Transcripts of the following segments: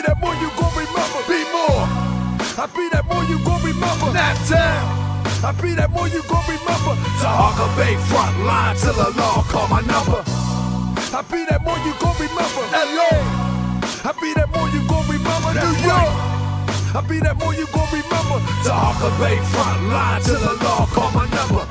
that more you gon' remember. Be more. I be that more you gon' remember. Nap town. I be that more you gon' remember. Sahara Bay front line till the law call my number. I be that more you gon' remember. LA. I be that more you gon' remember. New York. I be that more you gon' remember. Sahara Bay front line till the law call my number.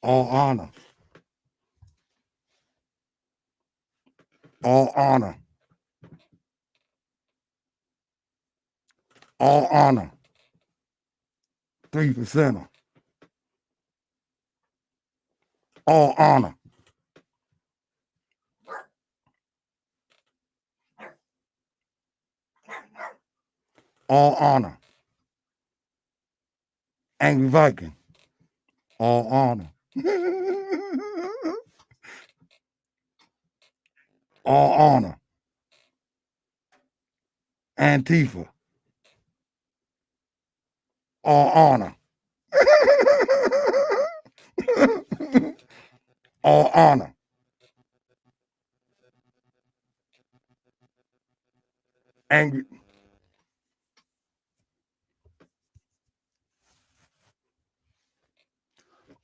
All honor. All honor. All honor. 3%. All honor. All honor. Angry Viking. All honor. All honor. Antifa. All honor. All honor. Angry.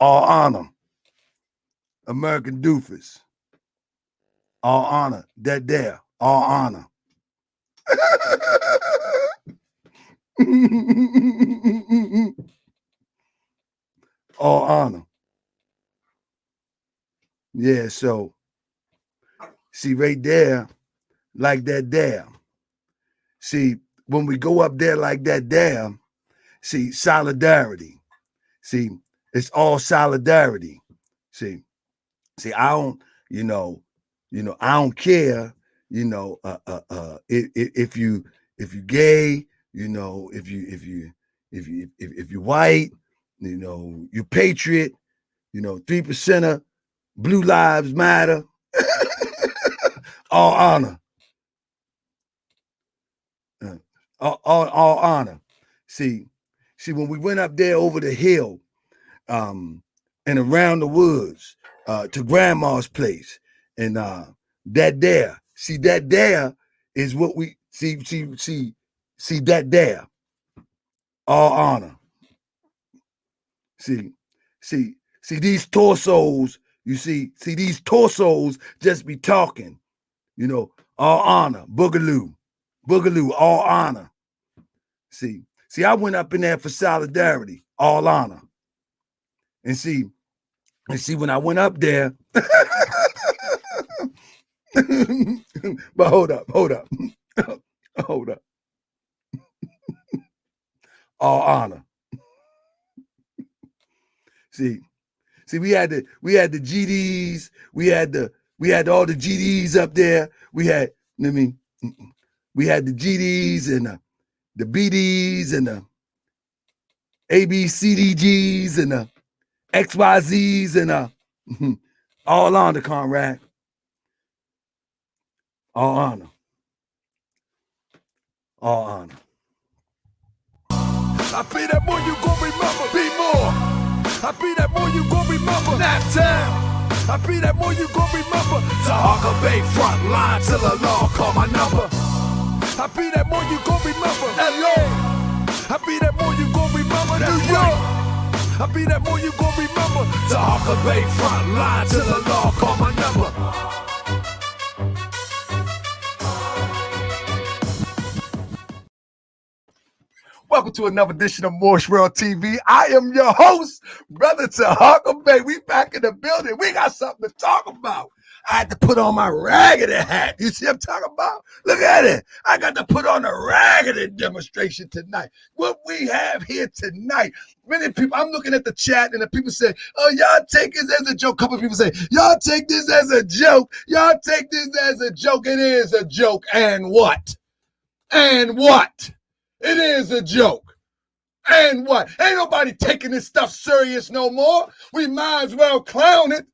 All honor. American doofus. All honor. That there. All honor. All honor. Yeah, so see right there, like that there. See, when we go up there like that there, see, solidarity. See, it's all solidarity. See, I don't, I don't care, if you gay, if you're white, you're patriot, 3%er, Blue Lives Matter, all honor. All honor. See, when we went up there over the hill, and around the woods, to grandma's place, and that there is what we see that there. All honor. See these torsos, see these torsos just be talking, all honor, boogaloo, all honor. See, I went up in there for solidarity, all honor. And see, when I went up there, but hold up. All honor. See, we had the GDs, we had all the GDs up there. We had the GDs and the BDs and the ABCDGs and the XYZs and all honor, Conrad. All honor. All honor. I be that more you gon' remember. Be more. I be that more you gon' remember. Nap town. I be that more you gon' remember. Sahara Bay front line till the law call my number. I be that more you gon' remember. LA. I be that more you gon' remember. New York. I be that more you gon' remember. Sahara Bay front line till the law call my number. Welcome to another edition of Morse World TV. I am your host, Brother Sahara Bay. We back in the building. We got something to talk about. I had to put on my raggedy hat. You see what I'm talking about? Look at it. I got to put on a raggedy demonstration tonight. What we have here tonight, many people, I'm looking at the chat and the people say, oh, y'all take this as a joke. A couple of people say, y'all take this as a joke. Y'all take this as a joke. It is a joke. And what? And what? It is a joke. And what? Ain't nobody taking this stuff serious no more. We might as well clown it.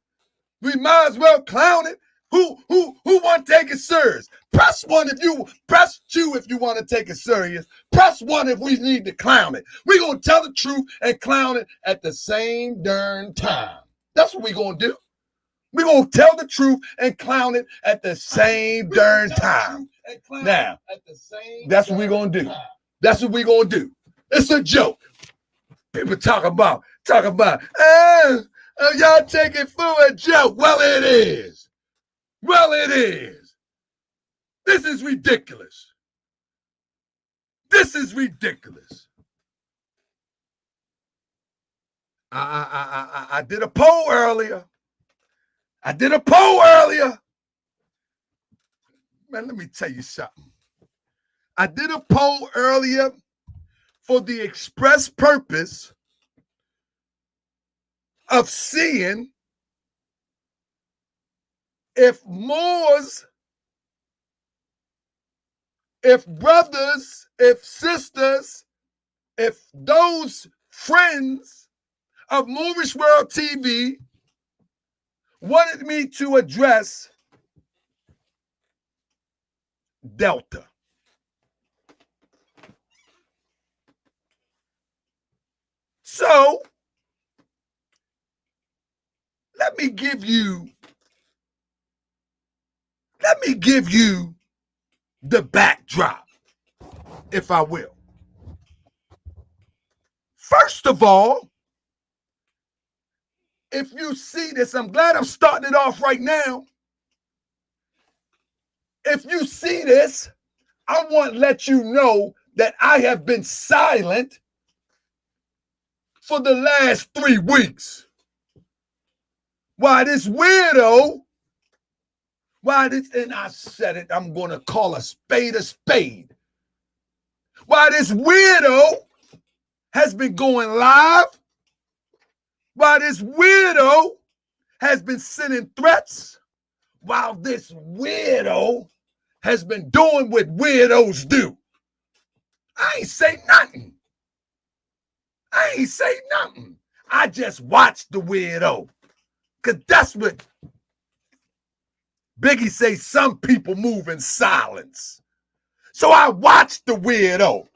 We might as well clown it. Who want to take it serious? Press 1 if you, press 2 if you want to take it serious. Press 1 if we need to clown it. We're going to tell the truth and clown it at the same darn time. That's what we're going to do. We're going to tell the truth and clown it at the same darn time. Now, that's what we're going to do. That's what we're going to do. It's a joke. People talk about, y'all take it for a joke. Well, it is. Well, it is. This is ridiculous. This is ridiculous. I did a poll earlier. Man, let me tell you something. I did a poll earlier for the express purpose of seeing if Moors, if brothers, if sisters, if those friends of Moorish World TV wanted me to address Delta. So, let me give you the backdrop, if I will. First of all, if you see this, I'm glad I'm starting it off right now. If you see this, I want to let you know that I have been silent for the last 3 weeks. Why this weirdo, and I said it, I'm going to call a spade a spade. Why this weirdo has been going live, why this weirdo has been sending threats, while this weirdo has been doing what weirdos do. I ain't say nothing. I just watched the weirdo. Because that's what Biggie say, some people move in silence. So I watched the weirdo.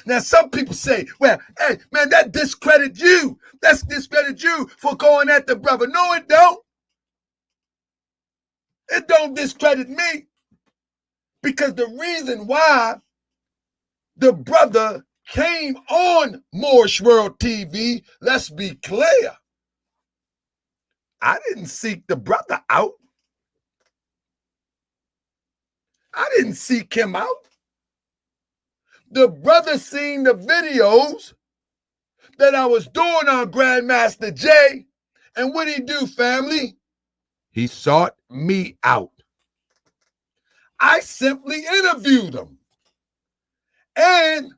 Now, some people say, well, hey, man, that discredit you. That's discredit you for going at the brother. No, it don't. It don't discredit me. Because the reason why the brother came on Moorish World TV, let's be clear, I didn't seek the brother out. I didn't seek him out. The brother seen the videos that I was doing on Grandmaster J, and what he do, family? He sought me out. I simply interviewed him. And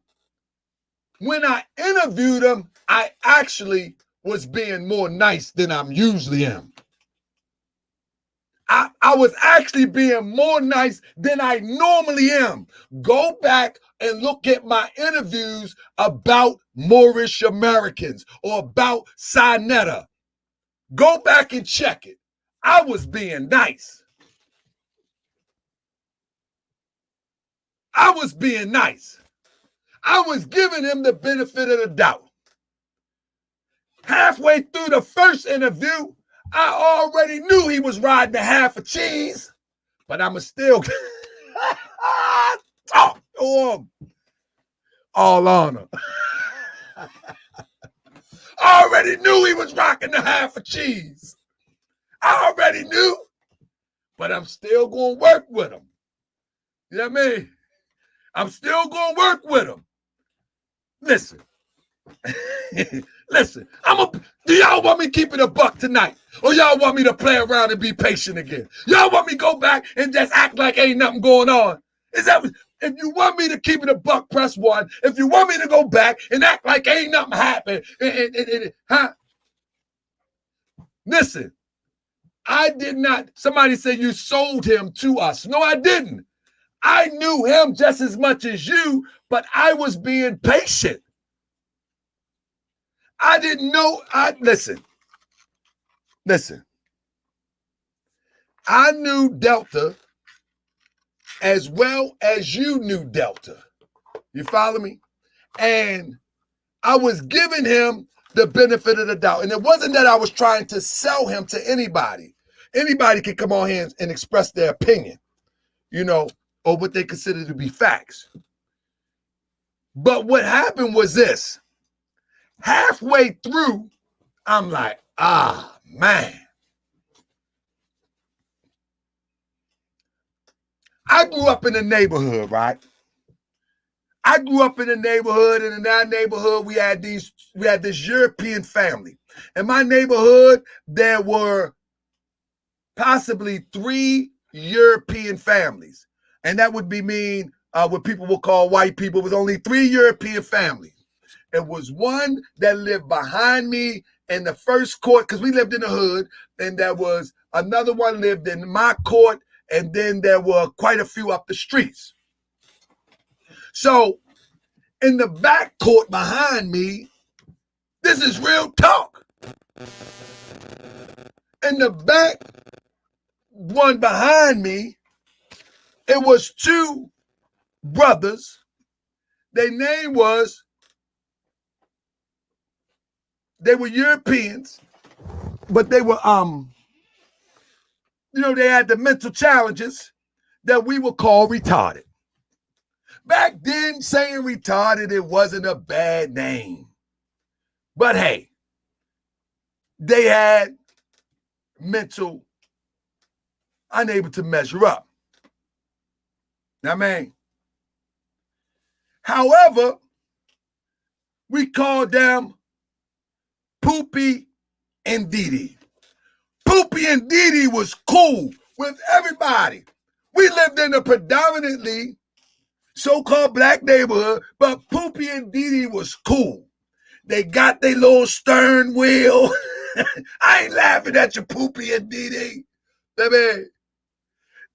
when I interviewed him, I actually was being more nice than I'm usually am. I was actually being more nice than I normally am. Go back and look at my interviews about Moorish Americans or about Sinetta. Go back and check it. I was being nice. I was being nice. I was giving him the benefit of the doubt. Halfway through the first interview, I already knew he was riding a half a cheese, but I'ma still talk to him. All honor. I already knew he was rocking the half a cheese. I already knew, but I'm still going to work with him. You know what I mean? I'm still going to work with him. Listen. Listen, do y'all want me to keep it a buck tonight? Or y'all want me to play around and be patient again? Y'all want me to go back and just act like ain't nothing going on? Is that what, if you want me to keep it a buck, press 1. If you want me to go back and act like ain't nothing happened, huh? Listen, I did not, somebody said you sold him to us. No, I didn't. I knew him just as much as you, but I was being patient. I didn't know. Listen. I knew Delta as well as you knew Delta. You follow me? And I was giving him the benefit of the doubt. And it wasn't that I was trying to sell him to anybody. Anybody can come on here and express their opinion, you know, or what they consider to be facts. But what happened was this. Halfway through, I'm like, man. I grew up in the neighborhood, right? I grew up in the neighborhood, and in our neighborhood, we had this European family. In my neighborhood, there were possibly 3 European families. And that would mean what people will call white people. It was only 3 European families. It was one that lived behind me in the first court, because we lived in the hood, and there was another one lived in my court, and then there were quite a few up the streets. So in the back court behind me, this is real talk. In the back one behind me, it was 2 brothers. Their name was, they were Europeans, but they were, they had the mental challenges that we would call retarded. Back then, saying retarded, it wasn't a bad name. But hey, they had mental, unable to measure up. Now, man. However, we called them Poopy and Dee. Poopy and Dee was cool with everybody. We lived in a predominantly so-called black neighborhood, but Poopy and Dee was cool. They got their little stern wheel. I ain't laughing at you, Poopy and Dee. Baby,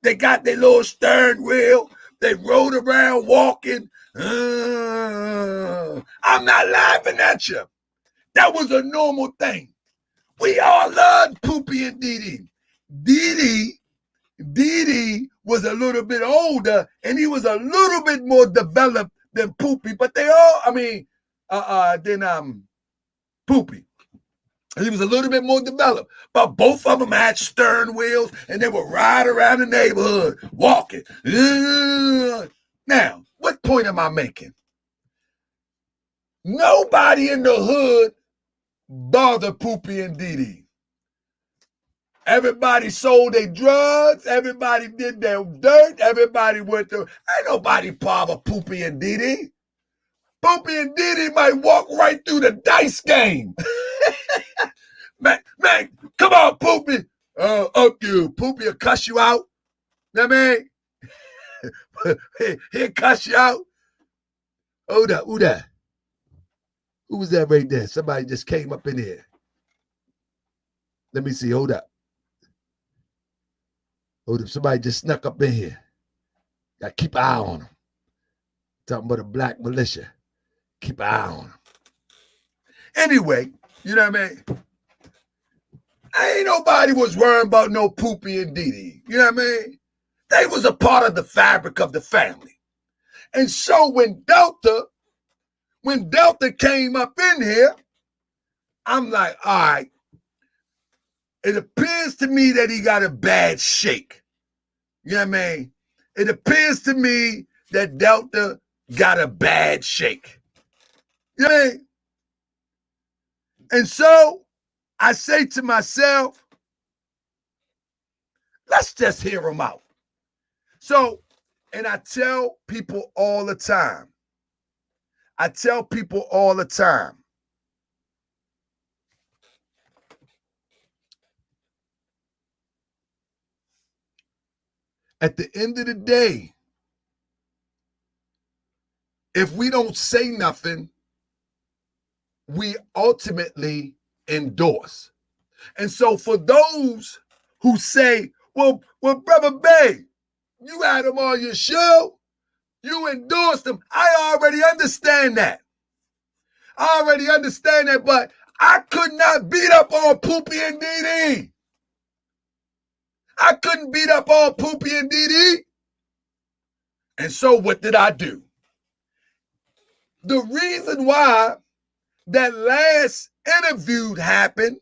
they got their little stern wheel. They rode around walking. I'm not laughing at you. That was a normal thing. We all loved Poopy and Dee. Dee was a little bit older, and he was a little bit more developed than Poopy, but they all, than Poopy. He was a little bit more developed, but both of them had stern wheels, and they would ride around the neighborhood walking. Now, what point am I making? Nobody in the hood bothered Poopy and Dee. Everybody sold their drugs. Everybody did their dirt. Everybody went to. Ain't nobody bother Poopy and Dee. Poopy and Dee might walk right through the dice game. man, come on, Poopy. Up you. Poopy will cuss you out. Know what I mean? He'll cuss you out. Hold up. Who that? Who was that right there? Somebody just came up in here. Let me see. Hold up. Somebody just snuck up in here. Gotta keep an eye on them. Talking about a black militia. Keep an eye on them. Anyway, you know what I mean? Ain't nobody was worrying about no Poopy and Dee. You know what I mean? They was a part of the fabric of the family. And so when Delta came up in here, I'm like, all right, it appears to me that he got a bad shake. You know what I mean? It appears to me that Delta got a bad shake. You know what I mean? And so I say to myself, let's just hear him out. So, and I tell people all the time, at the end of the day, if we don't say nothing, we ultimately endorse. And so for those who say, well, Brother Bay, you had him on your show, you endorsed him. I already understand that. But I could not beat up on Poopy and Dee. I couldn't beat up on Poopy and DD. And so what did I do? The reason why that last interview happened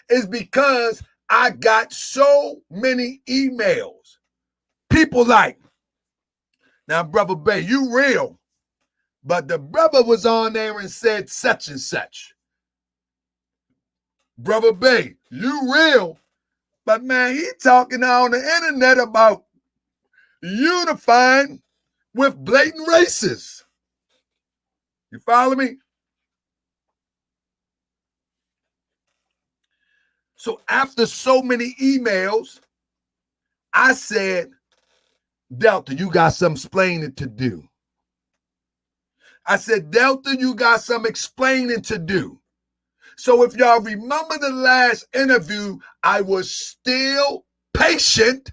is because I got so many emails. People like, now, Brother Bay, you real, but the brother was on there and said such and such. Brother Bay, you real, but man, he talking on the internet about unifying with blatant racists. You follow me? So after so many emails, I said, Delta, you got some explaining to do. I said, Delta, you got some explaining to do. So if y'all remember the last interview, I was still patient,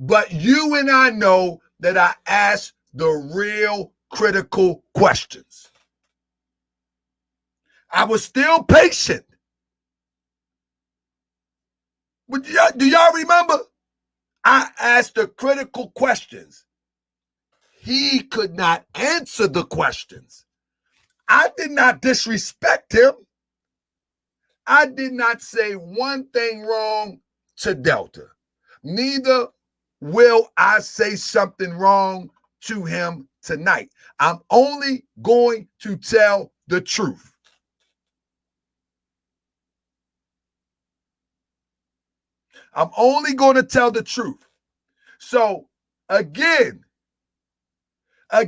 but you and I know that I asked the real critical questions. I was still patient. But do y'all remember? I asked the critical questions. He could not answer the questions. I did not disrespect him. I did not say one thing wrong to Delta. Neither will I say something wrong to him tonight. I'm only going to tell the truth. I'm only going to tell the truth. So again, I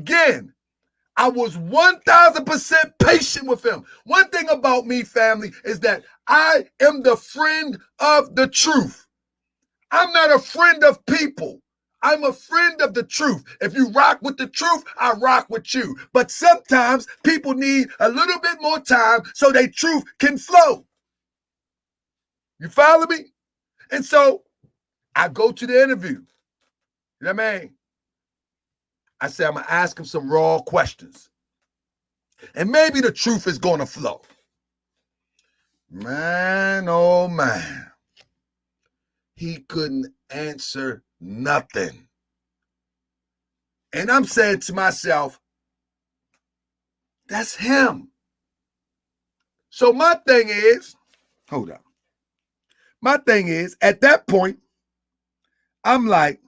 was 1,000% patient with him. One thing about me, family, is that I am the friend of the truth. I'm not a friend of people. I'm a friend of the truth. If you rock with the truth, I rock with you. But sometimes people need a little bit more time so their truth can flow. You follow me? And so I go to the interview. You know what I mean? I said, I'm going to ask him some raw questions. And maybe the truth is going to flow. Man, oh man. He couldn't answer nothing. And I'm saying to myself, that's him. So my thing is, hold up. My thing is, at that point, I'm like,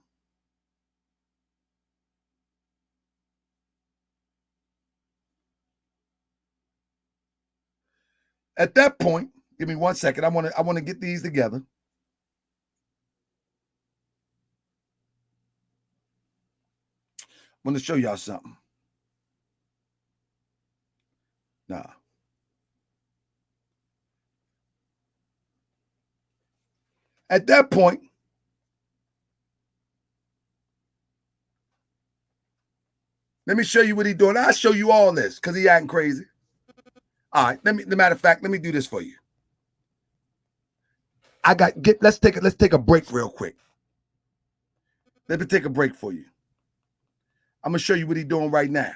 at that point, give me 1 second. I want to get these together. I want to show y'all something. Nah. At that point, let me show you what he's doing. I'll show you all this because he acting crazy. All right, matter of fact, let me do this for you. Let's take a break real quick. Let me take a break for you. I'm gonna show you what he's doing right now.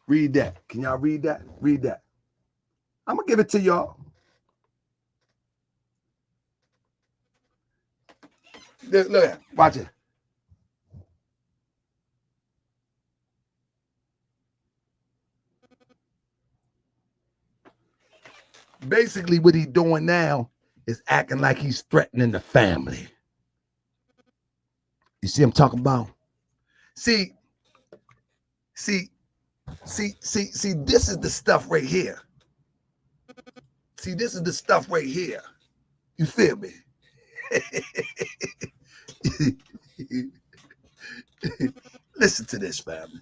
Read that. Can y'all read that? Read that. I'm gonna give it to y'all. Look, watch it. Basically, what he's doing now is acting like he's threatening the family. You see what I'm talking about? See, this is the stuff right here. See, this is the stuff right here. You feel me? Listen to this, family.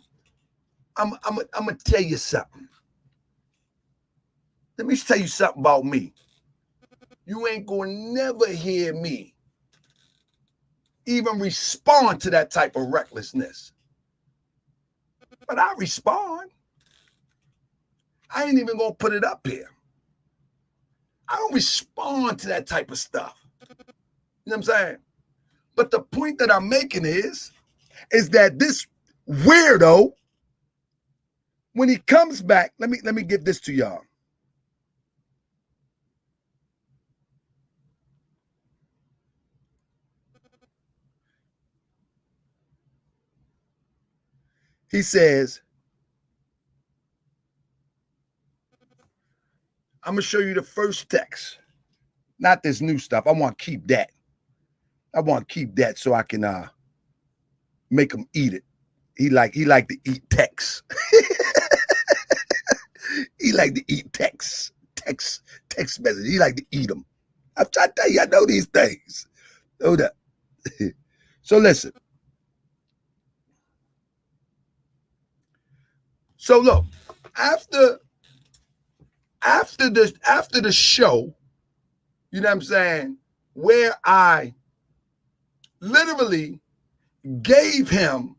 I'm gonna tell you something. Let me tell you something about me. You ain't gonna never hear me even respond to that type of recklessness. But I respond. I ain't even gonna put it up here. I don't respond to that type of stuff. You know what I'm saying? But the point that I'm making is that this weirdo When he comes back, let me give this to y'all. He says, I'm going to show you the first text. Not this new stuff. I want to keep that. I want to keep that so I can make him eat it. He like to eat text. He like to eat text message. He like to eat them. I'm trying to tell you, I know these things. Hold up. So listen. So look, after the show, you know what I'm saying, where I literally gave him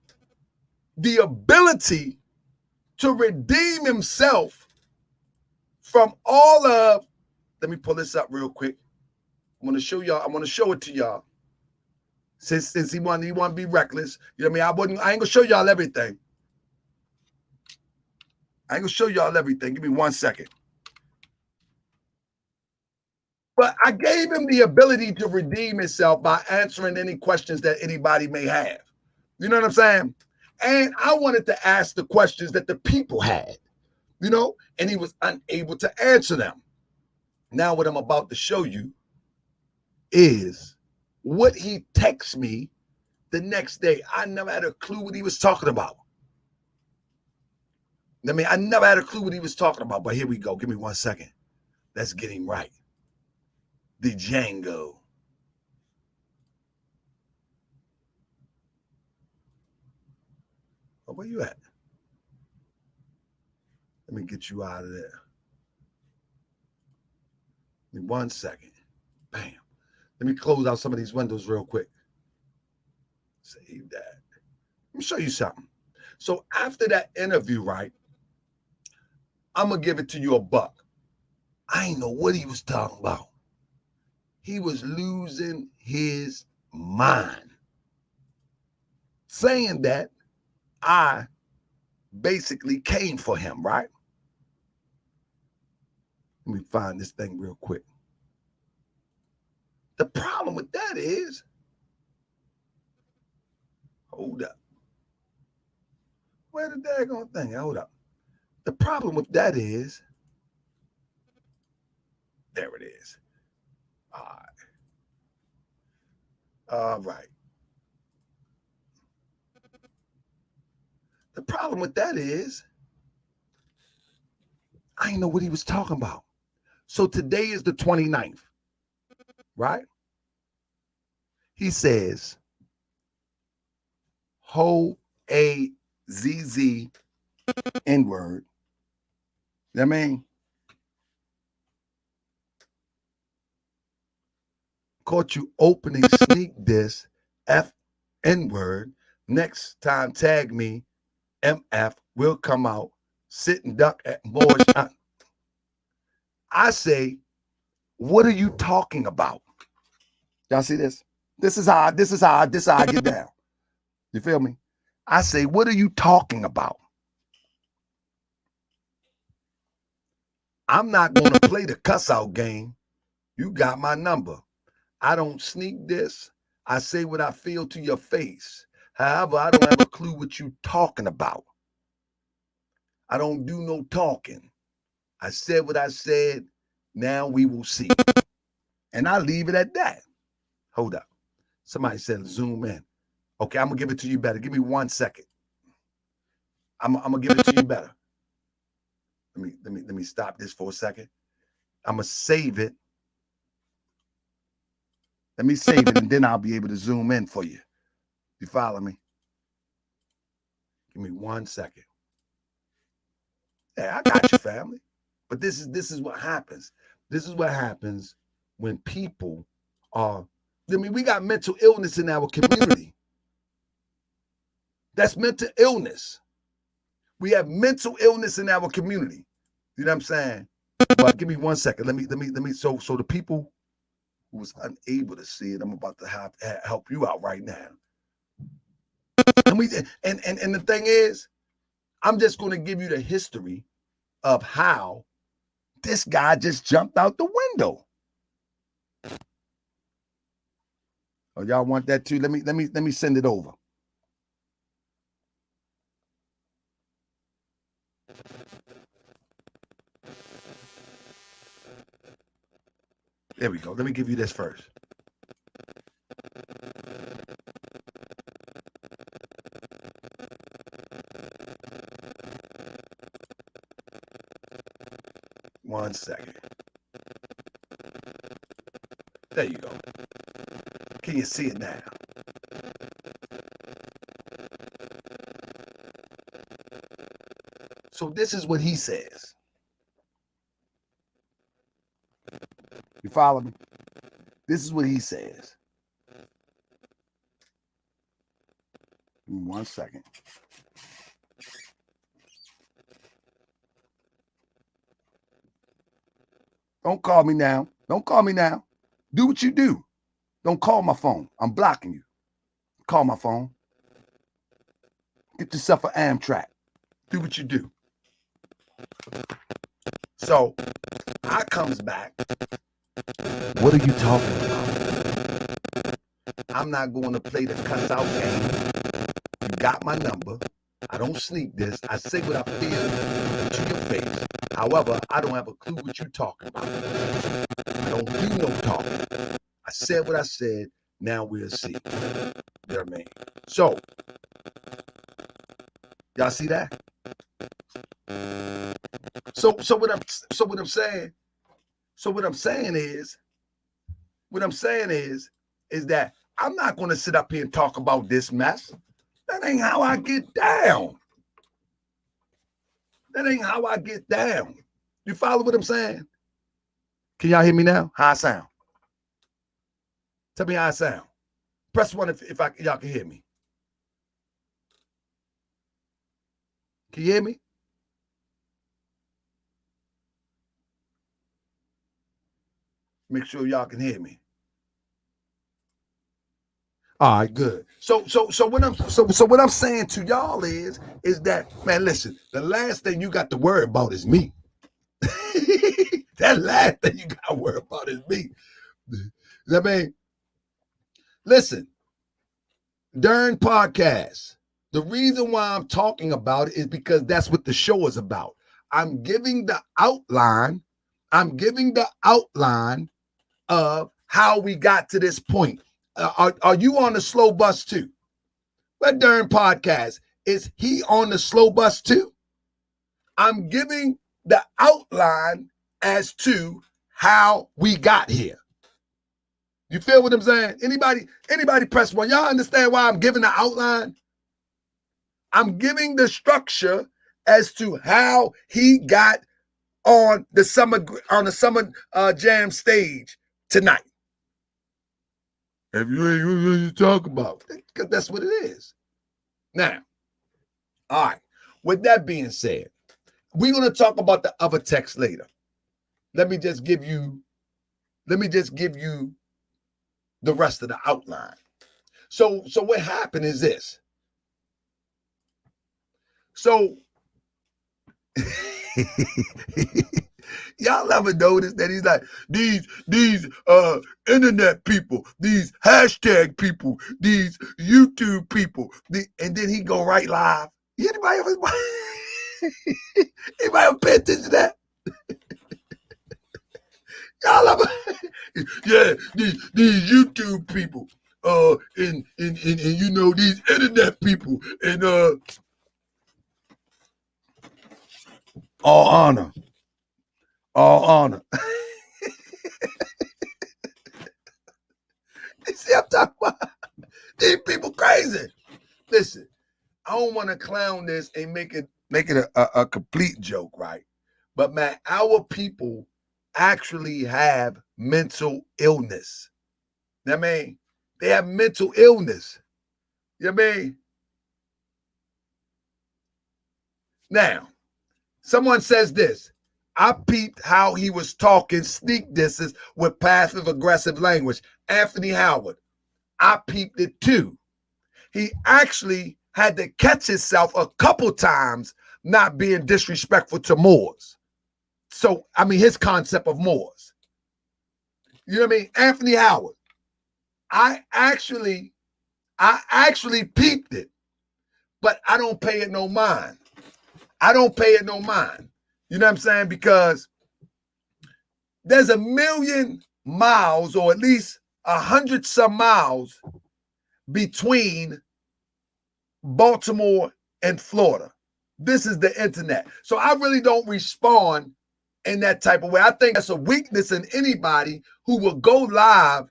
the ability to redeem himself from all of, let me pull this up real quick. I want to show y'all, I want to show it to y'all. Since he want to be reckless, you know what I mean? I ain't gonna show y'all everything. I ain't gonna show y'all everything. Give me 1 second. But I gave him the ability to redeem himself by answering any questions that anybody may have. You know what I'm saying? And I wanted to ask the questions that the people had, you know, and he was unable to answer them. Now what I'm about to show you is what he texted me the next day. I never had a clue what he was talking about. I mean, I never had a clue what he was talking about, but here we go. Give me 1 second. Let's get him right. The Django. Oh, where you at? Let me get you out of there. Give me 1 second. Bam. Let me close out some of these windows real quick. Save that. Let me show you something. So after that interview, right, I'm going to give it to you a buck. I ain't know what he was talking about. He was losing his mind. Saying that I basically came for him, right? Let me find this thing real quick. The problem with that is, hold up. Where the daggone thing? Hold up. The problem with that is, there it is. All right. All right. The problem with that is, I didn't know what he was talking about. So today is the 29th, right? He says, ho a z n-word. You know what I mean? Caught you opening sneak this F n-word. Next time tag me, MF will come out, sit and duck at Moorish. I say, what are you talking about? Y'all see this? This is how I get down. You feel me? I say, what are you talking about? I'm not going to play the cuss out game. You got my number. I don't sneak this. I say what I feel to your face. However, I don't have a clue what you talking about. I don't do no talking. I said what I said. Now we will see. And I leave it at that. Hold up. Somebody said zoom in. Okay, I'm gonna give it to you better. Give me 1 second. I'm gonna give it to you better. Let me stop this for a second. I'm gonna save it. Let me save it, and then I'll be able to zoom in for you. You follow me? Give me 1 second. Yeah, I got you, family. But this is what happens. This is what happens when people are. I mean, we got mental illness in our community. That's mental illness. We have mental illness in our community. You know what I'm saying? But give me 1 second. Let me. So the people who was unable to see it, I'm about to help you out right now. And the thing is, I'm just going to give you the history of how this guy just jumped out the window. Oh, y'all want that too? Let me send it over. There we go. Let me give you this first. One second. There you go. Can you see it now? So this is what he says. You follow me? This is what he says. Give me 1 second. Don't call me now. Don't call me now. Do what you do. Don't call my phone. I'm blocking you. Call my phone. Get yourself an Amtrak. Do what you do. So I comes back. What are you talking about? I'm not going to play the cuss out game. You got my number. I don't sneak this. I say what I feel to your face. However, I don't have a clue what you're talking about. I don't do no talking. I said what I said. Now we'll see. You know what I mean? So, y'all see that? So what I'm saying is that I'm not going to sit up here and talk about this mess. That ain't how I get down. That ain't how I get down. You follow what I'm saying? Can y'all hear me now? How I sound? Tell me how I sound. Press 1 if y'all can hear me. Can you hear me? Make sure y'all can hear me. All right, good. So what I'm saying to y'all is that, man, listen, the last thing you got to worry about is me. That last thing you got to worry about is me. I mean, listen, during podcasts, the reason why I'm talking about it is because that's what the show is about. I'm giving the outline of how we got to this point. Are you on the slow bus too? But during podcast, is he on the slow bus too? I'm giving the outline as to how we got here. You feel what I'm saying? Anybody press 1. Y'all understand why I'm giving the outline? I'm giving the structure as to how he got on the summer jam stage tonight. If you ain't what you talk about, because that's what it is. Now, all right. With that being said, we're going to talk about the other text later. Let me just give you the rest of the outline. So what happened is this. So y'all ever notice that he's like, these internet people, these hashtag people, these YouTube people, and then he go right live. Anybody ever pay attention to that? Y'all ever? Yeah, these YouTube people, and you know, these internet people, and all honor. You see, I'm talking about these people crazy. Listen, I don't want to clown this and make it a complete joke, right? But man, our people actually have mental illness. I mean, they have mental illness. You know what I mean? Now, someone says this. I peeped how he was talking sneak disses with passive-aggressive language. Anthony Howard. I peeped it too. He actually had to catch himself a couple times not being disrespectful to Moors. So, I mean, his concept of Moors. You know what I mean? Anthony Howard. I actually peeped it, but I don't pay it no mind. I don't pay it no mind. You know what I'm saying? Because there's 1,000,000 miles, or at least 100 some miles between Baltimore and Florida. This is the internet. So I really don't respond in that type of way. I think that's a weakness in anybody who will go live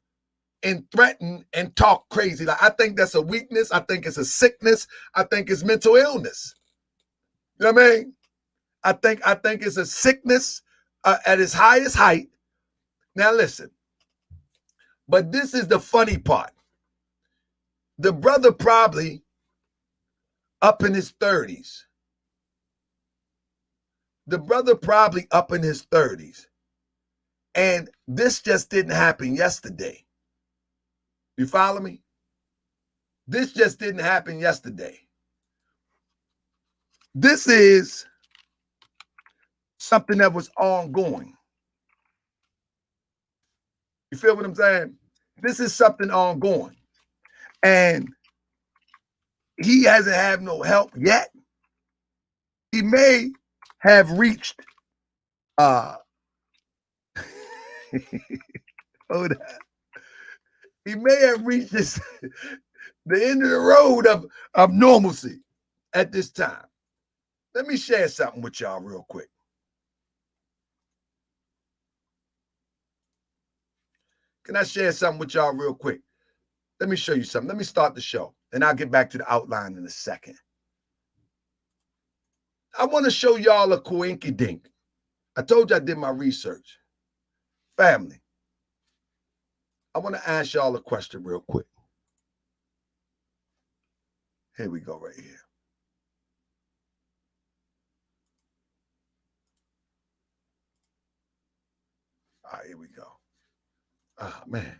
and threaten and talk crazy. Like, I think that's a weakness. I think it's a sickness. I think it's mental illness. You know what I mean? I think it's a sickness at its highest height. Now listen, but this is the funny part. The brother probably up in his 30s. The brother probably up in his 30s. And this just didn't happen yesterday. You follow me? This just didn't happen yesterday. This is something that was ongoing. You feel what I'm saying? This is something ongoing. And he hasn't had no help yet. He may have reached hold on. He may have reached the end of the road of normalcy at this time. Let me share something with y'all real quick. Can I share something with y'all real quick? Let me show you something. Let me start the show, and I'll get back to the outline in a second. I want to show y'all a coinkydink. I told you I did my research. Family, I want to ask y'all a question real quick. Here we go right here. All right, here we go. Ah, man.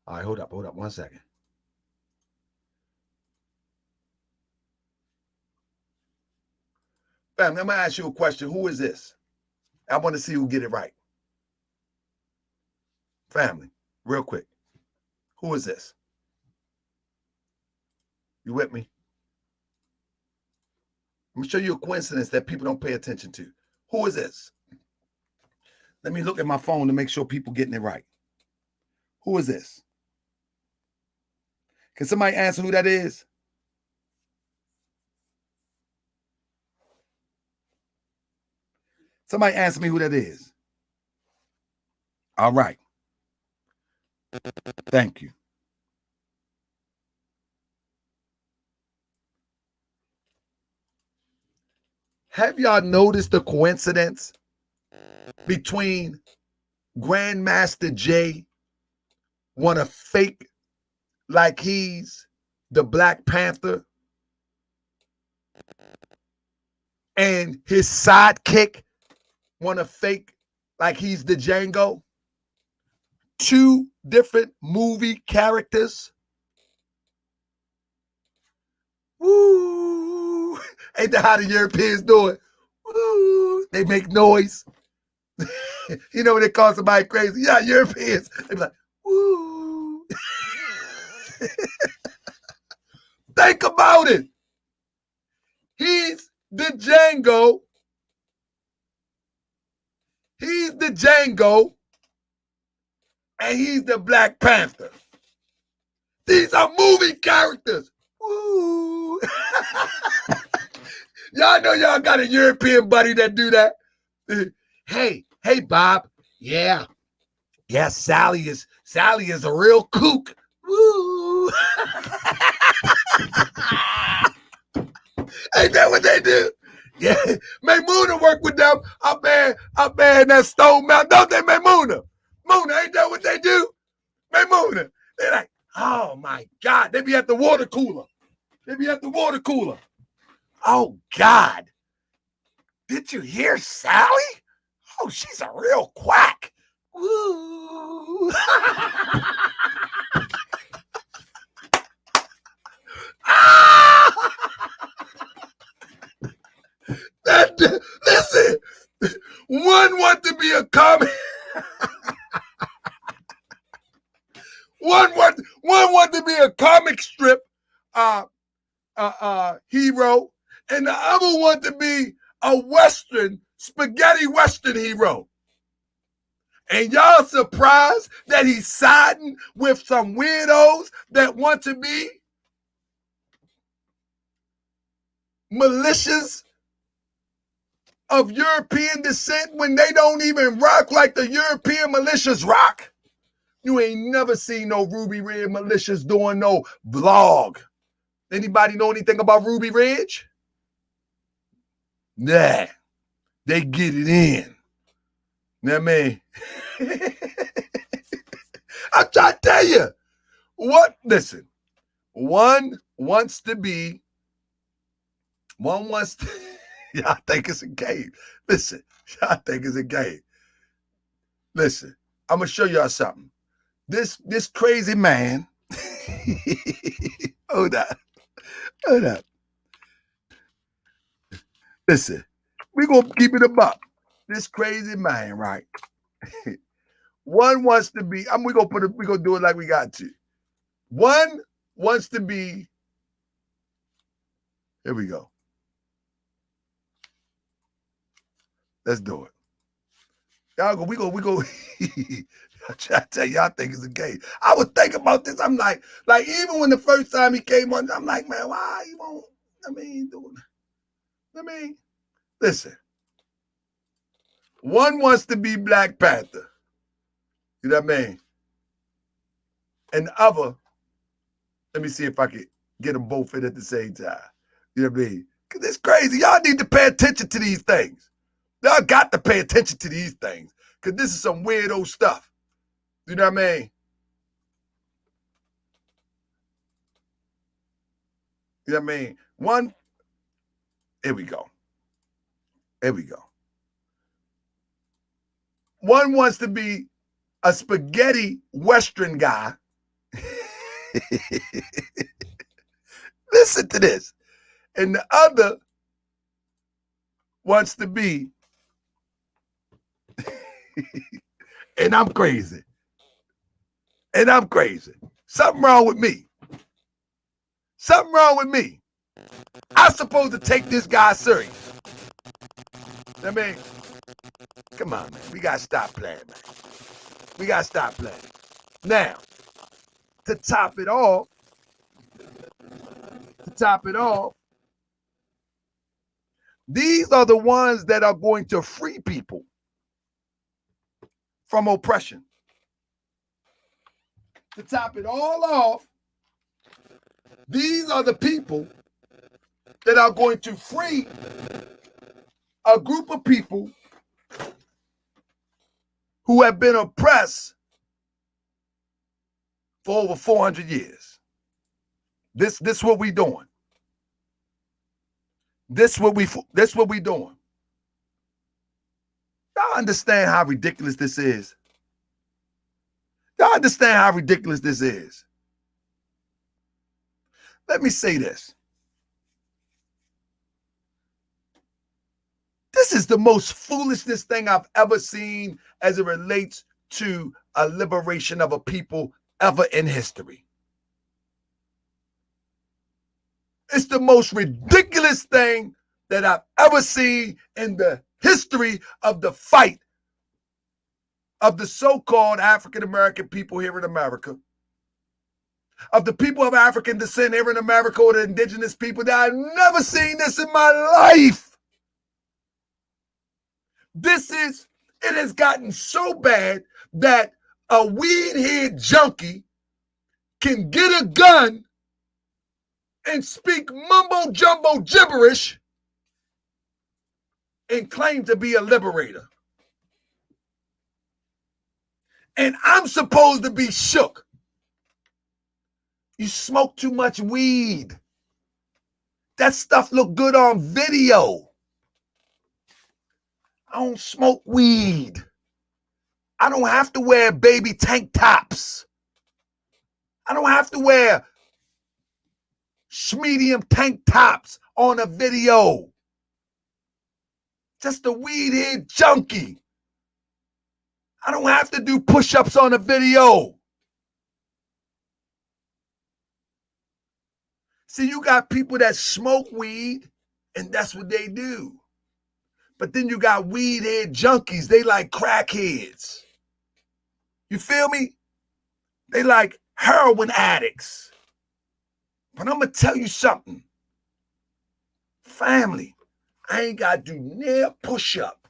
All right, hold up 1 second. Family, I'm going to ask you a question. Who is this? I want to see who get it right. Family, real quick. Who is this? You with me? I'm going to show you a coincidence that people don't pay attention to. Who is this? Let me look at my phone to make sure people getting it right. Who is this? Can somebody answer who that is? Somebody answer me who that is. All right. Thank you. Have y'all noticed the coincidence between Grandmaster Jay want to fake like he's the Black Panther and his sidekick want to fake like he's the Django? Two different movie characters. Woo! Ain't that how the Europeans do it? Woo! They make noise. You know when they call somebody crazy? Yeah, Europeans. They be like, woo. Think about it. He's the Django. He's the Django. And he's the Black Panther. These are movie characters. Woo. Y'all know y'all got a European buddy that do that. Hey, Bob. Yeah, Sally is a real kook. Woo. Ain't that what they do? Yeah, Maymuna work with them up there in that Stone Mountain. Don't they, Maymuna? Muna, ain't that what they do? Maymuna. They're like, oh my God. They be at the water cooler. Oh God. Did you hear Sally? Oh, she's a real quack. Woo. comic. One wanted to be a comic strip hero, and the other wanted to be a spaghetti Western hero. And y'all surprised that he's siding with some weirdos that want to be militias of European descent when they don't even rock like the European militias rock? You ain't never seen no Ruby Ridge militias doing no vlog. Anybody know anything about Ruby Ridge? Nah, they get it in. Now, man, I'm trying to tell you. Listen, one wants to, y'all think it's a game. Listen, y'all think it's a game. Listen, I'm going to show y'all something. This crazy man, hold up. Listen, we're going to keep it a buck. This crazy man, right? One wants to be, we're going to do it like we got to. One wants to be, here we go. Let's do it. Y'all go, we go. I try to tell you, y'all think it's a game. I was thinking about this. I'm like even when the first time he came on, I'm like, man, why you won't? Listen. One wants to be Black Panther. You know what I mean? And the other, let me see if I can get them both in at the same time. You know what I mean? Because it's crazy. Y'all need to pay attention to these things. Y'all got to pay attention to these things. Because this is some weirdo stuff. You know what I mean? You know what I mean? Here we go. One wants to be a spaghetti Western guy. Listen to this. And the other wants to be, and I'm crazy. Something wrong with me. I'm supposed to take this guy serious. I mean, come on, man. We got to stop playing, man. Now, to top it off, these are the ones that are going to free people from oppression. To top it all off, these are the people that are going to free a group of people who have been oppressed for over 400 years. This what we doing. This what we doing. Y'all understand how ridiculous this is? Let me say this. This is the most foolishness thing I've ever seen as it relates to a liberation of a people ever in history. It's the most ridiculous thing that I've ever seen in the history of the fight of the so-called African-American people here in America, of the people of African descent here in America, or the indigenous people. That I've never seen this in my life. It has gotten so bad that a weed-head junkie can get a gun and speak mumbo-jumbo gibberish and claim to be a liberator. And I'm supposed to be shook. You smoke too much weed. That stuff look good on video. I don't smoke weed. I don't have to wear baby tank tops. I don't have to wear medium tank tops on a video. Just a weed head junkie I don't have to do push-ups on a video. See, you got people that smoke weed, and that's what they do. But then you got weed head junkies. They like crackheads. You feel me? They like heroin addicts. But I'm going to tell you something. Family, I ain't got to do near push-up.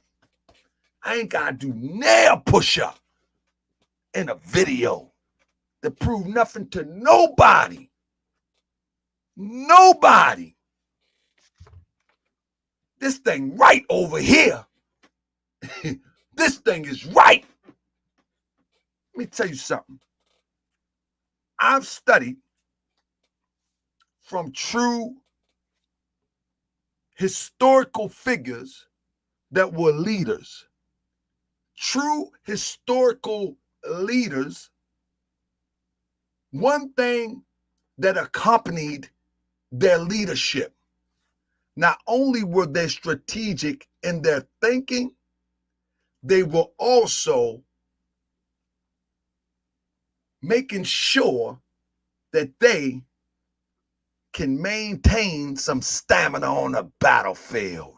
I ain't got to do near push-up in a video that prove nothing to nobody. Nobody. This thing right over here. This thing is right. Let me tell you something. I've studied from true historical figures that were leaders. True historical leaders. One thing that accompanied their leadership, not only were they strategic in their thinking, they were also making sure that they can maintain some stamina on a battlefield.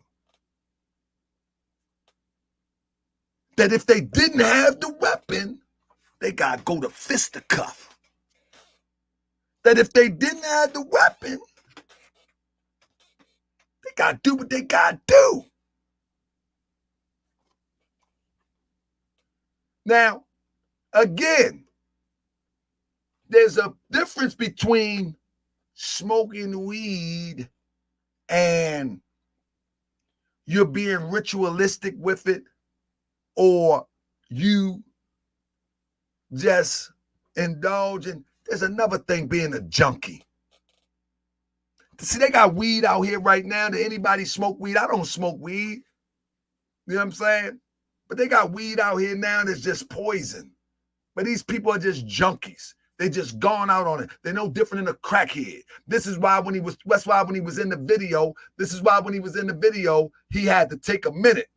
That if they didn't have the weapon, they got to go to fisticuff. That if they didn't have the weapon, they got to do what they got to do. Now, again, there's a difference between smoking weed and you're being ritualistic with it, or you just indulging. There's another thing, being a junkie. See, they got weed out here right now. Did anybody smoke weed? I don't smoke weed. You know what I'm saying? But they got weed out here now that's just poison. But these people are just junkies. They just gone out on it. They're no different than a crackhead. That's why when he was in the video, he had to take a minute.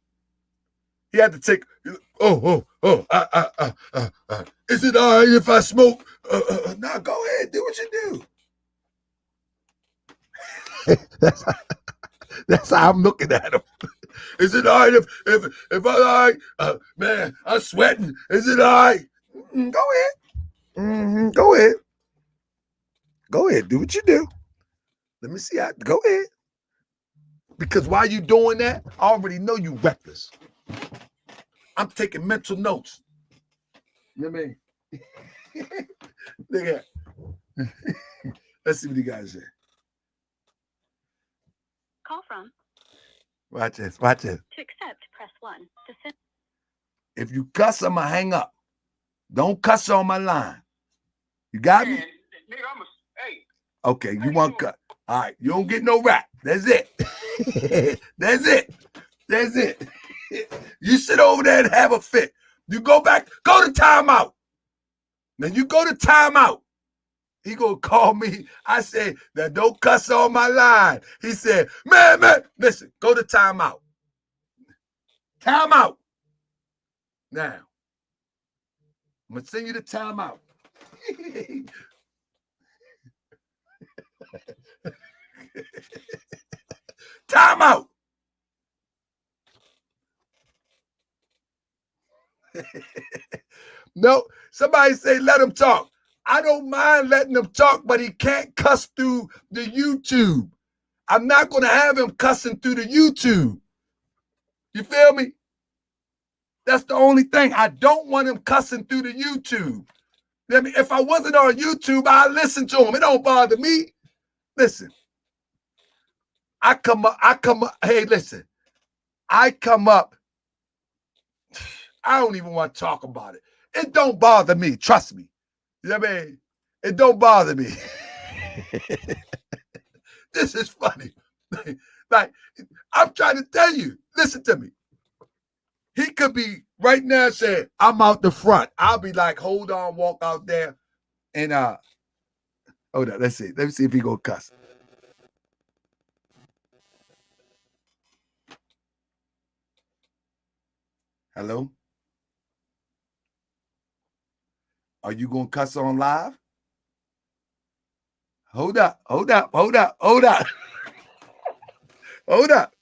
He had to take, is it all right if I smoke? No, go ahead, do what you do. That's how I'm looking at him. Is it all right if I'm all right? Man, I'm sweating. Is it all right? Go ahead. Mm-hmm. Go ahead. Go ahead. Do what you do. Let me see. Go ahead. Because while you doing that, I already know you reckless. I'm taking mental notes. You know what I mean? Look at that. Let's see what you guys say. Call from. Watch this. Watch this. To accept, press 1. To send. If you cuss, I'm going to hang up. Don't cuss on my line. You got me? Nigga, hey. Okay, you want cut. All right, you don't get no rap. That's it. That's it. That's it. You sit over there and have a fit. You go back, go to timeout. Now you go to timeout. He gonna call me. I said, now don't cuss on my line. He said, man, listen, go to timeout. Timeout. Now, I'm gonna send you to timeout. Timeout. No, somebody say let him talk. I don't mind letting him talk, but he can't cuss through the YouTube. I'm not going to have him cussing through the YouTube. You feel me? That's the only thing. I don't want him cussing through the YouTube. I mean, if I wasn't on YouTube, I'd listen to him. It don't bother me. Listen. I come up. Hey, listen. I come up. I don't even want to talk about it. It don't bother me. Trust me. You know what I mean? It don't bother me. This is funny. Like, I'm trying to tell you. Listen to me. He could be right now saying, I'm out the front. I'll be like, hold on, walk out there. And hold on, let's see. Let me see if he gonna cuss. Hello? Are you gonna cuss on live? Hold up, hold up, hold up, hold up. Hold up.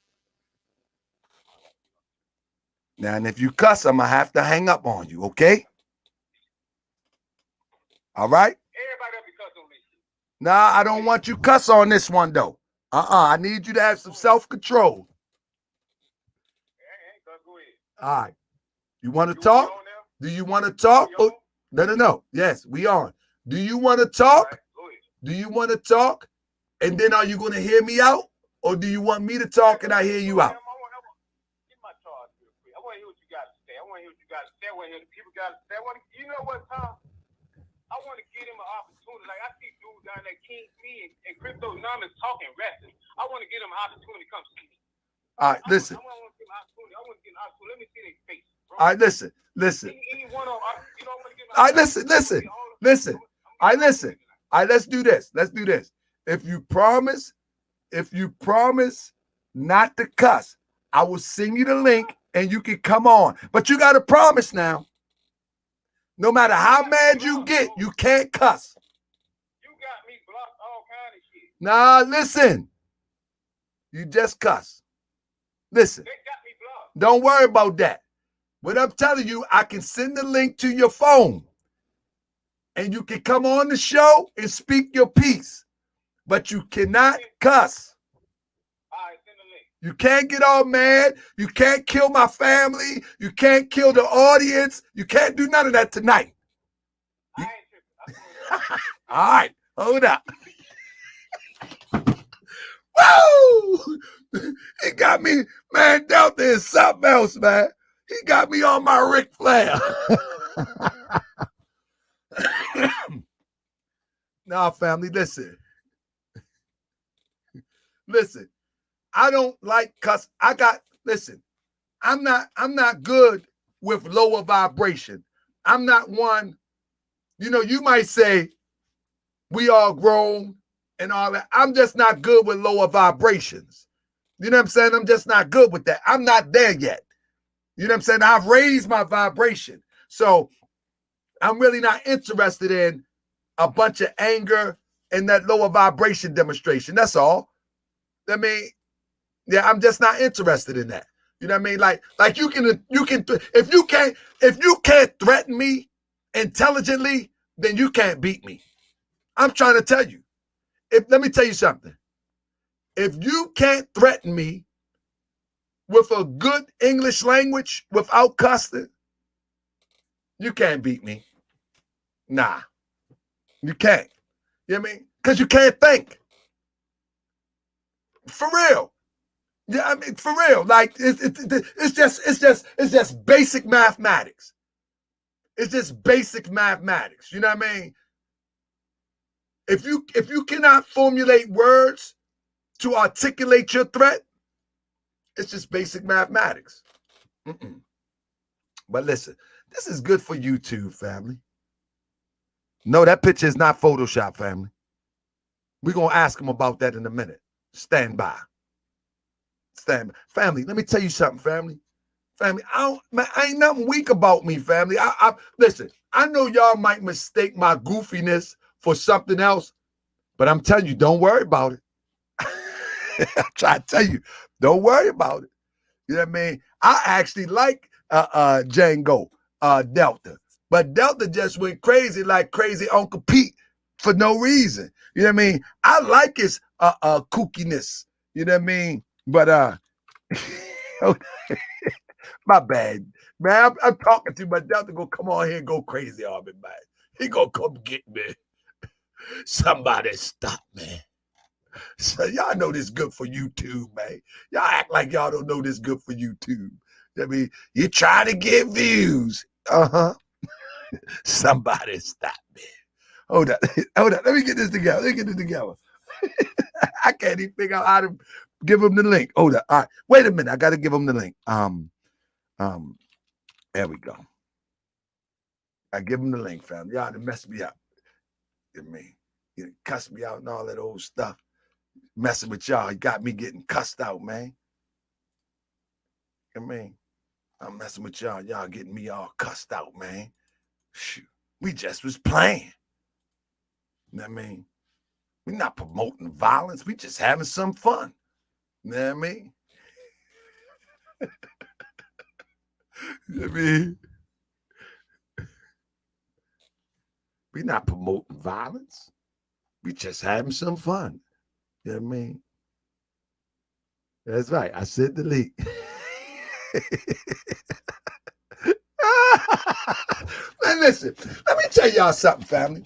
Now, and if you cuss, I'm gonna have to hang up on you, okay? All right? Everybody else be cussing on this shit. Nah, I don't want you cuss on this one though. I need you to have some self-control. Ain't cuss, go ahead. All right. You want to You talk? on there? Do you want to talk? You on? No. Yes, we on. Do you want to talk? Right, go ahead. Do you want to talk? And then are you going to hear me out? Or do you want me to talk and I hear you out? Get my charge real quick. I want to hear what you got to say. I want to hear what you got to say. I want to hear what people got to say. You know what, Tom? I want to give him an opportunity. Like, I see dudes down there, King Me and Cryptonomics talking wrestling. I want to give him an opportunity to come see me. All right, listen. I want to give him an opportunity. I want to give him an opportunity. Let me see their face, bro. All right, listen. Any one of them, you know, I want to give him All right, listen. All right, listen. All right, let's do this. If you promise not to cuss, I will send you the link and you can come on. But you got to promise now. No matter how mad you get, you can't cuss. You got me blocked all kind of shit. Nah, listen. You just cuss. Listen. They got me blocked. Don't worry about that. What I'm telling you, I can send the link to your phone. And you can come on the show and speak your piece. But you cannot cuss. All right, send the link. You can't get all mad. You can't kill my family. You can't kill the audience. You can't do none of that tonight. I ain't tripping. All right, hold up. Woo! He got me, man, Delta is something else, man. He got me on my Ric Flair. Nah, family, listen. Listen, I don't like cuss. I'm not good with lower vibration. I'm not one, you might say we all grown and all that. I'm just not good with lower vibrations. You know what I'm saying? I'm just not good with that. I'm not there yet. You know what I'm saying? I've raised my vibration. So I'm really not interested in a bunch of anger and that lower vibration demonstration. That's all. I mean, yeah, I'm just not interested in that. You know what I mean? Like you can if you can't threaten me intelligently, then you can't beat me. I'm trying to tell you. Let me tell you something. If you can't threaten me with a good English language without cussing, you can't beat me. Nah, you can't. You know what I mean? Because you can't think. For real. Yeah, I mean, for real. Like it's just basic mathematics. It's just basic mathematics. You know what I mean? If you cannot formulate words to articulate your threat, it's just basic mathematics. But listen, this is good for YouTube, family. No, that picture is not Photoshop, family. We're going to ask him about that in a minute. Stand by. Family, let me tell you something, family. Family, I ain't nothing weak about me, family. Listen, I know y'all might mistake my goofiness for something else, but I'm telling you, don't worry about it. I'm trying to tell you, don't worry about it. You know what I mean? I actually like Django, Delta. But Delta just went crazy like crazy Uncle Pete for no reason. You know what I mean? I like his kookiness. You know what I mean? But my bad. Man, I'm talking to you, but Delta gonna come on here and go crazy on me, man. He gonna come get me. Somebody stop me. So y'all know this good for YouTube, man. Y'all act like y'all don't know this good for YouTube. I mean, you try to get views. Uh-huh. Somebody stop me. Hold up. Let me get this together. I can't even figure out how to give him the link. Hold up. All right. Wait a minute. I got to give him the link. There we go. I give him the link, fam. Y'all to mess me up. You mean, you cuss me out and all that old stuff. Messing with y'all. You got me getting cussed out, man. I mean, I'm messing with y'all. Y'all getting me all cussed out, man. Shoot. We just was playing. You know what I mean? We're not promoting violence. We just having some fun. You know what I mean? You know what I mean? We're not promoting violence. We just having some fun. You know what I mean? That's right. I said delete. Man, listen, let me tell y'all something, family.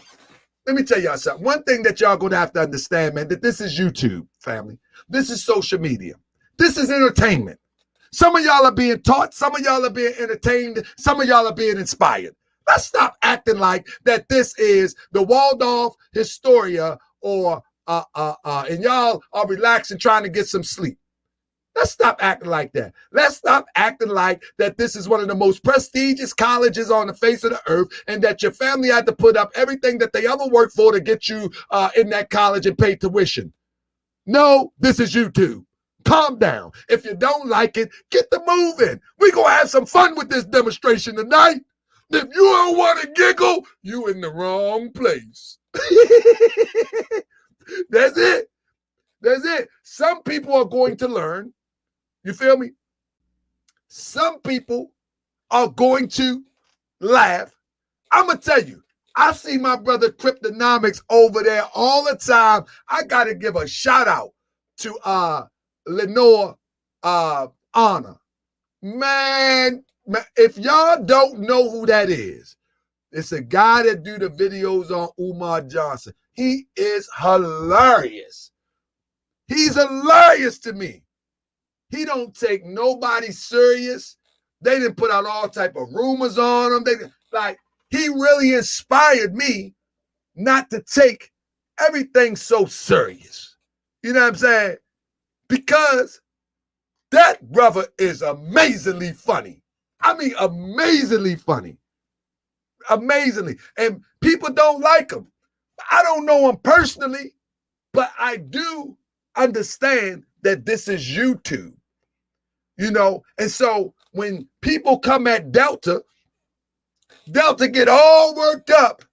Let me tell y'all something. One thing that y'all gonna have to understand, man, that this is YouTube, family. This is social media. This is entertainment. Some of y'all are being taught. Some of y'all are being entertained. Some of y'all are being inspired. Let's stop acting like that this is the Waldorf Astoria or and y'all are relaxing trying to get some sleep. Let's stop acting like that. Let's stop acting like that this is one of the most prestigious colleges on the face of the earth and that your family had to put up everything that they ever worked for to get you in that college and pay tuition. No, this is YouTube. Calm down. If you don't like it, get the move in. We're going to have some fun with this demonstration tonight. If you don't want to giggle, you in the wrong place. That's it. That's it. Some people are going to learn. You feel me? Some people are going to laugh. I'm going to tell you, I see my brother Cryptonomics over there all the time. I got to give a shout out to Lenore Honor. Man, if y'all don't know who that is, it's a guy that do the videos on Umar Johnson. He is hilarious. He's hilarious to me. He don't take nobody serious. They didn't put out all type of rumors on him. He really inspired me not to take everything so serious. You know what I'm saying? Because that brother is amazingly funny. I mean, amazingly funny. Amazingly. And people don't like him. I don't know him personally, but I do understand that this is YouTube, you know? And so when people come at Delta get all worked up.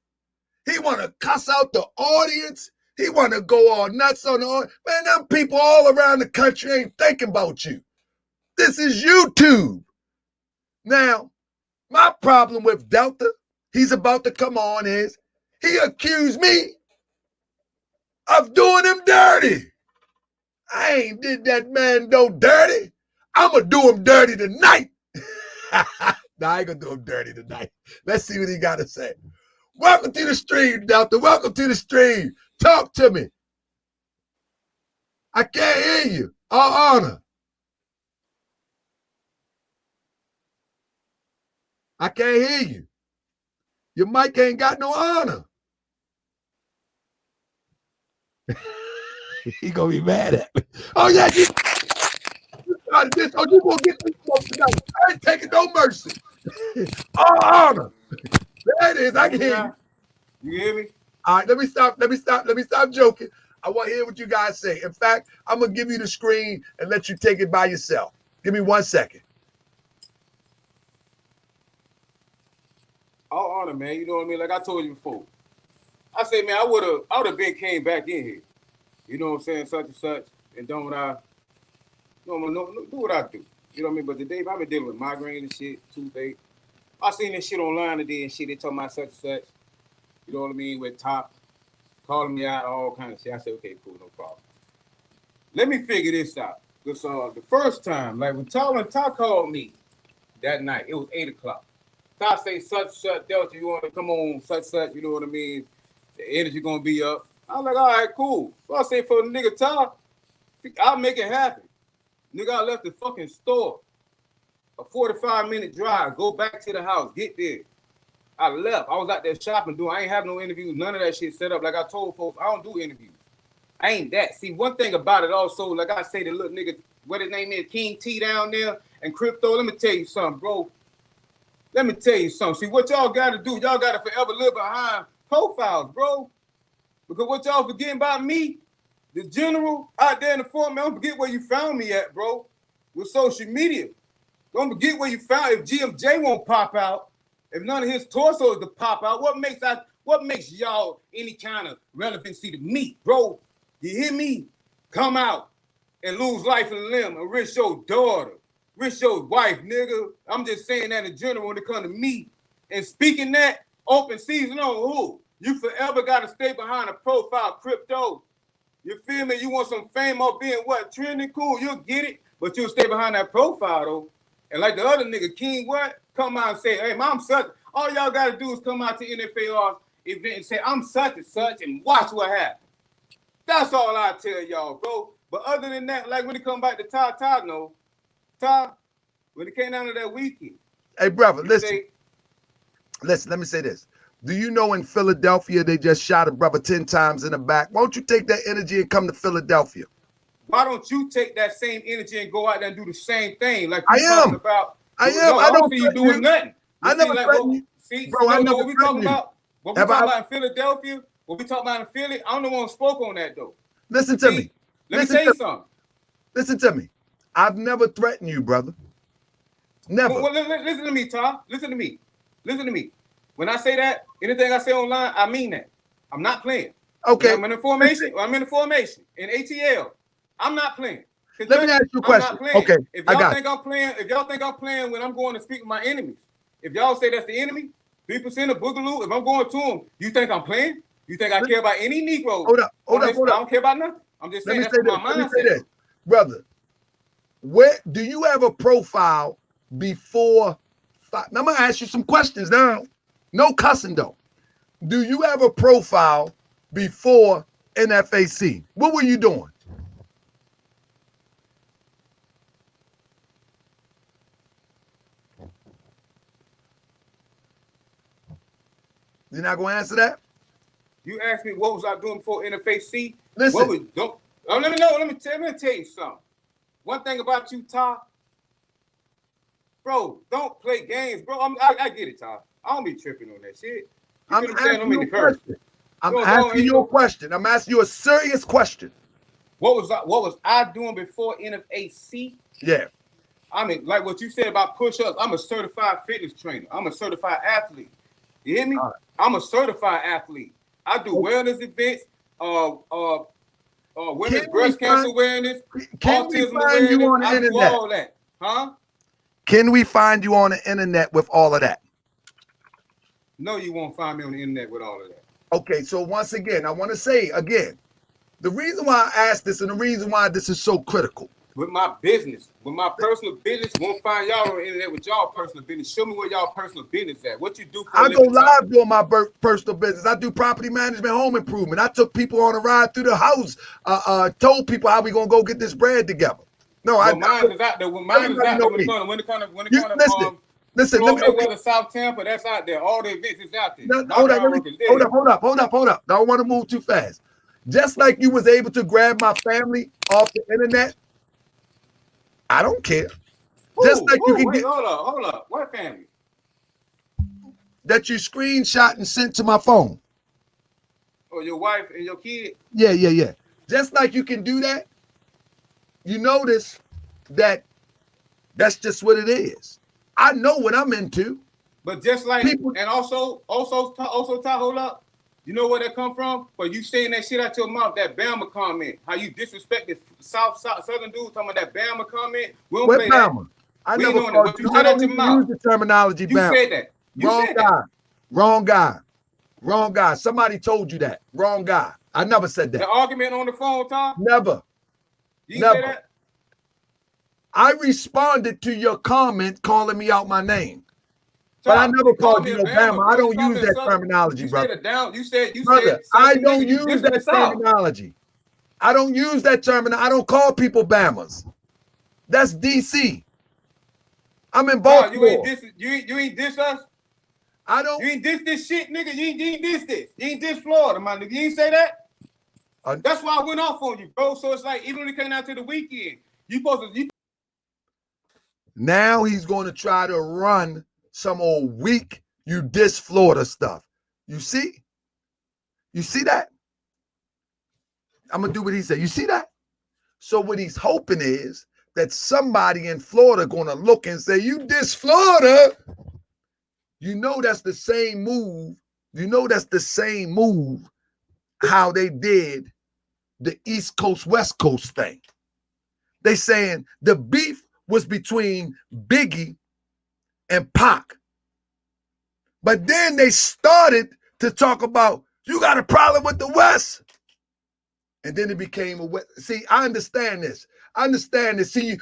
He want to cuss out the audience. He want to go all nuts on the audience. Man, them people all around the country ain't thinking about you. This is YouTube. Now, my problem with Delta, he's about to come on, is he accused me of doing him dirty. I ain't did that man no dirty. I'm going to do him dirty tonight. Nah, I ain't going to do him dirty tonight. Let's see what he got to say. Welcome to the stream, Delta. Welcome to the stream. Talk to me. I can't hear you. All honor. I can't hear you. Your mic ain't got no honor. He gonna be mad at me. Oh yeah, you started this. Oh, you gonna get this stuff tonight. I ain't taking no mercy. All honor. There it is. I can hear you. You hear me? All right, let me stop joking. I want to hear what you guys say. In fact, I'm gonna give you the screen and let you take it by yourself. Give me 1 second. All honor, man. You know what I mean? Like I told you before. I say, man, I would have been came back in here. You know what I'm saying? Such and such. And done what I do what I do. You know what I mean? But today, I've been dealing with migraine and shit, toothache. I seen this shit online today and shit. They talking about such and such. You know what I mean? With Top calling me out, all kind of shit. I said, okay, cool, no problem. Let me figure this out. Because the first time, like when Top called me that night, it was 8 o'clock. Top say such, Delta, you want to come on, such, you know what I mean? The energy going to be up. I was like, all right, cool. So I say for the nigga Top, I'll make it happen. Nigga, I left the fucking store. A 45-minute drive, go back to the house, get there. I left. I was out there shopping, I ain't have no interviews, none of that shit set up. Like I told folks, I don't do interviews. I ain't that. See, one thing about it also, like I say, the little nigga, what his name is, King T down there, and Crypto, let me tell you something, bro. Let me tell you something. See, what y'all got to do, y'all got to forever live behind profiles, bro. Because what y'all forgetting about me, the general out there in the forum, man, don't forget where you found me at, bro, with social media. Don't forget where you found. If GMJ won't pop out, if none of his torsos to pop out, what makes y'all any kind of relevancy to me, bro? You hear me? Come out and lose life and limb and risk your daughter, risk your wife, nigga. I'm just saying that in general when it comes to me. And speaking that, open season on who? You forever got to stay behind a profile crypto. You feel me? You want some fame or being what? Trending cool, you'll get it, but you'll stay behind that profile though. And like the other nigga, King, what? Come out and say, hey, mom, such. All y'all got to do is come out to NFAR event and say, I'm such and such, and watch what happens. That's all I tell y'all, bro. But other than that, like when it come back to Ty, no. Ty, when it came down to that weekend. Hey, brother, listen, let me say this. Do you know in Philadelphia, they just shot a brother 10 times in the back? Why don't you take that energy and come to Philadelphia? Why don't you take that same energy and go out there and do the same thing? Like I am. About, I am. No, I don't see you doing nothing. I never threaten you. See, bro, I never what we talking about? What we talking about in Philadelphia? What we talking about in Philly? I'm the one who spoke on that though. Listen to me. Let me tell you something. Listen to me. I've never threatened you, brother. Never. Well, listen to me, Tom. Listen to me. Listen to me. When I say that, anything I say online, I mean that. I'm not playing. Okay. I'm in the formation. In ATL. I'm not playing. Let me ask you a question. Okay. If y'all think I'm playing when I'm going to speak with my enemies, if y'all say that's the enemy, 3% of Boogaloo, if I'm going to them, you think I'm playing? You think I care about any Negro? Hold up. I don't care about nothing. I'm just saying that's my mindset. Brother, where do you have a profile before? Now I'm gonna ask you some questions now. No cussing though. Do you have a profile before NFAC? What were you doing? You're not gonna answer that? You asked me what was I doing before NFAC? Listen. Let me tell you something. One thing about you, Ty, bro, don't play games, bro. I get it, Ty. I don't be tripping on that shit. I'm asking you a question. I'm asking you a question. I'm asking you a serious question. What was I doing before NFAC? Yeah. I mean, like what you said about push-ups. I'm a certified fitness trainer. I'm a certified athlete. You hear me? Right. I'm a certified athlete. I do wellness events, women's breast cancer awareness, autism awareness. You on the I internet? do all that. Huh? Can we find you on the internet with all of that? No, you won't find me on the internet with all of that. Okay, so once again, I want to say again, the reason why I asked this and the reason why this is so critical. With my business, with my personal business, won't find y'all on the internet with y'all personal business. Show me where y'all personal business at. What you do for I go live doing my personal business. I do property management, home improvement. I took people on a ride through the house, told people how we gonna go get this bread together. No, mine is out there. Mine is out there when it comes to listen, let me South Tampa, that's out there. All the events is out there. No, hold up. I don't want to move too fast. Just like you was able to grab my family off the internet, I don't care. Just like you can get. Hold up. What family? That you screenshot and sent to my phone. Oh, your wife and your kid? Yeah. Just like you can do that, you notice that that's just what it is. I know what I'm into. But just like people, and also, hold up. You know where that come from? But you saying that shit out your mouth, that Bama comment. How you disrespected Southern dudes talking about that Bama comment. We don't play Bama? That. I never called you. I don't even use the terminology Bama. You said that. Wrong guy. Somebody told you that. Wrong guy. I never said that. The argument on the phone, Tom? Never. You say that? I responded to your comment calling me out my name. But I never called you no Bama. I don't use that terminology, brother. Brother, I don't use that terminology. I don't use that terminology. I don't call people Bamas. That's DC. I'm in Baltimore. You ain't diss us? I don't. You ain't diss this shit, nigga. You ain't diss this. You ain't diss Florida, my nigga. You ain't say that? That's why I went off on you, bro. So it's like, even when it came out to the weekend, you supposed to... Now he's going to try to run some old weak, you diss Florida stuff. You see? You see that? I'm going to do what he said. You see that? So what he's hoping is that somebody in Florida going to look and say, you diss Florida. You know that's the same move. You know that's the same move how they did the East Coast, West Coast thing. They saying the beef was between Biggie and Pac. But then they started to talk about, you got a problem with the West. And then it became a West. See, I understand this. I understand this. See,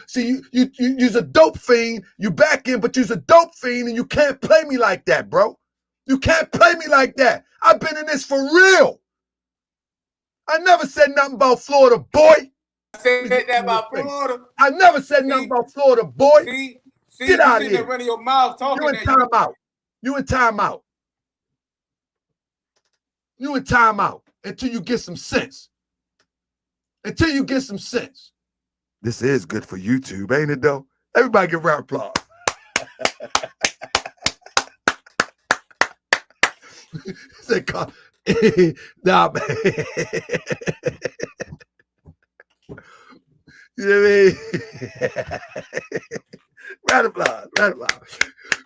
you's a dope fiend. You back in, but you's a dope fiend, and you can't play me like that, bro. You can't play me like that. I've been in this for real. I never said nothing about Florida, boy. I said that about Florida. I never said nothing about Florida, boy. See, Get you out sitting here. there running your mouth talking. You in timeout. You in timeout. You in timeout until you get some sense. Until you get some sense. This is good for YouTube, ain't it, though? Everybody give round of applause. Say, nah, man. You know what I mean? Round of applause. Round of applause.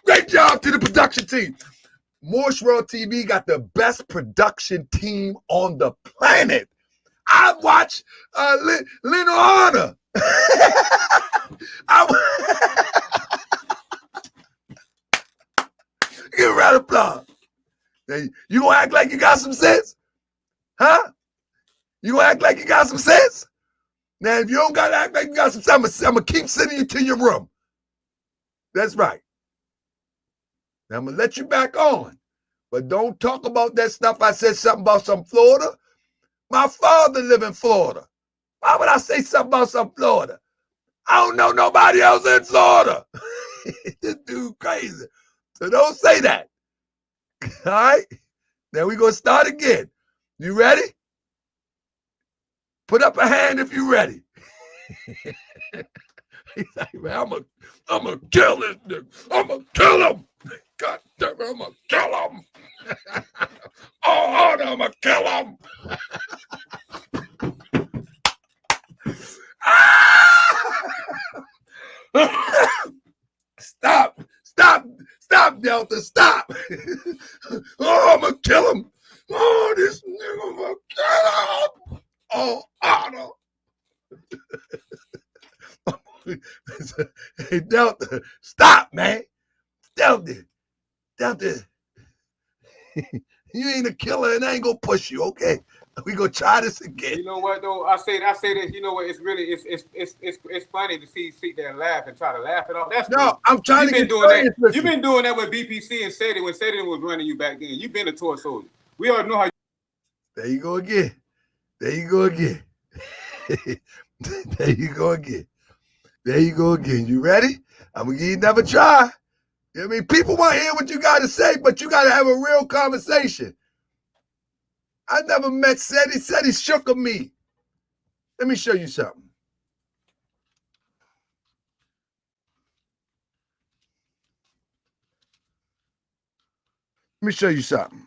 Great job to the production team. Morse World TV got the best production team on the planet. I watch Lynn Honor. Give a round of applause. You gonna act like you got some sense? Huh? You gonna act like you got some sense? Now, if you don't gotta act like you got some sense, I'm gonna keep sending you to your room. That's right. Now, I'm gonna let you back on. But don't talk about that stuff. I said something about some Florida. My father live in Florida. Why would I say something about some Florida? I don't know nobody else in Florida. This dude crazy. So don't say that. All right? Now we're going to start again. You ready? Put up a hand if you're ready. He's like, man, I'm going to kill this dude. I'm going to kill him. God damn it, I'm going to kill him. Oh, I'm going to kill him. Stop, Delta, stop. Oh, I'm gonna kill him. Oh, this nigga, I'm gonna kill him. Oh, Honor. Hey, Delta, stop, man. Delta, you ain't a killer and I ain't gonna push you, okay? We gonna try this again. You know what though? I say that. You know what? It's really it's funny to sit there and laugh and try to laugh it off. That's no, cool. I'm trying to get doing that. with You've been doing that with BPC and Sadie when Sadie was running you back then. You've been a tour soldier. We already know how. There you go again. There you go again. There you go again. There you go again. You ready? I'm gonna give you another try. You know what I mean? People want to hear what you got to say, but you got to have a real conversation. I never met Sadie. He said he shook of me. Let me show you something. Let me show you something.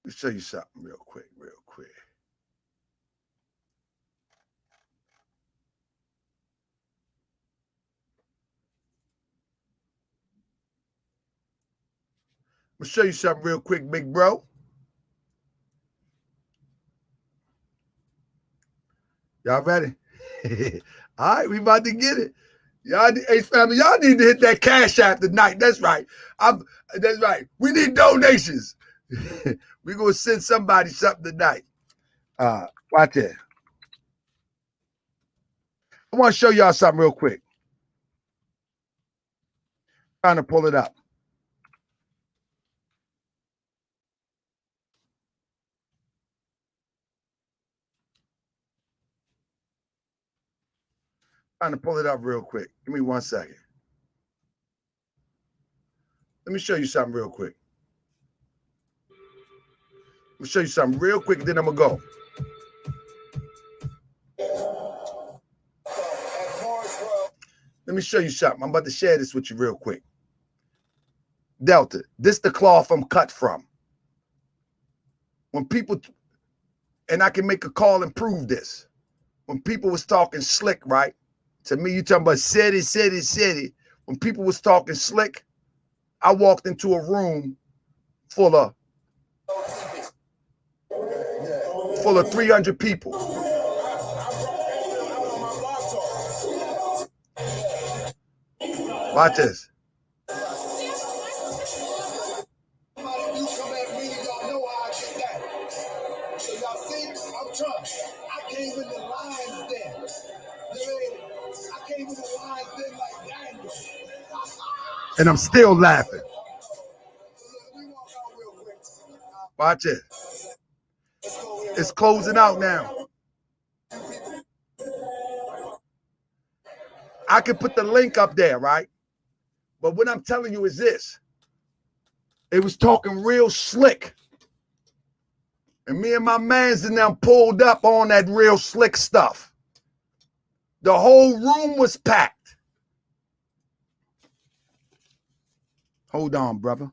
Let me show you something real quick. I'm gonna show you something real quick, big bro. Y'all ready? All right, we about to get it. Y'all, hey family, y'all need to hit that Cash App tonight. That's right. That's right. We need donations. We're gonna send somebody something tonight. Watch it. I want to show y'all something real quick. Trying to pull it up. Trying to pull it up real quick. Give me 1 second. Let me show you something real quick. Let me show you something real quick, then I'm gonna go. Let me show you something. I'm about to share this with you real quick. Delta, this the cloth I'm cut from. When people, and I can make a call and prove this. when people was talking slick, right? To me, you talking about city. When people was talking slick, I walked into a room full of 300 people. Watch this. And I'm still laughing. Watch it. It's closing out now. I can put the link up there, right? But what I'm telling you is this. It was talking real slick. And me and my mans and them pulled up on that real slick stuff. The whole room was packed. Hold on, brother.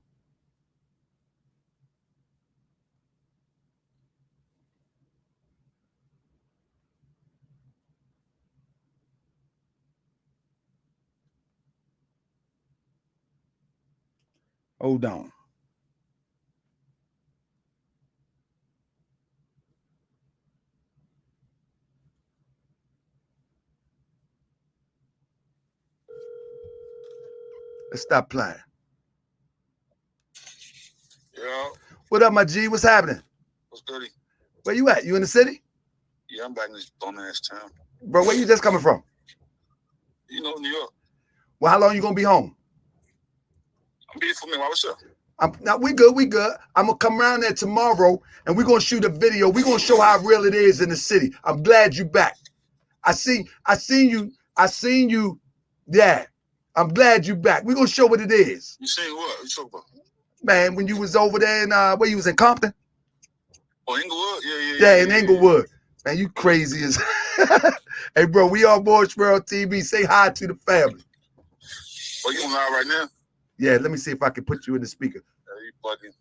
Hold on. Let's stop playing. Yeah. What up, my G? What's happening? What's goody? Where you at? You in the city? Yeah, I'm back in this bum ass town. Bro, where you just coming from? You know, New York. Well, how long you gonna be home? I'm here for me. Why, what's up? Now we good. I'm gonna come around there tomorrow and we're gonna shoot a video. We're gonna show how real it is in the city. I'm glad you back. I seen you. Yeah. I'm glad you back. We're gonna show what it is. You saying what? What you talking about? Man, when you was over there in where you was in Compton? Oh, Inglewood? Yeah, in Inglewood. Man, you crazy as Hey bro, we on Morris World TV. Say hi to the family. Oh, you on live right now? Yeah, let me see if I can put you in the speaker. Yeah, you bugging.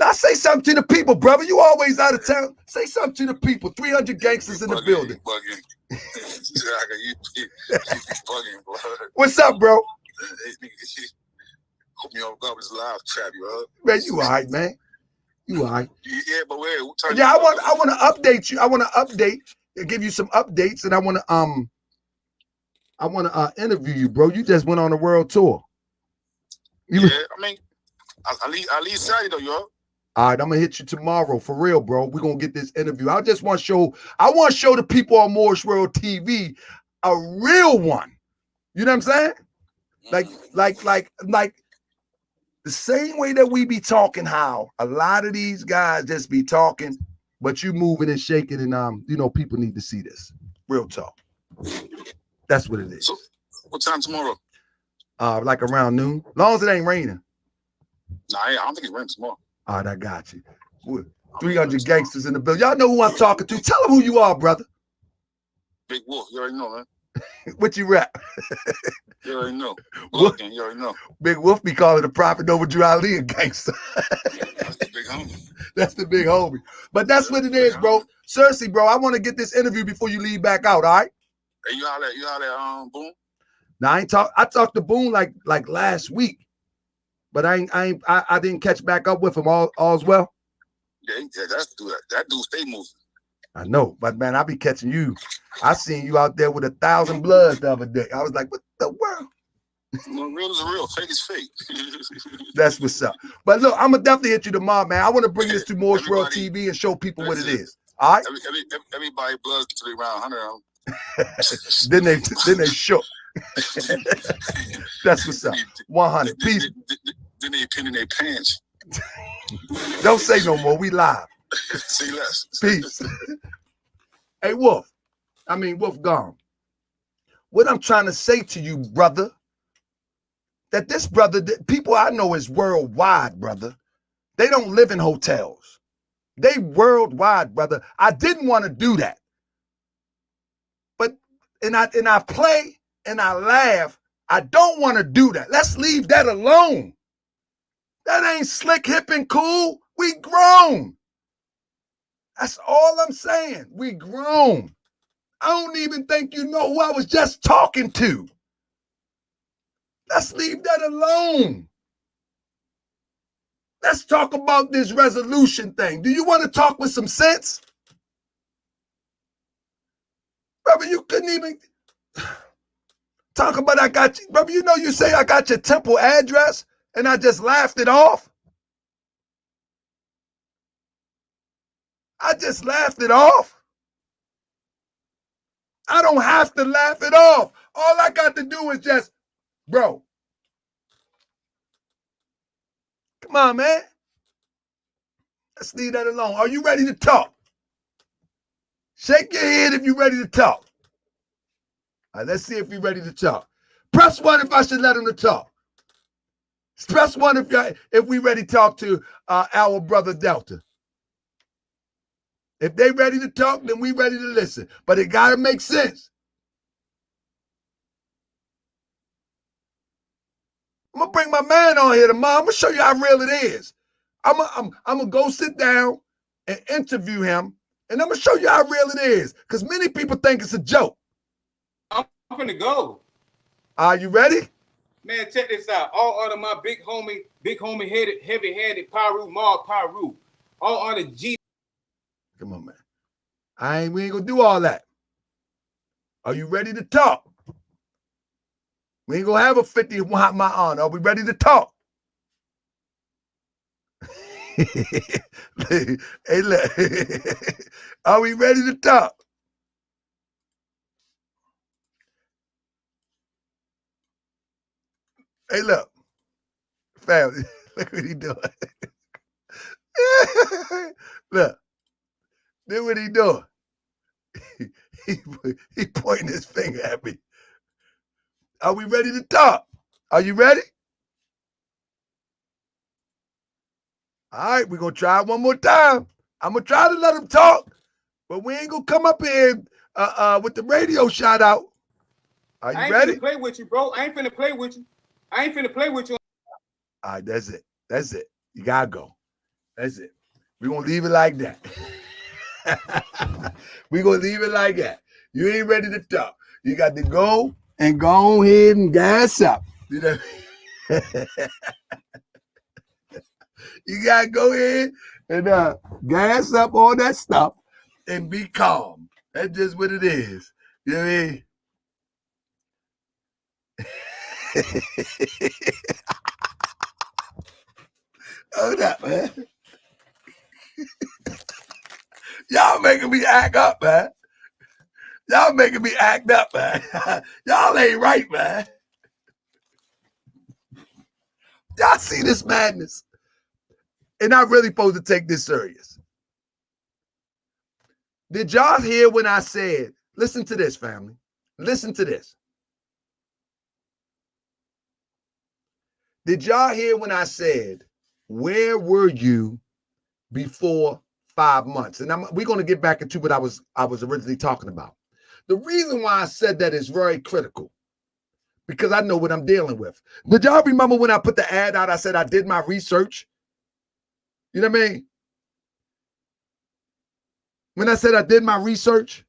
Now say something to the people, brother. You always out of town. Say something to the people. 300 gangsters in the building. You bugging. you bugging, blood. What's up, bro? Hope me on God with this live trap, you heard? Man, you all right, man. You all right. Yeah, but wait, what time? Yeah, I want to update you. I want to update and give you some updates, and I want to interview you, bro. You just went on a world tour. Yeah, I mean, I leave Saturday though, yo. All right, I'm gonna hit you tomorrow for real, bro. We're gonna get this interview. I want to show the people on Morris World TV a real one. You know what I'm saying? Like the same way that we be talking, how a lot of these guys just be talking, but you moving and shaking, and people need to see this. Real talk. That's what it is. So, what time tomorrow? Like around noon. As long as it ain't raining. Nah, I don't think it's raining tomorrow. All right, I got you. 300 gangsters in the building. Y'all know who I'm talking to. Tell them who you are, brother. Big Wolf, you already know, man. What you rap? You already know. What? You already know. Big Wolf be calling the Prophet Nova Drew Ali a gangster. That's the big homie. That's the big homie. But that's what it is, bro. Seriously, bro, I want to get this interview before you leave back out, all right? Hey, you holler at Boone? Now I talked to Boone like last week, but I didn't catch back up with him. All's well. Yeah, that dude stay moving. I know, but man, I be catching you. I seen you out there with 1,000 bloods the other day. I was like, what the world? Well, real is real, fake is fake. That's what's up. But look, I'm gonna definitely hit you tomorrow, man. I want to bring this to Morris World TV and show people what it is. All right. Everybody bloods to the around 100 of them. then they shook. That's what's up. 100. Peace. Then they pin in their pants. Don't say no more. We live. Say less. Peace. Hey, Wolf gone. What I'm trying to say to you, brother, that this brother, people I know is worldwide, brother. They don't live in hotels. They worldwide, brother. I didn't want to do that. But and I play and I laugh. I don't want to do that. Let's leave that alone. That ain't slick, hip, and cool. We grown. That's all I'm saying. We grown. I don't even think you know who I was just talking to. Let's leave that alone. Let's talk about this resolution thing. Do you want to talk with some sense? Brother, you couldn't even talk about I got you. Brother, you know you say I got your temple address and I just laughed it off. I just laughed it off. I don't have to laugh it off. All I got to do is just, bro. Come on, man. Let's leave that alone. Are you ready to talk? Shake your head if you're ready to talk. All right, let's see if you're ready to talk. Press 1 if I should let him to talk. Press 1 if we ready to talk to our brother Delta. If they ready to talk, then we ready to listen. But it got to make sense. I'm going to bring my man on here tomorrow. I'm going to show you how real it is. I'm going to go sit down and interview him, and I'm going to show you how real it is, because many people think it's a joke. I'm finna go. Are you ready? Man, check this out. All under my big homie heavy-handed Paru, Mar Paru. All under G. Come on, man. We ain't gonna do all that. Are you ready to talk? We ain't gonna have a 50 want my honor. Are we ready to talk? Hey, look. Are we ready to talk? Hey, look. Family, look what he doing. Look. Look what he doing. He pointing his finger at me. Are we ready to talk? Are you ready? All right, we're going to try it one more time. I'm going to try to let him talk, but we ain't going to come up here with the radio shout out. Are you ready? I ain't finna play with you, bro. I ain't finna play with you. All right, that's it. That's it. You got to go. That's it. We're going to leave it like that. We're going to leave it like that. You ain't ready to talk. You got to go and go ahead and gas up. You know? You got to go ahead and gas up all that stuff and be calm. That's just what it is. You know what I mean? Hold up, man. Y'all making me act up, man. Y'all making me act up, man. Y'all ain't right, man. Y'all see this madness? And I'm really supposed to take this serious. Did y'all hear when I said, listen to this, family. Listen to this. Did y'all hear when I said, where were you before 5 months? And we're going to get back into what I was originally talking about. The reason why I said that is very critical, because I know what I'm dealing with. Did y'all remember when I put the ad out, I said I did my research? You know what I mean? When I said I did my research,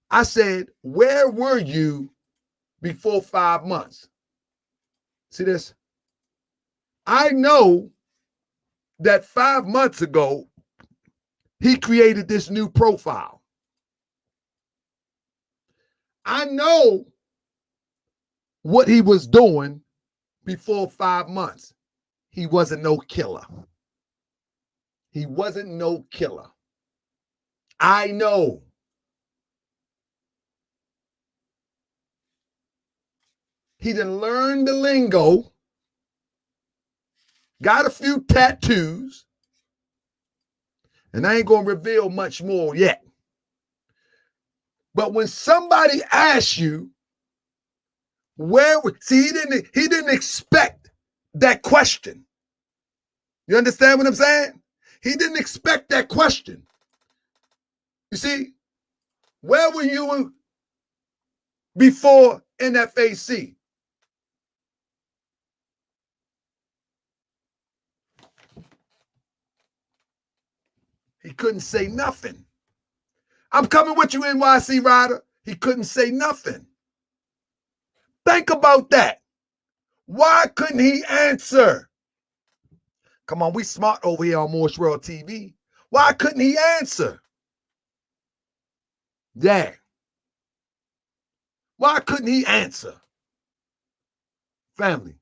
I said, where were you before 5 months? See this? I know that 5 months ago, he created this new profile. I know what he was doing before 5 months. He wasn't no killer. He wasn't no killer. I know. He done learned the lingo, got a few tattoos, and I ain't going to reveal much more yet. But when somebody asks you, he didn't expect that question. You understand what I'm saying? He didn't expect that question. You see, where were you before NFAC? He couldn't say nothing. I'm coming with you, NYC Rider. He couldn't say nothing. Think about that. Why couldn't he answer? Come on, we smart over here on Morse World TV. Why couldn't he answer? Yeah. Why couldn't he answer? Family,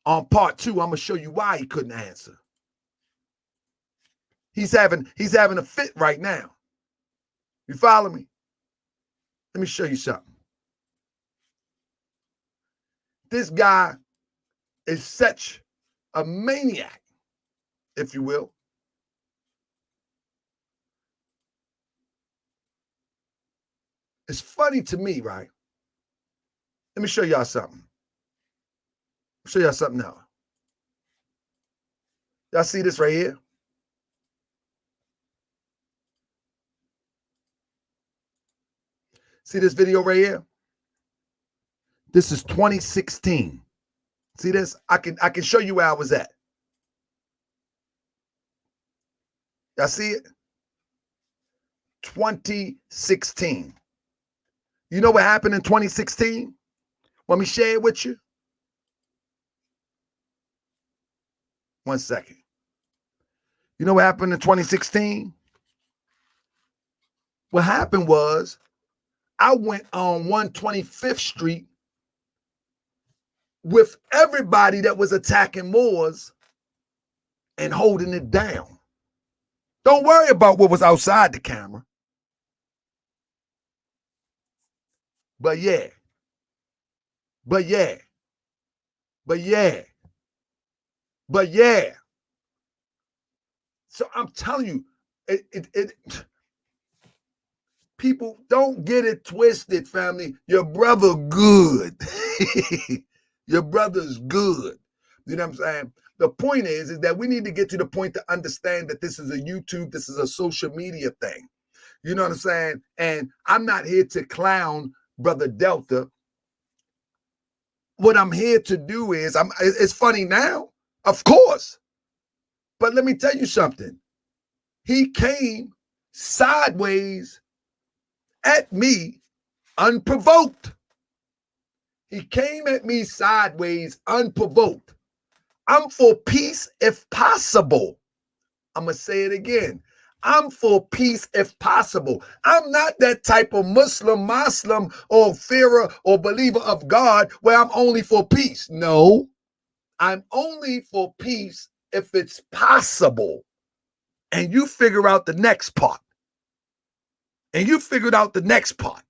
on part 2, I'm going to show you why he couldn't answer. He's having a fit right now. You follow me? Let me show you something. This guy is such a maniac, if you will. It's funny to me, right? Let me show y'all something. Show y'all something now. Y'all see this right here? See this video right here? This is 2016. See this? I can show you where I was at. Y'all see it? 2016. You know what happened in 2016? Let me share it with you. 1 second. You know what happened in 2016? What happened was I went on 125th Street with everybody that was attacking Moors and holding it down. Don't worry about what was outside the camera. But yeah. So I'm telling you, people, don't get it twisted, family. Your brother good. Your brother's good. You know what I'm saying? The point is that we need to get to the point to understand that this is a YouTube, this is a social media thing. You know what I'm saying? And I'm not here to clown Brother Delta. What I'm here to do is, it's funny now, of course. But let me tell you something. He came sideways at me unprovoked. He came at me sideways unprovoked. I'm for peace if possible. I'm going to say it again. I'm for peace if possible. I'm not that type of Muslim or fearer or believer of God where I'm only for peace. No, I'm only for peace if it's possible. And you figure out the next part. And you figured out the next part.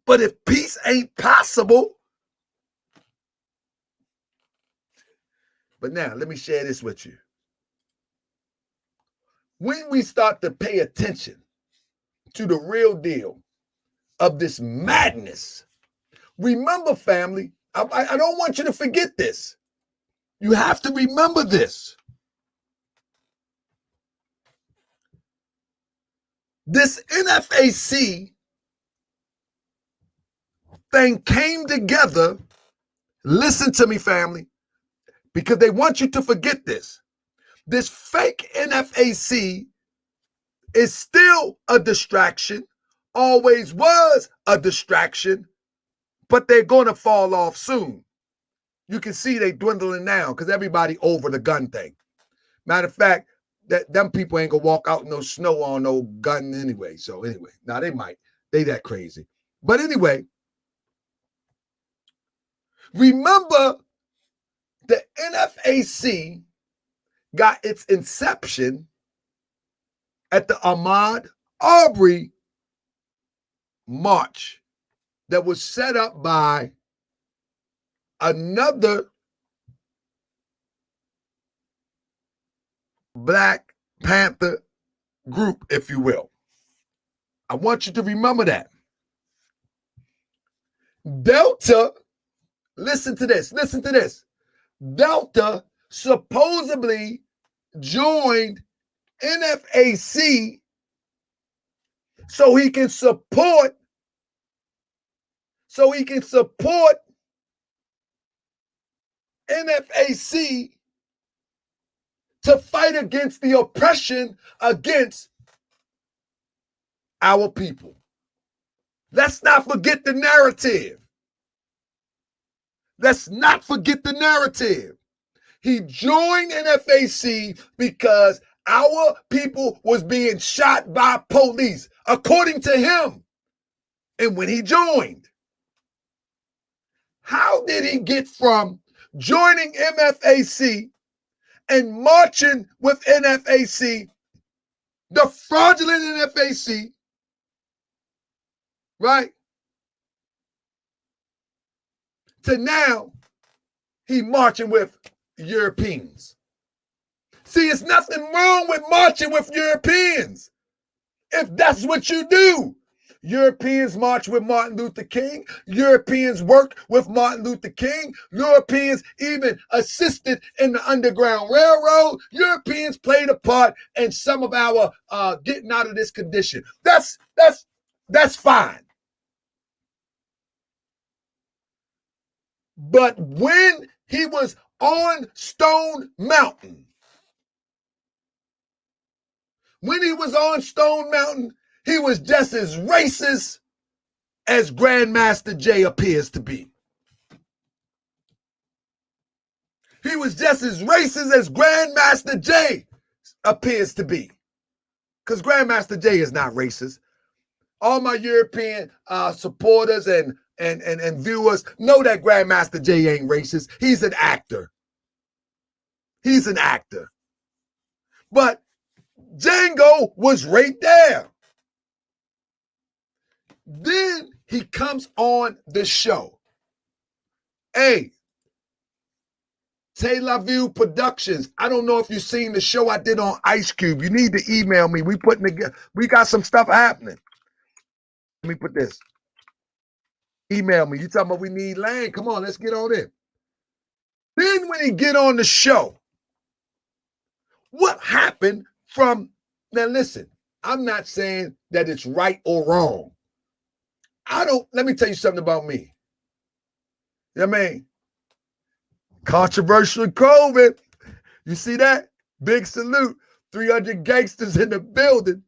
But if peace ain't possible, but now let me share this with you. When we start to pay attention to the real deal of this madness, remember, family, I don't want you to forget this. You have to remember this. This NFAC thing came together. Listen to me, family, because they want you to forget this. This fake NFAC is still a distraction, always was a distraction, but they're going to fall off soon. You can see they dwindling now because everybody over the gun thing. Matter of fact, that them people ain't gonna walk out in no snow on no gun anyway. So anyway, now they might. They that crazy. But anyway, remember the NFAC got its inception at the Ahmaud Arbery march that was set up by another Black Panther group, if you will. I want you to remember that. Delta, listen to this. Delta supposedly joined NFAC so he can support NFAC to fight against the oppression against our people. Let's not forget the narrative. Let's not forget the narrative. He joined NFAC because our people was being shot by police, according to him. And when he joined, how did he get from joining MFAC and marching with NFAC, the fraudulent NFAC, right, to now he marching with Europeans? See, it's nothing wrong with marching with Europeans if that's what you do. Europeans march with Martin Luther King. Europeans work with Martin Luther King. Europeans even assisted in the Underground Railroad. Europeans played a part in some of our getting out of this condition. That's fine. But when he was on Stone Mountain, he was just as racist as Grandmaster Jay appears to be. He was just as racist as Grandmaster Jay appears to be. Because Grandmaster Jay is not racist. All my European supporters and viewers know that Grandmaster Jay ain't racist. He's an actor. He's an actor. But Django was right there. Then he comes on the show. Hey, Tel Aviv Productions. I don't know if you've seen the show I did on Ice Cube. You need to email me. We got some stuff happening. Let me put this. Email me. You talking about we need land? Come on, let's get on in. Then when he get on the show, what happened from, now listen, I'm not saying that it's right or wrong. Let me tell you something about me. You know what I mean? Controversial COVID. You see that? Big salute. 300 gangsters in the building.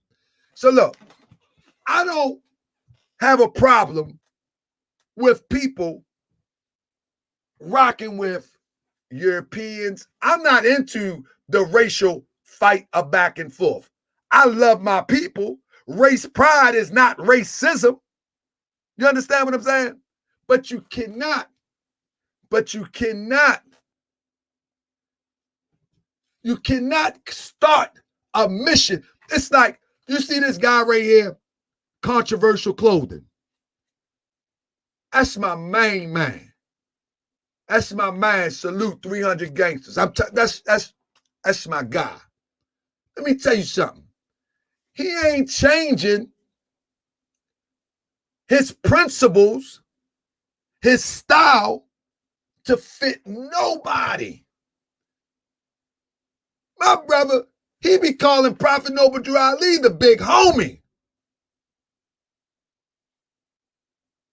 So look, I don't have a problem with people rocking with Europeans. I'm not into the racial fight of back and forth. I love my people. Race pride is not racism. You understand what I'm saying? But you cannot start a mission. It's like, you see this guy right here, Controversial Clothing. That's my main man. That's my man. Salute 300 gangsters. That's my guy. Let me tell you something. He ain't changing his principles, his style to fit nobody. My brother, he be calling Prophet Noble Drew Ali the big homie.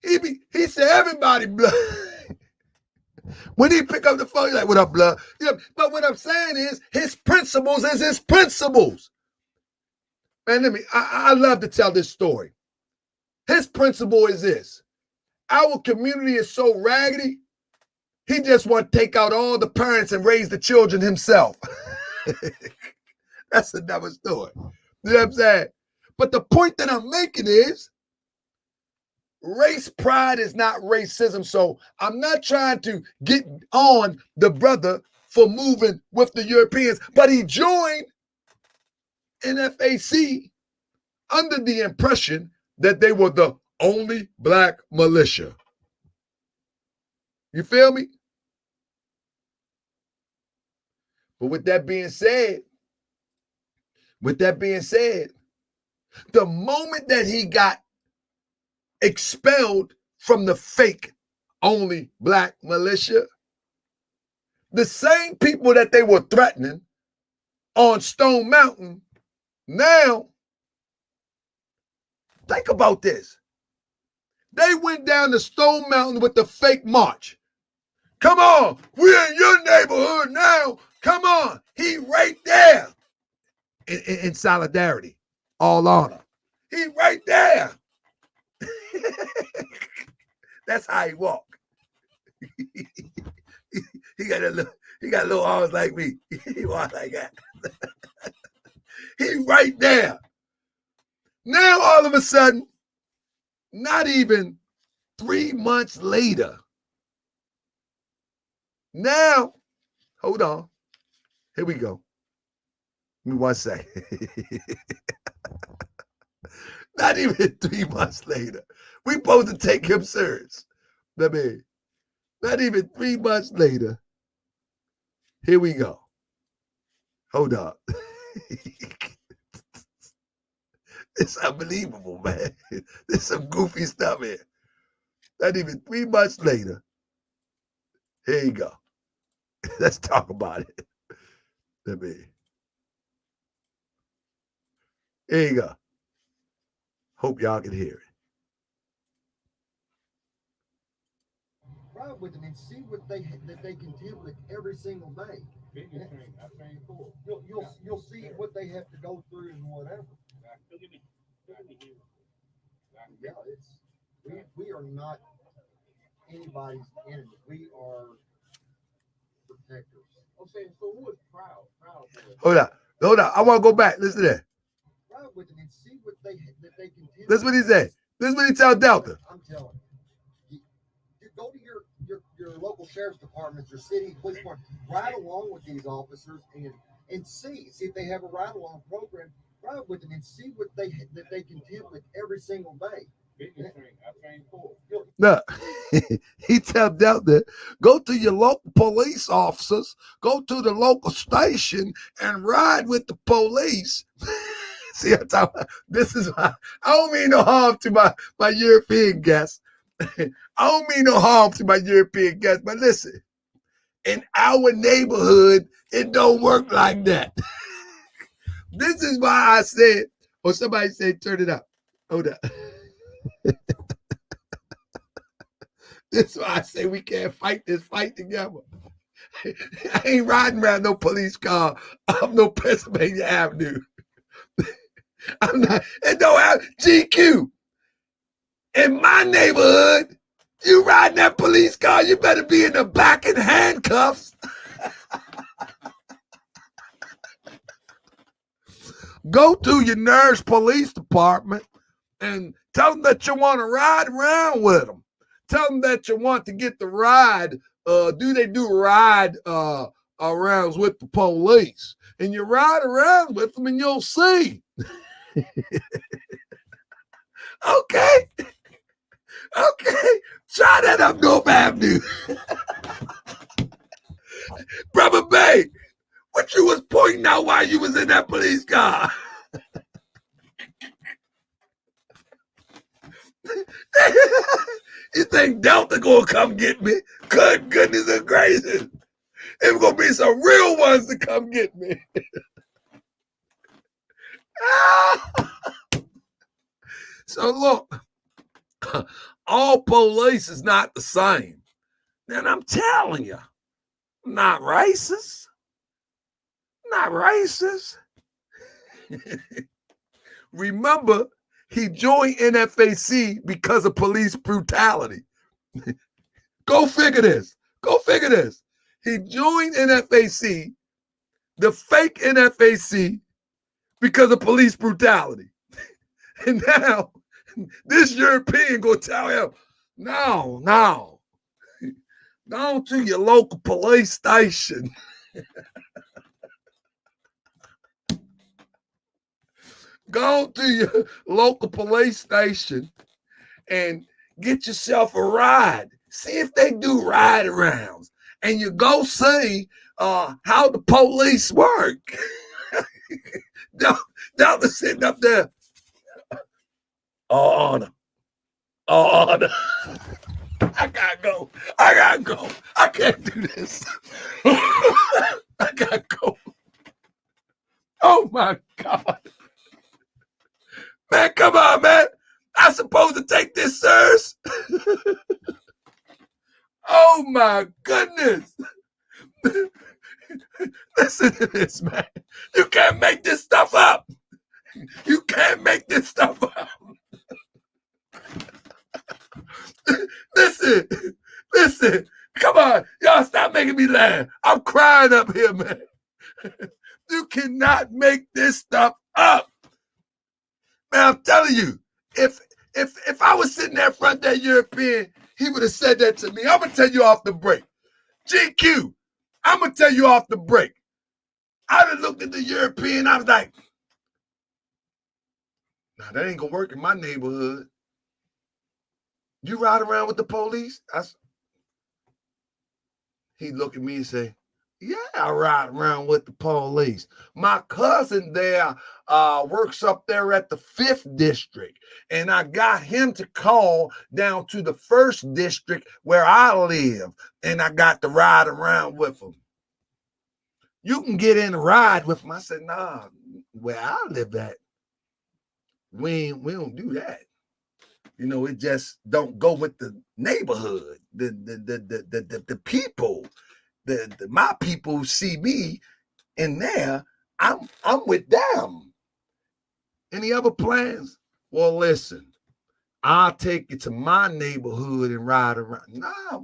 He said everybody blood. When he pick up the phone, he's like, what up, blood? Yeah, but what I'm saying is his principles is his principles. Man, I love to tell this story. His principle is this. Our community is so raggedy, he just want to take out all the parents and raise the children himself. That's another story. You know what I'm saying? But the point that I'm making is, race pride is not racism. So I'm not trying to get on the brother for moving with the Europeans, but he joined NFAC under the impression that they were the only black militia. You feel me? But with that being said, the moment that he got expelled from the fake only black militia, the same people that they were threatening on Stone Mountain, now, think about this. They went down to Stone Mountain with the fake march. Come on, we're in your neighborhood now. Come on, he right there. In solidarity, all honor. He right there. That's how he walk. he got little arms like me. He walk like that. He right there. Now all of a sudden, not even 3 months later. Now, hold on. Here we go. Give me 1 second. Not even 3 months later. We supposed to take him serious. Not even 3 months later. Here we go. Hold on. It's unbelievable, man. There's some goofy stuff here. Not even 3 months later. Here you go. Let's talk about it. Here you go. Hope y'all can hear it. Ride with them and see what they can deal with every single day. You'll see what they have to go through and whatever. Yeah, we are not anybody's enemy. We are protectors. Okay, so who is proud? Hold on. I want to go back. Listen to that. Ride with them and see what they can deal with. Listen what he said. Listen what he tell Delta. I'm telling you. You go to your local sheriff's departments, your city police department, ride along with these officers and see if they have a ride along program. Ride with them and see what they can deal with every single day. No, he tell Delta, go to your local police officers, go to the local station and ride with the police. See, I'm talking about, this is why I don't mean no harm to my European guests. I don't mean no harm to my European guests, but listen, in our neighborhood, it don't work like that. This is why I said, or somebody said, turn it up. Hold up. This is why I say we can't fight this fight together. I ain't riding around no police car up no Pennsylvania Avenue. I'm not, it don't have GQ. In my neighborhood, you riding that police car, you better be in the back in handcuffs. Go to your nearest police department and tell them that you want to ride around with them. Tell them that you want to get the ride. They do ride arounds with the police? And you ride around with them and you'll see. Okay. Try that up North Avenue. Brother Bay, what you was pointing out while you was in that police car? You think Delta gonna come get me? Good goodness and gracious. It's gonna be some real ones to come get me. So look, all police is not the same. And I'm telling you, not racist. Not racist. Remember, he joined NFAC because of police brutality. Go figure this. He joined NFAC, the fake NFAC, because of police brutality. And now, this European gonna tell him, no. Go to your local police station. Go to your local police station and get yourself a ride. See if they do ride arounds. And you go see how the police work. Delta sitting up there. All honor. I gotta go. I can't do this. I gotta go. Oh my God. Man, come on, man. I'm supposed to take this, sirs. Oh my goodness. Listen to this, man. You can't make this stuff up. You can't make this stuff up. Listen. Come on, y'all stop making me laugh. I'm crying up here, man. You cannot make this stuff up. Man, I'm telling you, if I was sitting there in front of that European, he would have said that to me. I'm gonna tell you off the break. GQ, I'm gonna tell you off the break. I'd have looked at the European, I was like, nah, that ain't gonna work in my neighborhood. You ride around with the police? He'd look at me and say, yeah, I ride around with the police. My cousin there works up there at the 5th district, and I got him to call down to the 1st district where I live, and I got to ride around with him. You can get in a ride with him. I said, nah, where I live at, we don't do that. You know, it just don't go with the neighborhood, the people. My people see me in there. I'm with them. Any other plans? Well, listen, I'll take you to my neighborhood and ride around. Nah,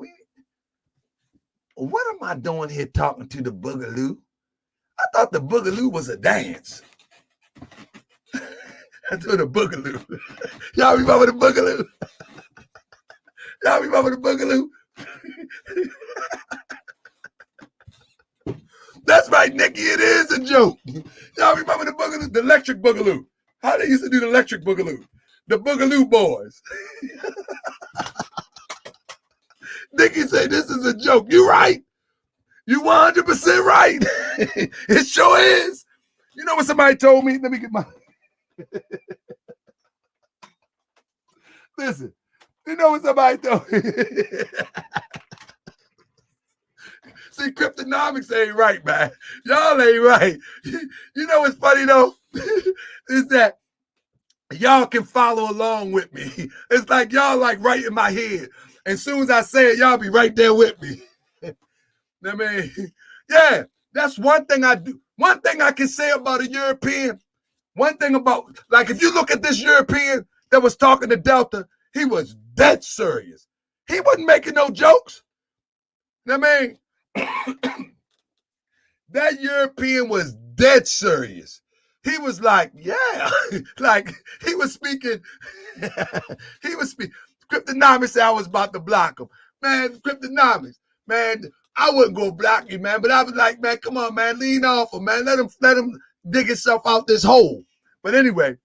what am I doing here talking to the boogaloo? I thought the boogaloo was a dance. I do the boogaloo. Y'all remember the boogaloo? Y'all remember the boogaloo? That's right, Nikki. It is a joke. Y'all remember the boogaloo? The electric boogaloo. How they used to do the electric boogaloo? The Boogaloo Boys. Nikki said this is a joke. You right. You 100% right. It sure is. You know what somebody told me? Let me get my... Listen. You know what somebody told me? See, cryptonomics ain't right, man. Y'all ain't right. You know what's funny, though? Is that y'all can follow along with me. It's like y'all like right in my head. As soon as I say it, y'all be right there with me. I mean, yeah, that's one thing I do. One thing I can say about a European, one thing about, like if you look at this European that was talking to Delta, he was dead serious. He wasn't making no jokes. I mean, that European was dead serious. He was like, yeah, like he was speaking. Cryptonomics said I was about to block him. Man, Cryptonomics, man, I wouldn't go block you, man, but I was like, man, come on, man, lean off him, man. Let him dig himself out this hole. But anyway,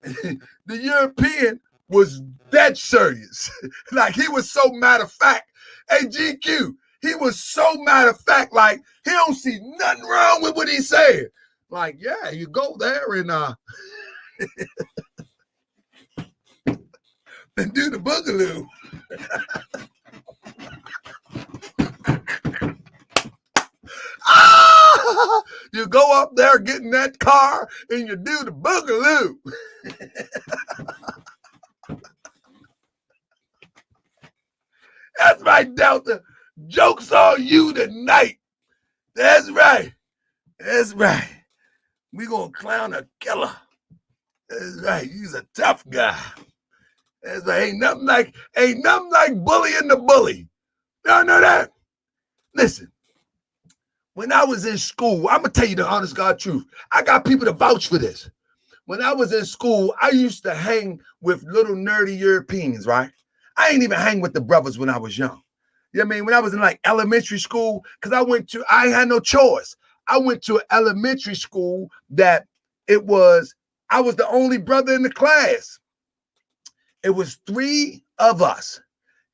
the European was dead serious. Like he was so matter of fact. Hey, GQ, he was so matter of fact, like he don't see nothing wrong with what he said. Like, yeah, you go there and and do the boogaloo. You go up there, get in that car, and you do the boogaloo. That's right, Delta. Joke's on you tonight. That's right. That's right. We gonna clown a killer. That's right. He's a tough guy. That's right. Ain't nothing like bullying the bully. Y'all know that? Listen, when I was in school, I'm gonna tell you the honest God truth. I got people to vouch for this. When I was in school, I used to hang with little nerdy Europeans, right? I ain't even hang with the brothers when I was young. You know what I mean? When I was in like elementary school, because I had no choice. I went to an elementary school that I was the only brother in the class. It was 3 of us.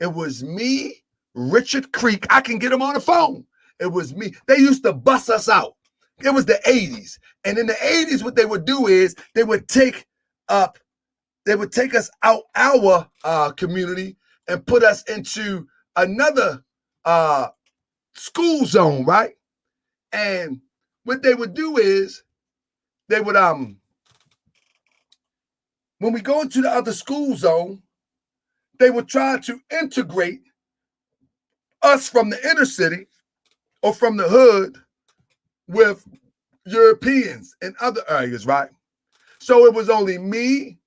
It was me, Richard Creek. I can get him on the phone. It was me. They used to bust us out. It was the 80s. And in the 80s, what they would do is they would take us out our community and put us into another school zone, right? And what they would do is they would when we go into the other school zone, they would try to integrate us from the inner city or from the hood with Europeans in other areas, right? So it was only me,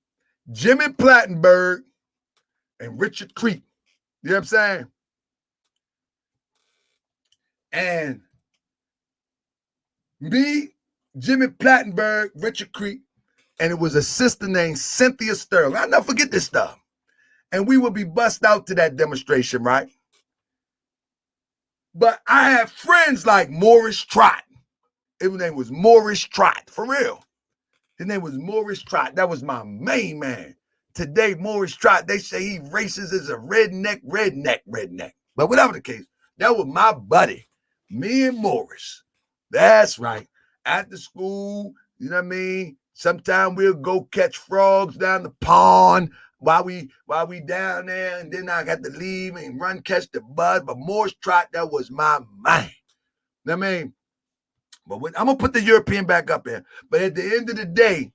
Jimmy Plattenberg, and Richard Creek. You know what I'm saying? And me, Jimmy Plattenberg, Richard Creek, and it was a sister named Cynthia Sterling. I'll never forget this stuff. And we would be bussed out to that demonstration, right? But I had friends like Morris Trott. His name was Morris Trott, for real. His name was Morris Trott. That was my main man. Today, Morris Trott, they say he racist as a redneck. But whatever the case, that was my buddy. Me and Morris. That's right. After school, you know what I mean? Sometime we'll go catch frogs down the pond while we down there, and then I got to leave and run catch the bud. But Morris Trott, that was my man. You know what I mean? But I'm going to put the European back up there. But at the end of the day,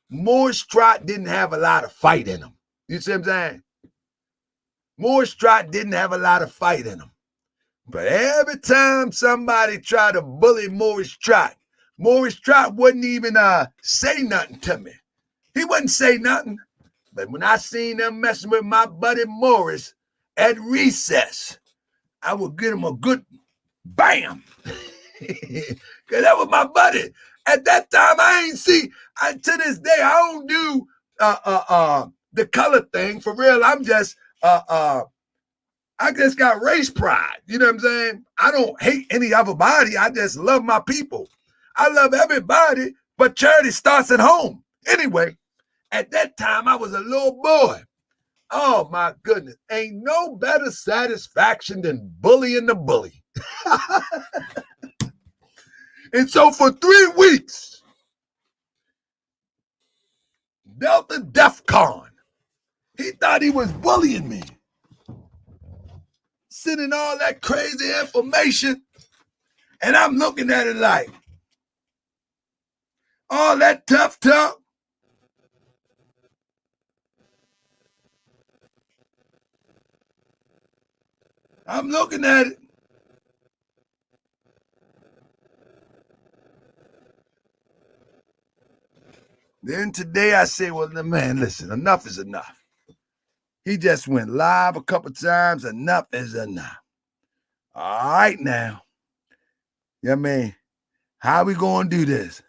Morris Trott didn't have a lot of fight in him. You see what I'm saying? Morris Trott didn't have a lot of fight in him. But every time somebody tried to bully Morris Trott wouldn't even say nothing to me. He wouldn't say nothing. But when I seen them messing with my buddy Morris at recess, I would get him a good bam. Because that was my buddy. At that time, to this day, I don't do the color thing. For real, I'm just, I just got race pride. You know what I'm saying? I don't hate any other body. I just love my people. I love everybody, but charity starts at home. Anyway, at that time, I was a little boy. Oh, my goodness. Ain't no better satisfaction than bullying the bully. And so for 3 weeks, Delta DEFCON, he thought he was bullying me. Sending all that crazy information, and I'm looking at it like, all that tough talk. I'm looking at it. Then today I say, well, man, listen, enough is enough. He just went live a couple times. Enough is enough. All right now. Yeah, man. How we going to do this?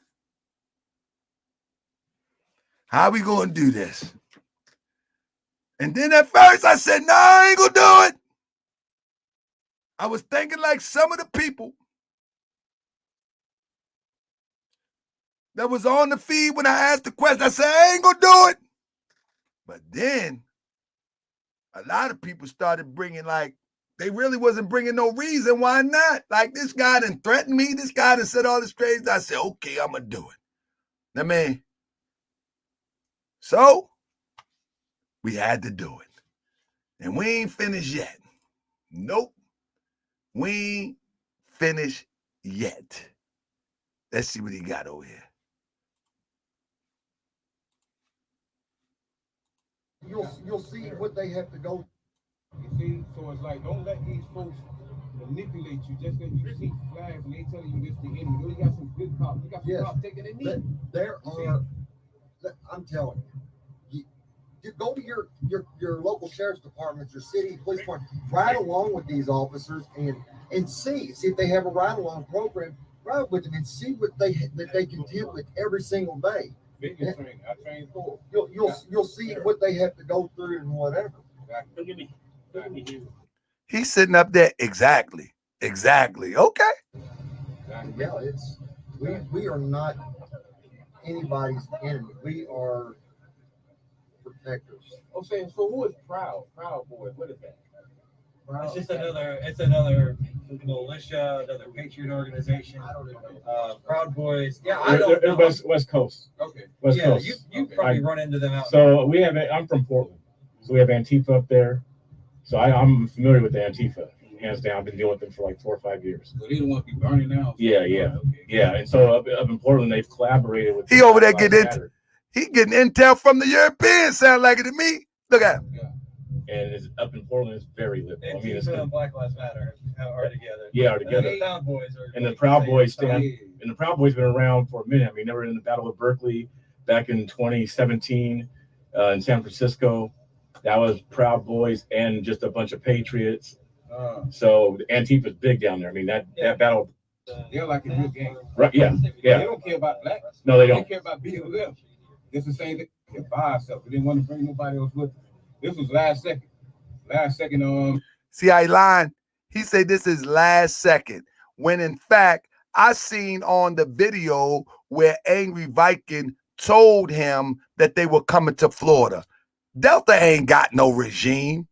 How we going to do this? And then at first I said, no, I ain't going to do it. I was thinking like some of the people that was on the feed when I asked the question. I said, I ain't going to do it. But then a lot of people started bringing they really wasn't bringing no reason why not. Like, this guy done threatened me. This guy done said all this crazy. I said, okay, I'm going to do it. I mean, so we had to do it. And we ain't finished yet. Nope. We ain't finished yet. Let's see what he got over here. You'll see what they have to go. You see, so it's like, don't let these folks manipulate you just because you see flags and they tell you this the enemy. You got some good cops. You got some cops taking a knee. There are, I'm telling you, you go to your local sheriff's department, your city police department, ride along with these officers and see if they have a ride along program. Ride with them and see what they can deal with every single day. Biggest training. I train for. You'll see what they have to go through and whatever. Look at me. He's sitting up there. Exactly. Okay. Yeah, we are not anybody's enemy. We are protectors. Okay, so who is Proud? Proud Boys. What is that? It's just another militia, another patriot organization. Proud Boys. Yeah, I don't know. West Coast. Okay. West Coast. You probably run into them out. So I'm from Portland. So we have Antifa up there. So I'm familiar with the Antifa. Hands down, I've been dealing with them for like 4 or 5 years. So they don't want to be burning now. Yeah. And so up in Portland, they've collaborated with. He over there getting intel from the Europeans. Sound like it to me. Look at him. Yeah. And it's up in Portland, it's very liberal. Antifa and Black Lives Matter are together. Yeah, are together. The Proud Boys are. And the Proud Boys stand. And the Proud Boys been around for a minute. I mean, they were in the Battle of Berkeley back in 2017 in San Francisco. That was Proud Boys and just a bunch of patriots. So Antifa's big down there. I mean, that battle. They're like a good game. Right? Yeah. They don't care about blacks. No, they don't. They care about being with them. It's the same thing by ourselves. We didn't want to bring nobody else with us. This was last second. See how he lying? He said this is last second. When in fact, I seen on the video where Angry Viking told him that they were coming to Florida. Delta ain't got no regime.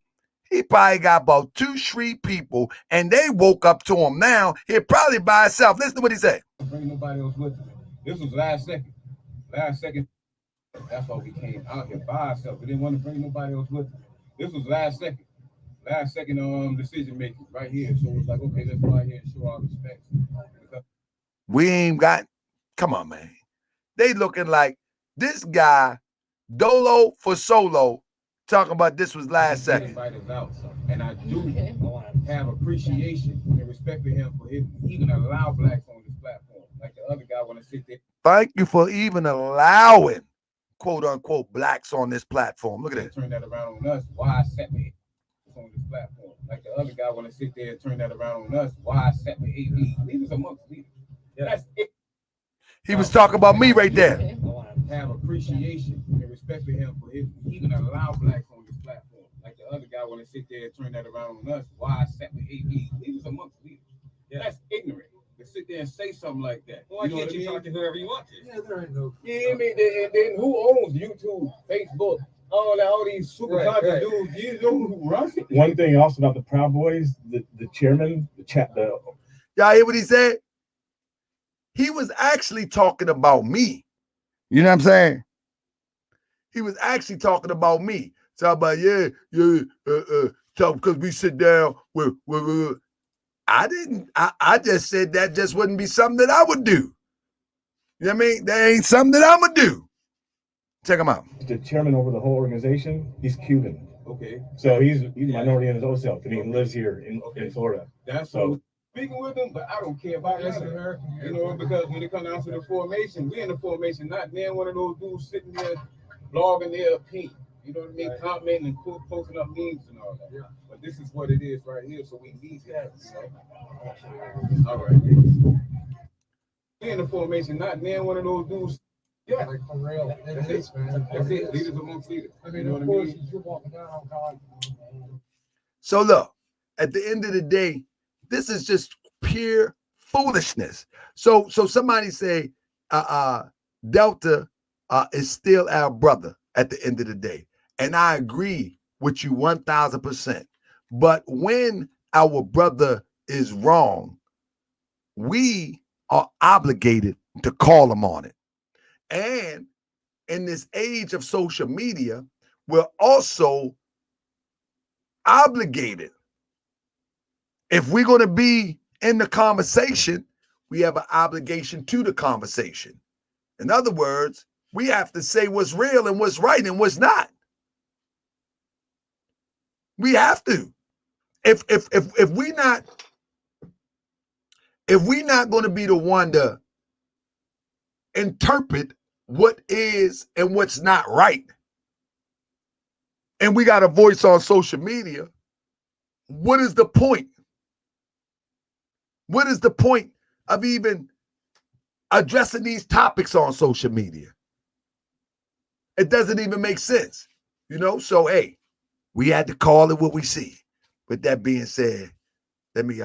He probably got about 2-3 people, and they woke up to him now. He'll probably by himself. Listen to what he said. Bring nobody else with us. This was last second. Last second. That's why we came out here by ourselves. We didn't want to bring nobody else with us. This was last second. Last second decision making right here. So it's like, okay, let's go out here and show our respect. We ain't got, come on, man. They looking like this guy, Dolo for Solo, talking about this was last second. And I do have appreciation and respect for him for even allow blacks on this platform. Like the other guy want to sit there. Thank you for even allowing, quote unquote, blacks on this platform. Look at that. Turn that around on us. Why separate on this platform? Like the other guy want to sit there and turn that around on us. Why separate AB? Leaders amongst leaders. Yeah, that's it. He was talking about me right there. Have appreciation and respect for him for even allow blacks on this platform. Like the other guy want to sit there and turn that around on us. Why separate AB? Leaders amongst leaders. Yeah, that's ignorant. To sit there and say something like that. Why can't you talk to whoever you want to? Yeah, there ain't no. Yeah, I mean, and then who owns YouTube, Facebook, all these super content dudes? You know who runs it? One thing also about the Proud Boys, the chairman, y'all hear what he said? He was actually talking about me. You know what I'm saying? He was actually talking about me. Talk about talk because we sit down with I just said that just wouldn't be something that I would do. You know what I mean? That ain't something that I'm gonna do. Check him out. The chairman over the whole organization, he's Cuban. Okay. So he's minority in his own self, and he lives here in Florida. That's so. Speaking with them, but I don't care about that. You know, because when it comes down to the formation, we in the formation, not then one of those dudes sitting there blogging their opinion. You know what I mean? Right. Commenting and posting up memes and all that. Yeah. But this is what it is right here, so we need that. You know? All right. We in the formation, not then one of those dudes. Yeah, like for real. That's it, man. That's it. Leaders amongst leaders. I mean, you know what I mean? You're walking down, God. So look, at the end of the day, this is just pure foolishness. So somebody say Delta is still our brother at the end of the day. And I agree with you 1000%. But when our brother is wrong, we are obligated to call him on it. And in this age of social media, we're also obligated. If we're going to be in the conversation, we have an obligation to the conversation. In other words, we have to say what's real and what's right and what's not. We have to. If we're not going to be the one to interpret what is and what's not right, and we got a voice on social media, what is the point? What is the point of even addressing these topics on social media? It doesn't even make sense, you know? So, hey, we had to call it what we see. With that being said, let me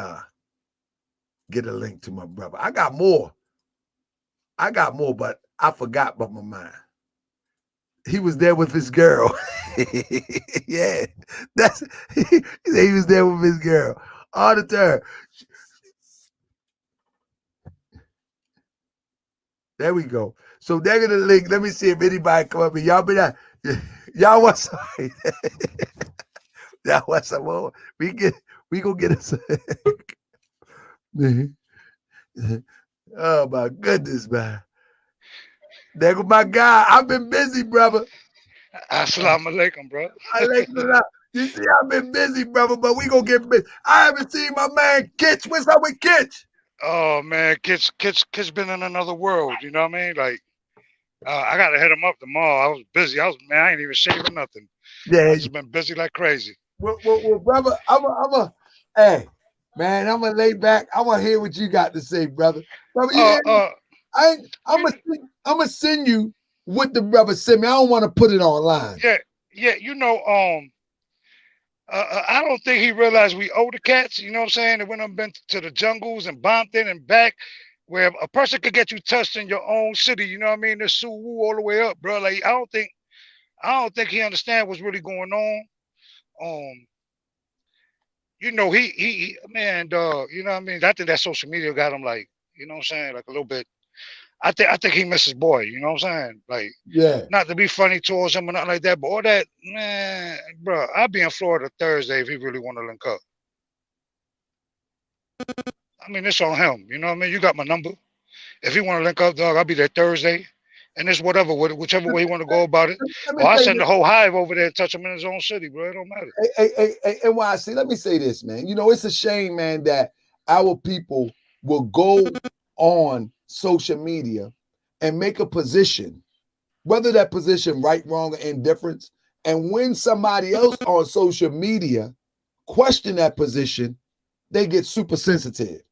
get a link to my brother. I got more, but I forgot about my mind. He was there with his girl. Yeah, he was there with his girl all the time. There we go. So they're gonna link. Let me see if anybody come up here. Y'all be that. Y'all want some? Y'all want some more? We gonna get us. Oh my goodness, man. There go my guy. I've been busy, brother. Assalamu alaikum, bro. You see, I've been busy, brother, but we gonna get busy. I haven't seen my man Kitch. What's up with Kitch? Oh man, Kitch been in another world. You know what I mean? Like I gotta hit him up tomorrow. I was busy. I ain't even shaving nothing. Yeah. I just been busy like crazy. Well, brother, hey, man, I'm gonna lay back. I want to hear what you got to say, brother. Brother, I'm gonna send you what the brother sent me. I don't want to put it online. Yeah. I don't think he realized we older cats. You know what I'm saying? That when I've been to the jungles and Bompton and back, where a person could get you touched in your own city. You know what I mean? There's Suwoo all the way up, bro. Like I don't think he understands what's really going on. He man, dog. You know what I mean? I think that social media got him like, you know what I'm saying, like a little bit. I think he misses boy. You know what I'm saying? Like, yeah. Not to be funny towards him or nothing like that, but all that, man, bro. I'll be in Florida Thursday if he really want to link up. I mean, it's on him. You know what I mean? You got my number. If he want to link up, dog, I'll be there Thursday. And it's whichever way he want to go about it. Or I'll send the whole hive over there and touch him in his own city, bro. It don't matter. Hey, NYC, let me say this, man. You know, it's a shame, man, that our people will go on social media and make a position, whether that position right, wrong, or indifference, and when somebody else on social media question that position, they get super sensitive.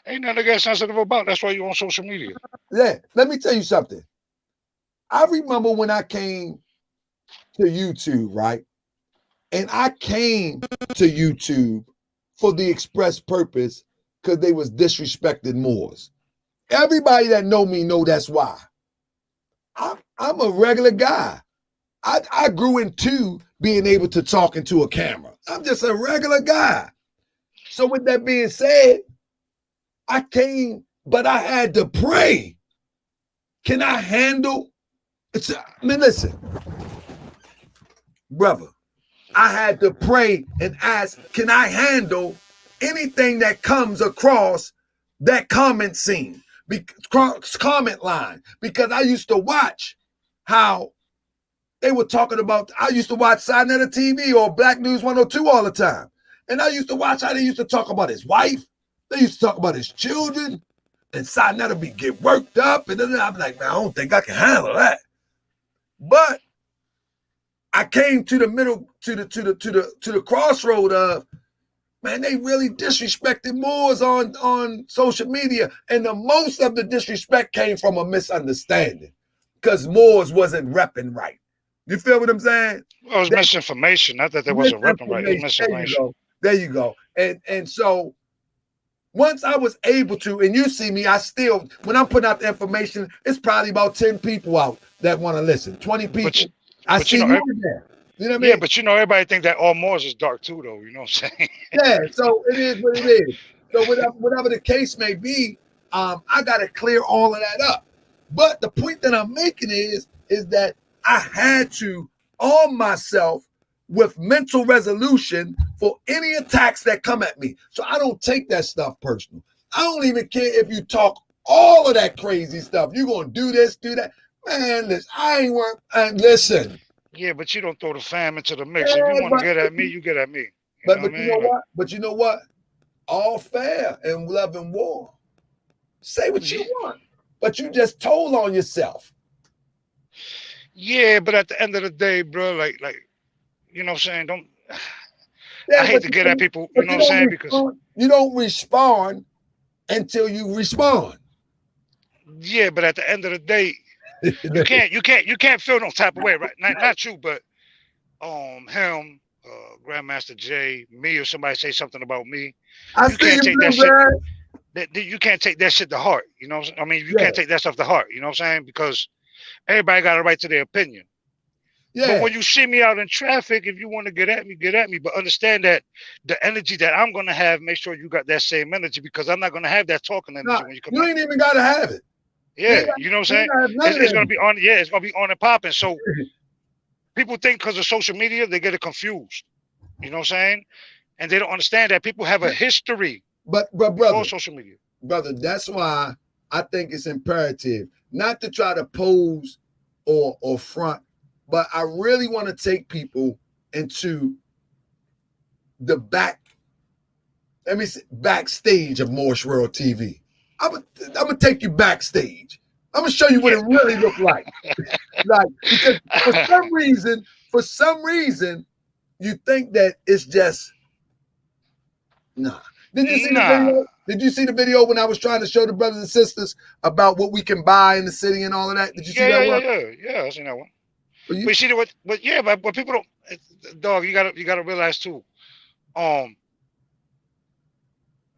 Ain't nothing to get sensitive about. That's why you on social media. Yeah, let me tell you something. I remember when I came to YouTube, right? And I came to YouTube for the express purpose because they was disrespecting Moors. Everybody that know me know that's why. I'm a regular guy. I grew into being able to talk into a camera. I'm just a regular guy. So with that being said, I came, but I had to pray. Can I handle? Listen, brother, I had to pray and ask, can I handle anything that comes across that comment scene, comment line? Because I used to watch how they were talking about, I used to watch Sinetta TV or Black News 102 all the time. And I used to watch how they used to talk about his wife. They used to talk about his children. And Sinetta get worked up. And then I'm like, man, I don't think I can handle that. But I came to the middle, to the crossroad of, man, they really disrespected Moors on social media. And the most of the disrespect came from a misunderstanding because Moors wasn't repping right. You feel what I'm saying? Well, it was misinformation. Not that there wasn't repping right. It was misinformation. There you go. And so once I was able to, and you see me, I still, when I'm putting out the information, it's probably about 10 people out that want to listen. 20 people. I see you in there. You know what I mean? Yeah, but everybody think that all Moors is dark too, though. You know what I'm saying? Yeah, so it is what it is. So whatever the case may be, I got to clear all of that up. But the point that I'm making is that I had to arm myself with mental resolution for any attacks that come at me. So I don't take that stuff personal. I don't even care if you talk all of that crazy stuff. You're going to do this, do that. Man, listen. Yeah, but you don't throw the fam into the mix. If you want to get at me, you get at me. But you know what? But you know what? All fair in love and war. Say what you want. But you just told on yourself. Yeah, but at the end of the day, bro, like, you know what I'm saying? I hate to get at people, you know what I'm saying? Because you don't respond until you respond. Yeah, but at the end of the day, you can't feel no type of way, right? Not you, but him, Grandmaster J, me, or somebody say something about me. You can't take that shit. You can't take that shit to heart. You know what I'm saying? I mean, you can't take that stuff to heart. You know what I'm saying? Because everybody got a right to their opinion. Yeah. But when you see me out in traffic, if you want to get at me, get at me. But understand that the energy that I'm gonna have, make sure you got that same energy, because I'm not gonna have that talking energy when you come. You ain't even gotta have it. Yeah, you know what I'm saying? It's gonna be on. Yeah, it's gonna be on and popping. So people think because of social media, they get it confused. You know what I'm saying? And they don't understand that people have a history. But brother, on social media, brother, that's why I think it's imperative not to try to pose or front, but I really want to take people into the backstage of Morse World TV. I'm gonna take you backstage. I'm gonna show you what it really looked like. Like, because for some reason, you think that it's just nah. Did you see the video? Did you see the video when I was trying to show the brothers and sisters about what we can buy in the city and all of that? Did you see that one? Yeah, I seen that one. But you see what? But yeah, but people don't. Dog, you gotta realize too. A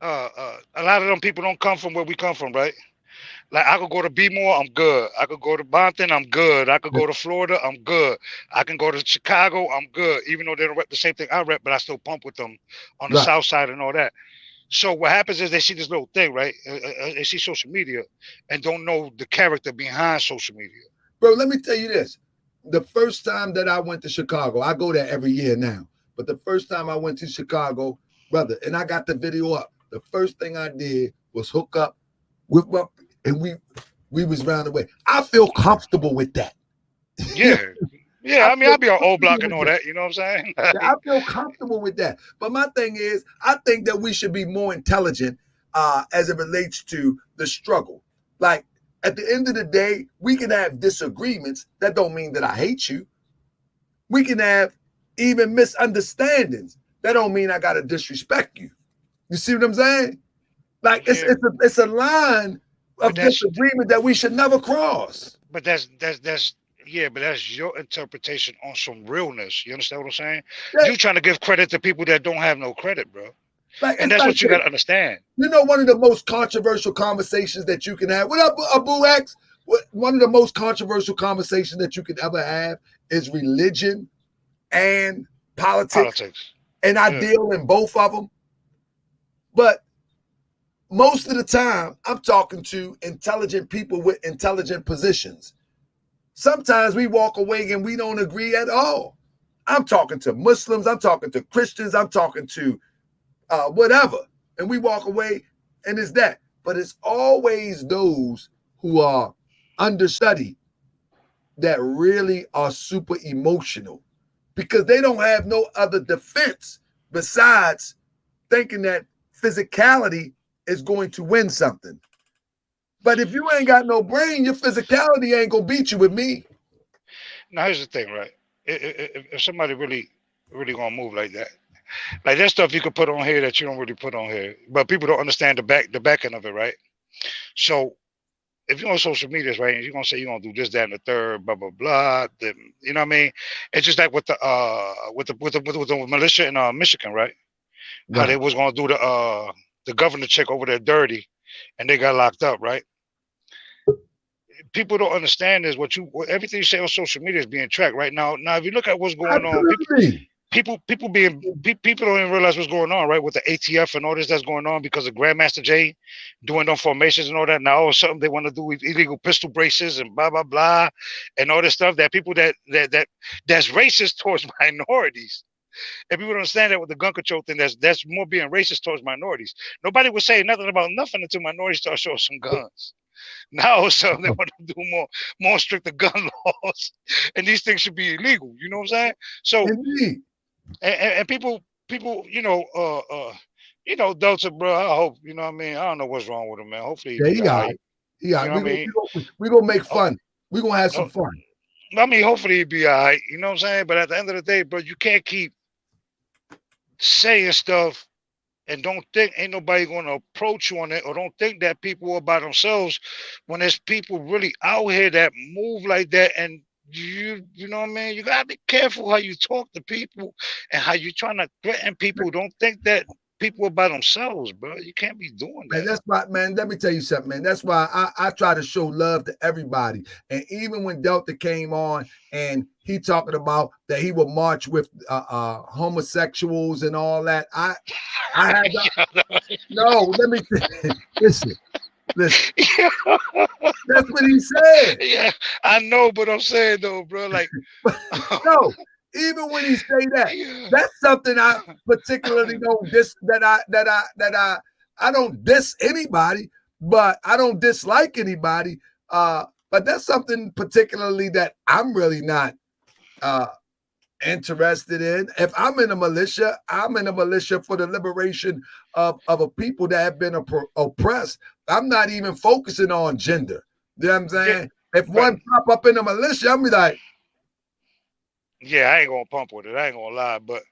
lot of them people don't come from where we come from, right? Like I could go to Bmore, I'm good. I could go to Bompton, I'm good. I could go to Florida, I'm good. I can go to Chicago, I'm good. Even though they don't rep the same thing I rep, but I still pump with them on the South Side and all that. So what happens is they see this little thing, right? They see social media and don't know the character behind social media. Bro, let me tell you this. The first time that I went to Chicago, I go there every year now. But the first time I went to Chicago, brother, and I got the video up, the first thing I did was hook up with my, and we was round the way. I feel comfortable with that. Yeah. Yeah, I mean, I'll be on old block and all that, you know what I'm saying? I feel comfortable with that. But my thing is, I think that we should be more intelligent as it relates to the struggle. Like, at the end of the day, we can have disagreements. That don't mean that I hate you. We can have even misunderstandings. That don't mean I got to disrespect you. You see what I'm saying? Like, it's a line of disagreement that we should never cross. But that's your interpretation on some realness. You understand what I'm saying? Yeah. You trying to give credit to people that don't have no credit, bro. Like, and that's what you got to understand. You know, one of the most controversial conversations that you can have. What up, Abu X? One of the most controversial conversations that you could ever have is religion and politics. And I deal in both of them. But most of the time, I'm talking to intelligent people with intelligent positions. Sometimes we walk away and we don't agree at all. I'm talking to Muslims, I'm talking to Christians, I'm talking to whatever. And we walk away and it's that. But it's always those who are understudied that really are super emotional because they don't have no other defense besides thinking that physicality is going to win something. But if you ain't got no brain, your physicality ain't gonna beat you with me. Now here's the thing, right? If somebody really gonna move like that stuff you could put on here that you don't really put on here, but people don't understand the back end of it, right? So if you're on social media, right, and you're gonna say you're gonna do this, that, and the third, blah blah blah, then you know what I mean? It's just like with the militia in Michigan, right? How they was gonna do the governor check over there dirty, and they got locked up, right? People don't understand is everything you say on social media is being tracked right now. Now, if you look at what's going on, people don't even realize what's going on, right? With the ATF and all this that's going on because of Grandmaster Jay doing them formations and all that. Now all of a sudden they want to do illegal pistol braces and blah blah blah and all this stuff. That people that's racist towards minorities. And people don't understand that with the gun control thing, that's more being racist towards minorities. Nobody would say nothing about nothing until minorities start showing some guns. Now so they want to do more stricter gun laws, and these things should be illegal. You know what I'm saying? So, and people, Delta, bro. I hope you know what I mean. I don't know what's wrong with him, man. Hopefully, he all right. We're gonna make fun. We're gonna have some fun. I mean, hopefully he'd be all right. You know what I'm saying? But at the end of the day, bro, you can't keep saying stuff and don't think ain't nobody going to approach you on it, or don't think that people are by themselves when there's people really out here that move like that. And you know what I mean? You got to be careful how you talk to people and how you trying to threaten people. Don't think that people are by themselves, bro. You can't be doing that. Man, that's why, man, let me tell you something, man. That's why I try to show love to everybody. And even when Delta came on and he talking about that he would march with homosexuals and all that, I had no, let me listen. That's what he said. Yeah, I know, but I'm saying though, bro, like no. Even when he say that, that's something I particularly don't diss. I don't diss anybody, but I don't dislike anybody. But that's something particularly that I'm really not interested in. If I'm in a militia, I'm in a militia for the liberation of a people that have been oppressed. I'm not even focusing on gender. You know what I'm saying? If one pop up in the militia, I'm be like, yeah, I ain't gonna pump with it. I ain't gonna lie, but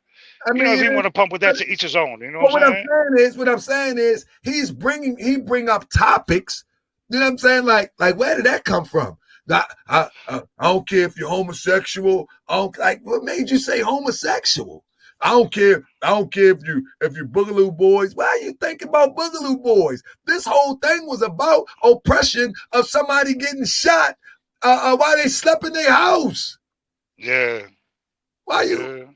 I you know, if mean, he want to pump with that, to each his own. You know but what I'm saying? what I'm saying is, he bring up topics. You know what I'm saying? Like where did that come from? I don't care if you're homosexual. I don't like what made you say homosexual. I don't care if you boogaloo boys. Why are you thinking about boogaloo boys? This whole thing was about oppression of somebody getting shot while they slept in their house. Yeah. Why you?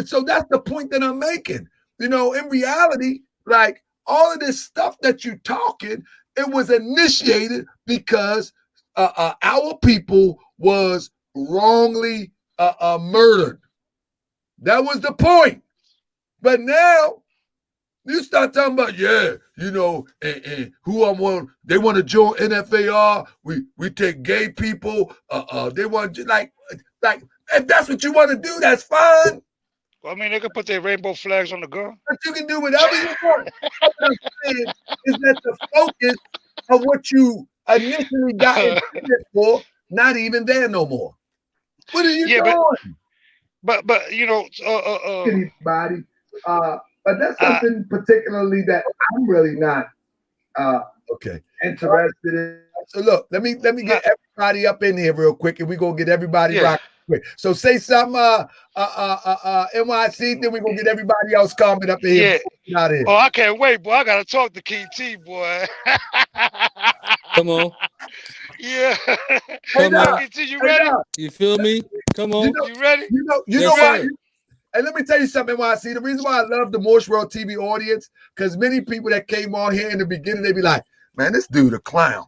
So that's the point that I'm making. You know, in reality, like all of this stuff that you're talking, it was initiated because our people was wrongly murdered. That was the point. But now you start talking about, yeah, you know, and who I want, they want to join NFAR. We take gay people. They want like if that's what you want to do, that's fine. Well, I mean, they can put their rainbow flags on the gun. But you can do whatever you want. What I'm saying is that the focus of what you initially got intended for, not even there no more. What are you doing? But you know, Anybody, but that's something particularly that I'm really not interested in. So look, let me get everybody up in here real quick, and we gonna get everybody rocking quick. So say something, NYC, then we gonna get everybody else comment up in here. Yeah. Out here. Oh, I can't wait, boy. I gotta talk to King T, boy. Come on. Yeah. Come on. King T, you ready? You feel me? Come on. You ready? You know why? And let me tell you something, NYC. The reason why I love the Morse World TV audience, because many people that came on here in the beginning, they be like, man, this dude a clown.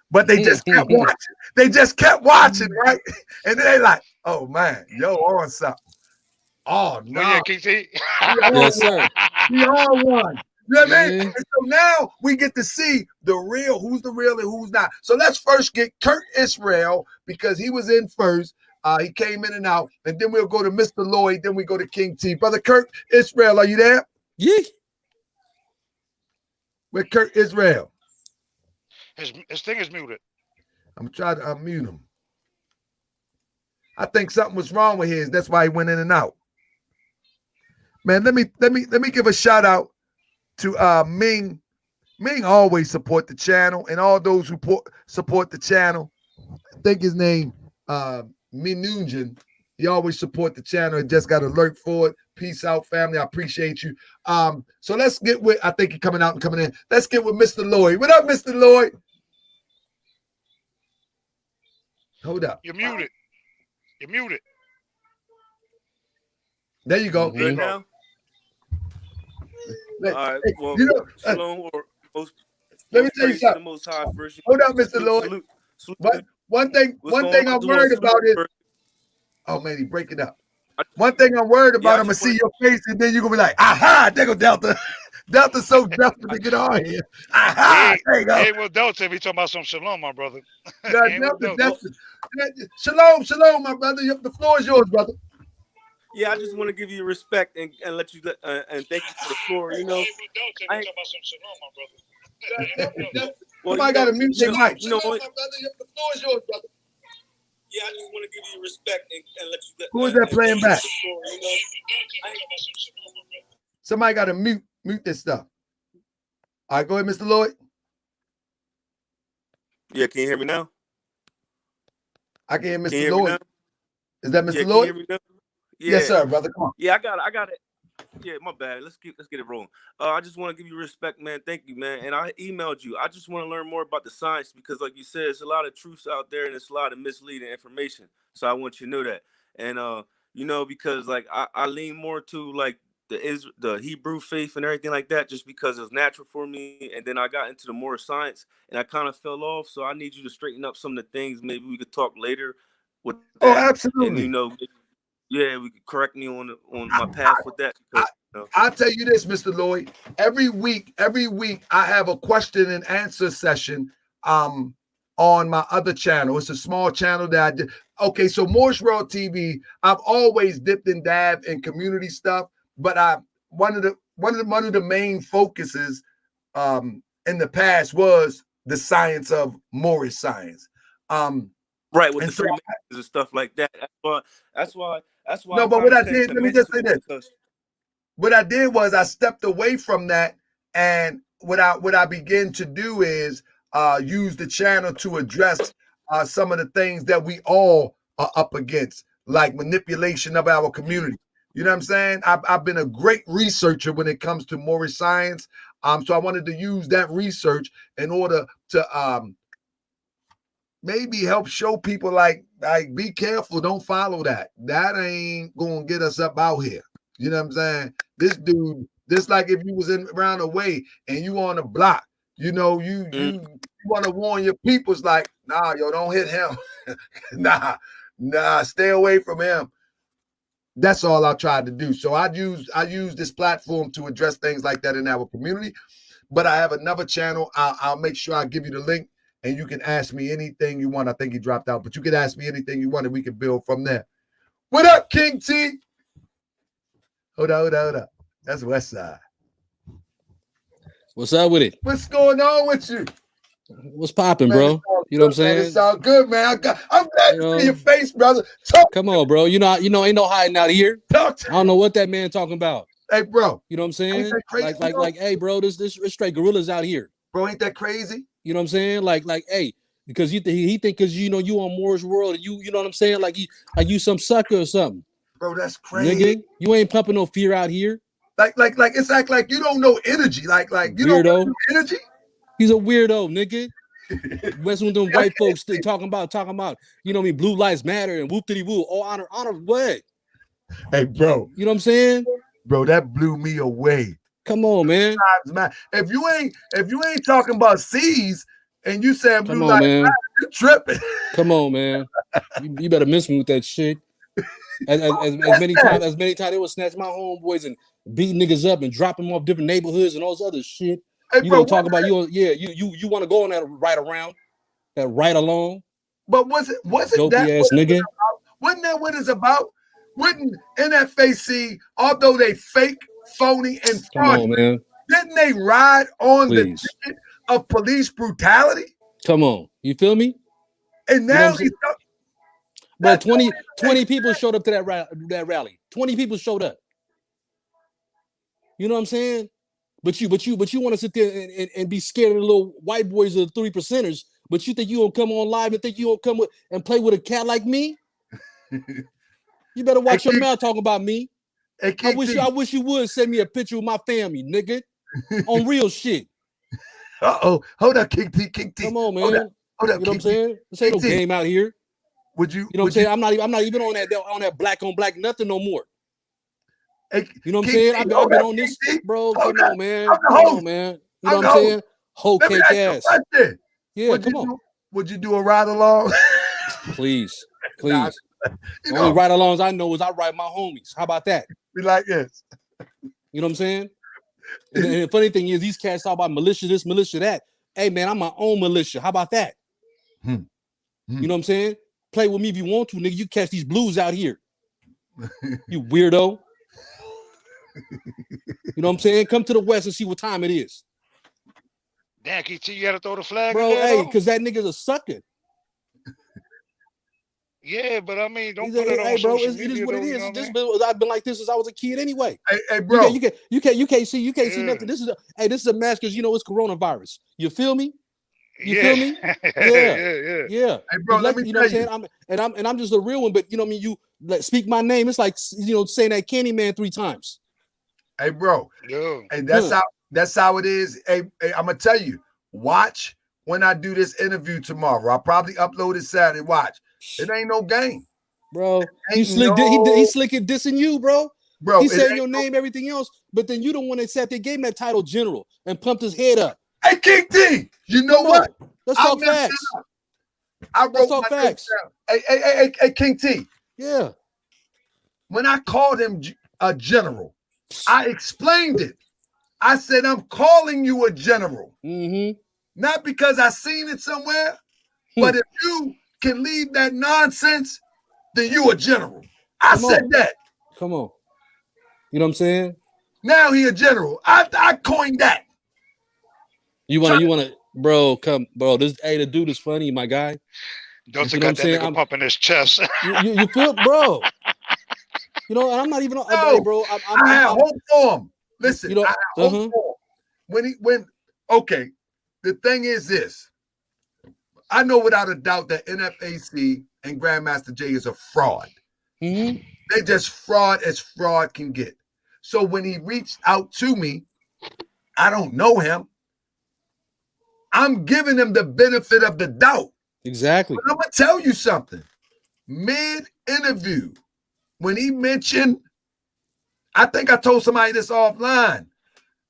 But they just kept watching. They just kept watching, right? And then they like, oh man, yo on something. Oh no. Yeah, King T. Yes, sir. We all won. You know what I mean? And so now we get to see the real, who's the real and who's not. So let's first get Kurt Israel, because he was in first. He came in and out, and then we'll go to Mr. Lloyd, then we go to King T. Brother Kurt Israel, are you there? Yeah. Where Kurt Israel? His thing is muted. I'm trying to unmute him. I think something was wrong with his. That's why he went in and out. Man, let me give a shout out to Ming. Ming always support the channel, and all those who support the channel. I think his name Minunjan. He always support the channel and just got alert for it. Peace out, family. I appreciate you. So let's get with, I think he's coming out and coming in. Let's get with Mr. Lloyd. What up, Mr. Lloyd? Hold up. You're muted. You're muted. There you go. Good now? All right. Well, you know, shalom, or let me tell you something. Most high first. Hold up, Mr. Lloyd. But one thing I'm worried about is, oh man, he break it up. One thing I'm worried about, I'm gonna see your face, and then you're gonna be like, aha, there go Delta. Delta's so desperate to get on here. Aha, there you go. Hey, well, Delta, we talking about some shalom, my brother. Shalom, my brother. The floor is yours, brother. Yeah, I just want to give you respect and let you and thank you for the floor. You know, Somebody got to mute their mic. You know what? The floor is yours, brother. Yeah, I just want to give you respect and let you. Who is that playing back? Somebody got to mute this stuff. All right, go ahead, Mr. Lloyd. Yeah, can you hear me now? I can hear Mr. Lloyd. Is that Mr. Yeah, Lloyd? Can you hear me now? Yeah. Yes, sir, brother. Come on. Yeah, I got it. Yeah, my bad. Let's get it rolling. I just want to give you respect, man. Thank you, man. And I emailed you. I just want to learn more about the science because, like you said, there's a lot of truths out there and it's a lot of misleading information. So I want you to know that. And you know, because like I lean more to like the Hebrew faith and everything like that, just because it's natural for me. And then I got into the more science and I kind of fell off. So I need you to straighten up some of the things. Maybe we could talk later with that. Oh, absolutely. And you know. Yeah, we could correct me on my path with that. Because, I'll tell you this, Mr. Lloyd. Every week, I have a question and answer session on my other channel. It's a small channel that I did. Okay, so Morse World TV, I've always dipped and dabbed in community stuff, but one of the main focuses in the past was the science of Morris science. Right, with and the so Freemasons and stuff like that. That's why no, I'm but kind what of I did, to let me just mention say this. because What I did was I stepped away from that, and what I began to do is use the channel to address some of the things that we all are up against, like manipulation of our community. You know what I'm saying? I've been a great researcher when it comes to Morris science. So I wanted to use that research in order to maybe help show people like be careful, don't follow that. That ain't gonna get us up out here. You know what I'm saying? This dude, this like if you was in around the way and you on the block, you know, you want to warn your peoples like, nah, yo, don't hit him. nah, stay away from him. That's all I tried to do. So I use this platform to address things like that in our community. But I have another channel. I'll make sure I give you the link, and you can ask me anything you want. I think he dropped out, but you can ask me anything you want, and we can build from there. What up, King T? Hold up. That's West Side. What's up with it? What's going on with you? What's popping, bro? You know what I'm saying? Man, it's all good, man. I'm glad to see your face, brother. Come on, bro. You know, ain't no hiding out here. I don't know what that man talking about. Hey, bro. You know what I'm saying? Ain't that crazy, Like, hey, bro, this straight gorillas out here. Bro, ain't that crazy? You know what I'm saying? Like, hey, because he think because you know you on Moore's World and you know what I'm saying? Like you some sucker or something. Bro, that's crazy. Nigga, you ain't pumping no fear out here. Like it's like you don't know energy. Like you weirdo. don't know energy. He's a weirdo, nigga. Messing with them white folks talking about, you know what I mean, blue lives matter and whoop diddy woo. Oh, honor what? Hey, bro. You know what I'm saying? Bro, that blew me away. Come on, man. If you ain't talking about C's and you saying blue lives matter, you tripping. Come on, man. You better miss me with that shit. As many times they would snatch my homeboys and beat niggas up and drop them off different neighborhoods and all this other shit. Hey, you bro, gonna talk about you want to go on that right around, that right along. But was it dopey that ass nigga? Wasn't that what it's about? Wouldn't NFAC, although they fake, phony, and fraudulent, man, didn't they ride on Please. the ticket of police brutality? Come on, you feel me? And now bro, 20 people showed up to that rally. 20 people showed up. You know what I'm saying? But you want to sit there and be scared of the little white boys of the 3%ers. But you think you gonna come on live and think you gonna come with and play with a cat like me? You better watch your mouth talking about me. I wish you would send me a picture with my family, nigga. On real shit. Hold up, King T. Come on, man. Hold up, you know what I'm saying? This ain't no game out here. Would you? You know what I'm saying? I'm not even on that black on black nothing no more. Hey, you know what I'm saying? I've been on this, bro. Come on, man. Come on, man. You know what I'm saying? Whole cake ass. Yeah, come on. Would you do a ride along? Please. The only ride alongs I know is I ride my homies. How about that? Be like this. You know what I'm saying? And the funny thing is, these cats talk about militia this, militia that. Hey, man, I'm my own militia. How about that? You know what I'm saying? Play with me if you want to, nigga. You catch these blues out here. You weirdo. You know what I'm saying? Come to the West and see what time it is. Damn, KT, you gotta throw the flag bro, in there, hey, because that nigga's a sucker. Yeah, but I mean, don't put it on hey, bro, social it is media, what it though, is. I've been like this since I was a kid anyway. Hey, bro. You can't see nothing. This is a mask because you know it's coronavirus. You feel me? You feel me? Yeah. Hey, bro, let me you know what I'm saying? I'm just a real one, but you know what I mean? You speak my name. It's like, you know, saying that Candyman 3 times. Hey, bro. Yeah. Hey, that's how it is. Hey, I'm gonna tell you, watch when I do this interview tomorrow. I'll probably upload it Saturday. Watch. It ain't no game. Bro, he slick at dissing you, bro. Bro, he said your name, everything else, but then you don't want to accept they gave him that title general and pumped his head up. Hey, King D, you know what? Let's talk facts. Let's talk facts. Hey, King T. Yeah. When I called him a general, I explained it. I said, I'm calling you a general. Mm-hmm. Not because I seen it somewhere, but if you can leave that nonsense, then you a general. I said that. Come on. You know what I'm saying? Now he a general. I coined that. You wanna Bro, the dude is funny, my guy. Delta got that nigga pumping his chest. You feel, bro? You know, and I'm not even. No, bro, I have hope for him. Listen, you know, I have hope for him. Okay, the thing is this. I know without a doubt that NFAC and Grandmaster Jay is a fraud. Mm-hmm. They just fraud as fraud can get. So when he reached out to me, I don't know him. I'm giving him the benefit of the doubt. Exactly. But I'm going to tell you something. Mid-interview, when he mentioned, I think I told somebody this offline,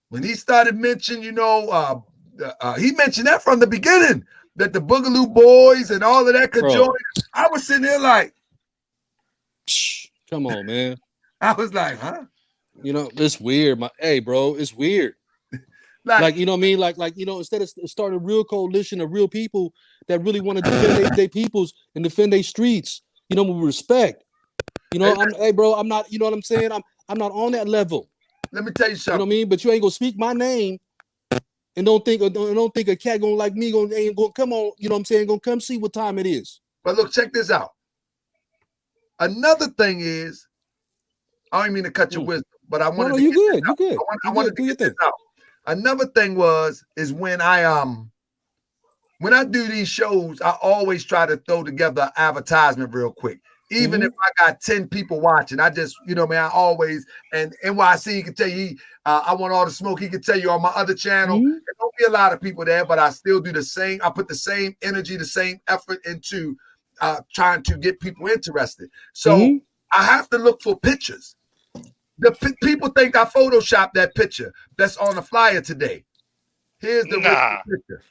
when he started mentioning, he mentioned that from the beginning, that the Boogaloo Boys and all of that could join. I was sitting there like, come on, man. I was like, huh? You know, it's weird. Hey, bro, it's weird. Like, you know what I mean? Like, instead of starting a real coalition of real people that really want to defend their peoples and defend their streets, with respect. Hey, bro, I'm not, you know what I'm saying? I'm not on that level. Let me tell you something. You know what I mean? But you ain't gonna speak my name and don't think a cat gonna like me ain't gonna come on, you know what I'm saying? Gonna come see what time it is. But look, check this out. Another thing is, I don't mean to cut your wisdom, but I wanted to you get good. You good. I wanted to get this out. Another thing is when I do these shows, I always try to throw together an advertisement real quick. Even if I got 10 people watching, I just, I always, and NYC, he can tell you, I want all the smoke. He can tell you on my other channel. There don't be a lot of people there, but I still do the same. I put the same energy, the same effort into trying to get people interested. So I have to look for pictures. The people think I photoshopped that picture that's on the flyer today. Here's the picture.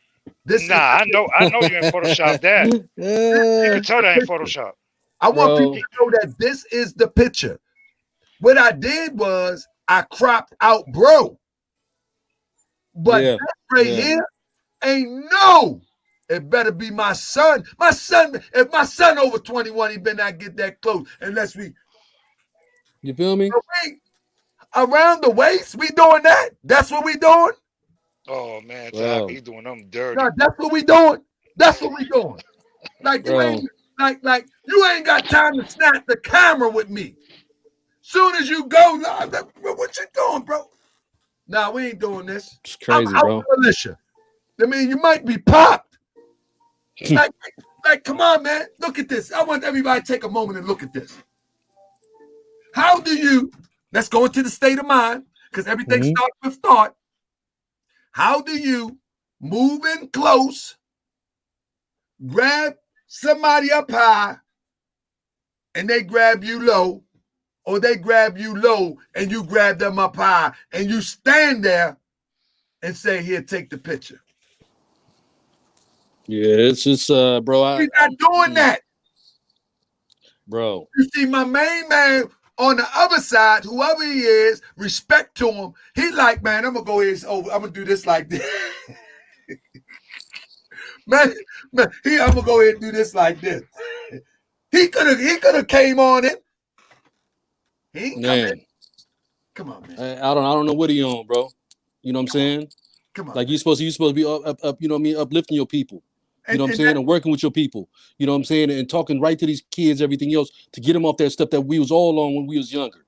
I know you ain't Photoshop that. You can tell that ain't Photoshop. I want people to know that this is the picture. What I did was I cropped out bro. But this right here ain't it better be my son. If my son over 21, he better not get that close unless we. You feel me? Around the waist, we doing that? That's what we doing? Oh man, he's doing them dirty. No, that's what we doing. That's what we doing. Like you ain't like you ain't got time to snap the camera with me. Soon as you go, what you doing, bro? Nah, we ain't doing this. It's crazy, I'm bro. militia. I mean, you might be popped. like, come on, man. Look at this. I want everybody to take a moment and look at this. How do you? Let's go into the state of mind because everything starts with thought. How do you move in close, grab somebody up high, and they grab you low, or they grab you low and you grab them up high, and you stand there and say, "Here, take the picture." Yeah, it's just, bro. We're not doing that, bro. You see, my main man on the other side, whoever he is, respect to him. He like, man, I'm gonna go here. I'm gonna do this like this. man, I'm gonna go ahead and do this like this. He could have came on it. He ain't man. Come on, man. I don't know what he on, bro. You know what I'm saying? Come on. Like you're supposed to be up, you know what I mean, uplifting your people. You know what I'm saying? And working with your people. You know what I'm saying? And talking right to these kids, everything else, to get them off that stuff that we was all on when we was younger.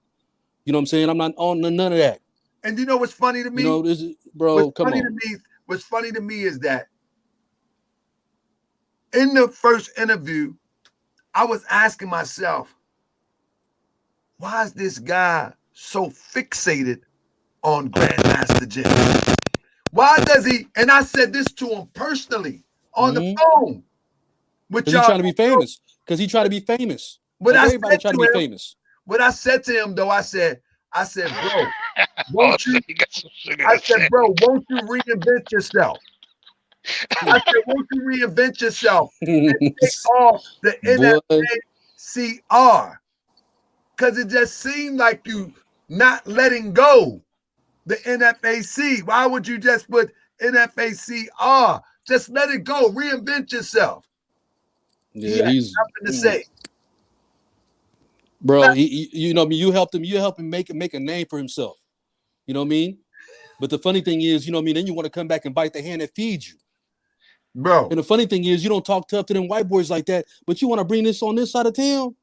You know what I'm saying? I'm not on none of that. And you know what's funny to me? You know, this is, bro, come on. What's funny to me is that in the first interview, I was asking myself, why is this guy so fixated on Grandmaster Jay? Why does he? And I said this to him personally on the phone. Because he's trying to be famous. Because he's trying to be famous. But like everybody trying to be famous. What I said to him though, I said, bro, won't you? I said, bro, won't you reinvent yourself? I said, won't you reinvent yourself and take off the NFACR? Because it just seemed like you not letting go the NFAC. Why would you just put NFACR? Just let it go. Reinvent yourself. Yeah, he's nothing to say. Bro, you know what I mean? You helped him make a name for himself. You know what I mean? But the funny thing is, you know what I mean, then you want to come back and bite the hand that feeds you. bro. And the funny thing is, you don't talk tough to them white boys like that, but you want to bring this on this side of town.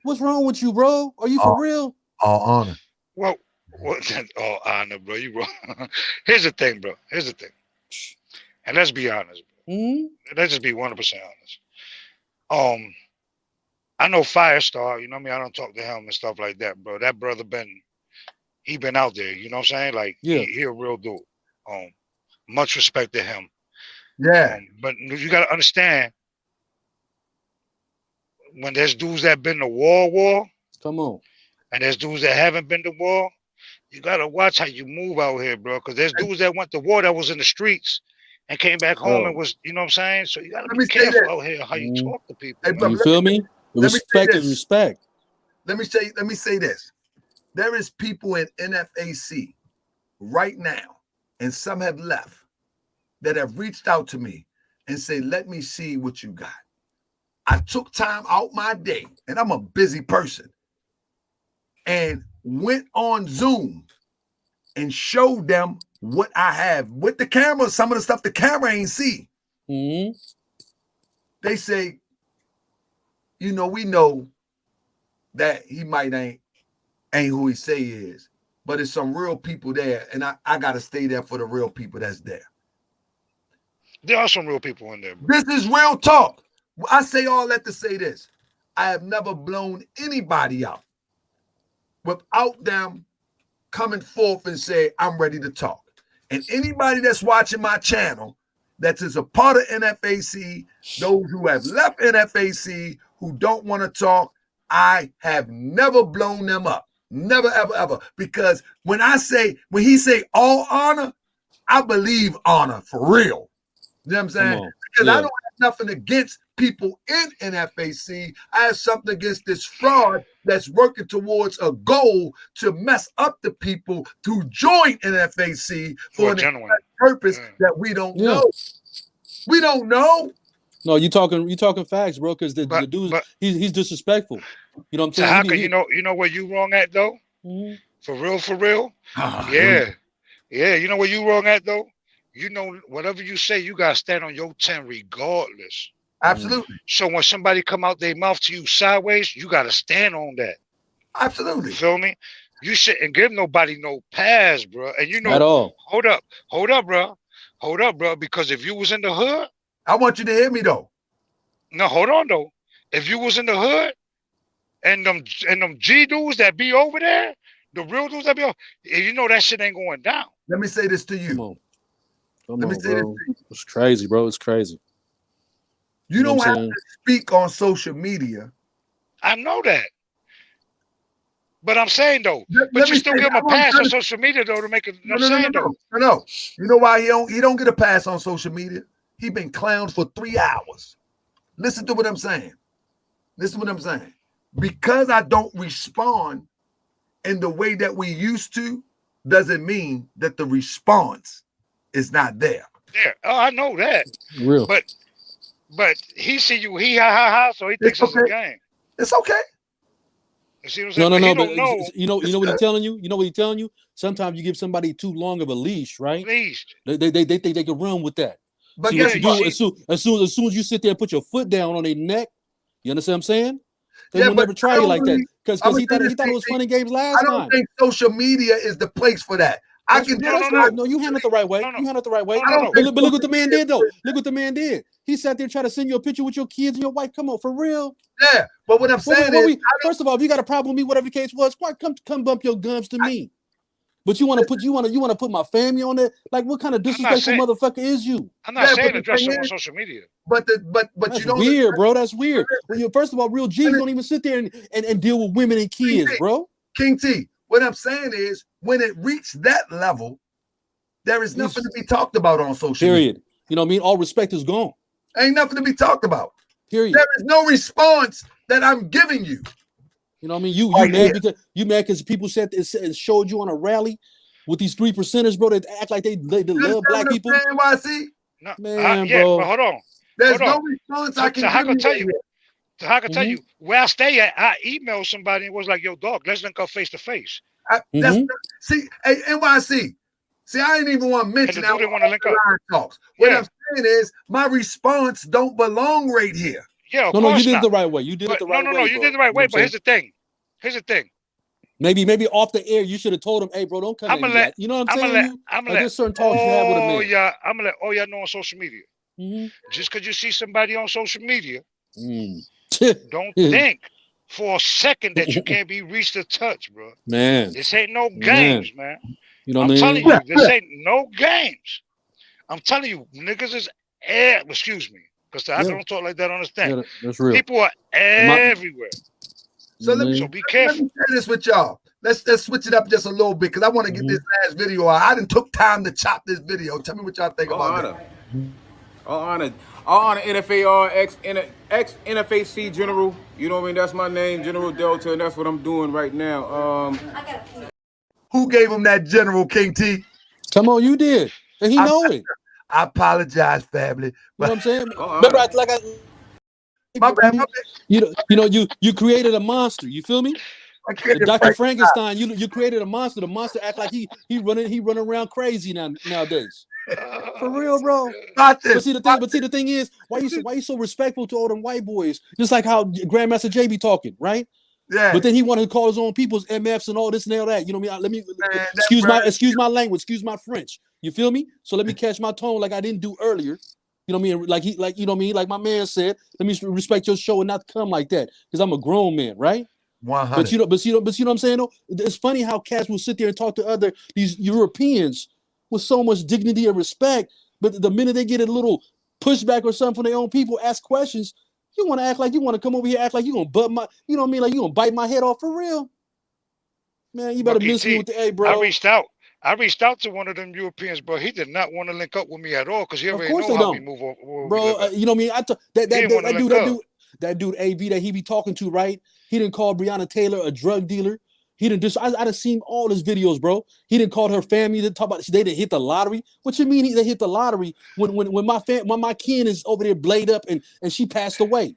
What's wrong with you, bro? Are you for real? All honor. Well, all honor, bro. You wrong. Here's the thing, bro. Here's the thing. And let's be honest, bro. Let's just be 100% honest. I know Firestar, you know what I mean? I don't talk to him and stuff like that, bro. That brother he been out there, you know what I'm saying? Like, he a real dude. Much respect to him. Yeah. But you got to understand, when there's dudes that been to war, come on, and there's dudes that haven't been to war, you got to watch how you move out here, bro. Because there's dudes that went to war that was in the streets and came back home and was, you know what I'm saying? So you got to be careful out here how you talk to people. Hey, bro, you feel me? Respect is respect. Let me say this. There is people in NFAC right now, and some have left, that have reached out to me and say, let me see what you got. I took time out my day, and I'm a busy person, and went on Zoom and showed them what I have with the camera, some of the stuff the camera ain't see. They say, we know that he might ain't who he say he is, but it's some real people there, and I got to stay there for the real people that's there. There are some real people in there, bro. This is real talk. I say all that to say this. I have never blown anybody out without them coming forth and say, I'm ready to talk. And anybody that's watching my channel that is a part of NFAC, those who have left NFAC, who don't want to talk, I have never blown them up. Never, ever, ever. Because when he say all honor, I believe honor for real. You know what I'm saying? Because I don't have nothing against people in NFAC. I have something against this fraud that's working towards a goal to mess up the people to join NFAC for an purpose that we don't know. We don't know. No, you talking facts, bro. Because the dude, he's disrespectful. You know what I'm saying? You know where you wrong at though? For real? Yeah. You know where you wrong at though? You know, whatever you say, you gotta stand on your 10 regardless. Absolutely. So when somebody come out their mouth to you sideways, you gotta stand on that. Absolutely. You feel me? You shouldn't give nobody no pass, bro. And you know, at all. Hold up, bro. Because if you was in the hood, I want you to hear me though. No, hold on though. If you was in the hood, and them G dudes that be over there, the real dudes that be over, you know that shit ain't going down. Let me say this to you. Come on, bro. It's crazy, bro. It's crazy. You don't have to speak on social media. I know that. But I'm saying though, but you still give him a pass on social media though to make it. No. You know why he don't get a pass on social media? He been clowned for 3 hours. Listen to what I'm saying. Because I don't respond in the way that we used to, doesn't mean that the response is not there. There. Oh, I know that. Real. But he see you, ha, so he thinks it's a game. It's okay. You see what I'm saying? No. But you know what he's telling you? You know what he's telling you? Sometimes you give somebody too long of a leash, right? They think they can run with that. But see what you do as soon as you sit there and put your foot down on their neck, you understand what I'm saying? They will never try you like that. Because he thought it was fun and games last time. I don't think social media is the place for that. No, you handled it the right way. You handled it the right way. But look what the man did, though. Look what the man did. He sat there and tried to send you a picture with your kids and your wife. Come on, for real. Yeah, but what I'm saying is, first of all, if you got a problem with me, whatever the case was, come bump your gums to me. But you want to put my family on it? Like, what kind of disrespectful motherfucker is you? I'm not saying address it on social media. But that's you don't weird, bro. That's weird. Well, first of all, real G's don't even sit there and deal with women and kids, bro. King T, what I'm saying is, when it reached that level, there is nothing to be talked about on social media. Period. You know what I mean? All respect is gone. Ain't nothing to be talked about. Period. There is no response that I'm giving you. You know what I mean? You mad because people said it showed you on a rally with these 3%ers, bro, that act like they love black people. NYC? No, man, yeah, bro. but hold on. There's no response I can So how give can tell you? you. So how can tell you where I stay at? I emailed somebody and was like, "Yo, dog, let's link up face to face." See, hey, NYC, See, I ain't even want to mention that. Didn't want to link up. Talks. What I'm saying is, my response don't belong right here. Yeah, of no, course you did not. it the right way. You did it the right way. No, you did it the right way. But here's the thing. Maybe off the air, you should have told him, "Hey, bro, don't come in yet." You know what I'm saying? There's certain talks you have with a man. I'm gonna let all y'all know on social media. Just because you see somebody on social media, don't think for a second that you can't be reached or touched, bro. Man, this ain't no games, man. You know what I mean? telling you, this ain't no games. I'm telling you, niggas is excuse me, because I don't talk like that on the stand. That's real. People are everywhere. So let me be careful. Let me share this with y'all. Let's switch it up just a little bit because I want to get this last video out. I done took time to chop this video. Tell me what y'all think about it. All honor, NFAR, ex-NFAC General. You know what I mean? That's my name, General Delta, and that's what I'm doing right now. Who gave him that General, King T? Come on, you did. And he know it. I apologize, family. You know what I'm saying? My bad. You know, you created a monster. You feel me? Dr. Frankenstein, you created a monster. The monster act like he running around crazy nowadays. For real, bro. But see the thing is, why you so respectful to all them white boys? Just like how Grandmaster J be talking, right? Yeah. But then he wanted to call his own people's MFs and all this and all that. You know what I mean? Excuse my language, excuse my French. You feel me? So let me catch my tone like I didn't do earlier. You know what I mean? Like you know what I mean? Like my man said, let me respect your show and not come like that because I'm a grown man, right? 100. But you know what I'm saying? Though? It's funny how cats will sit there and talk to these Europeans with so much dignity and respect, but the minute they get a little pushback or something from their own people, ask questions, you want to act like you want to come over here, act like you're gonna butt my, you know what I mean? Like you gonna bite my head off for real. Man, you better miss me with the hey, bro. I reached out to one of them Europeans, bro. He did not want to link up with me at all because he already know how we move over. Bro, you know what I mean? That dude AV that he be talking to, right? He didn't call Breonna Taylor a drug dealer. He didn't just. I done seen all his videos, bro. He didn't call her family to talk about they didn't hit the lottery. What you mean they hit the lottery when my kin is over there blade up and she passed away?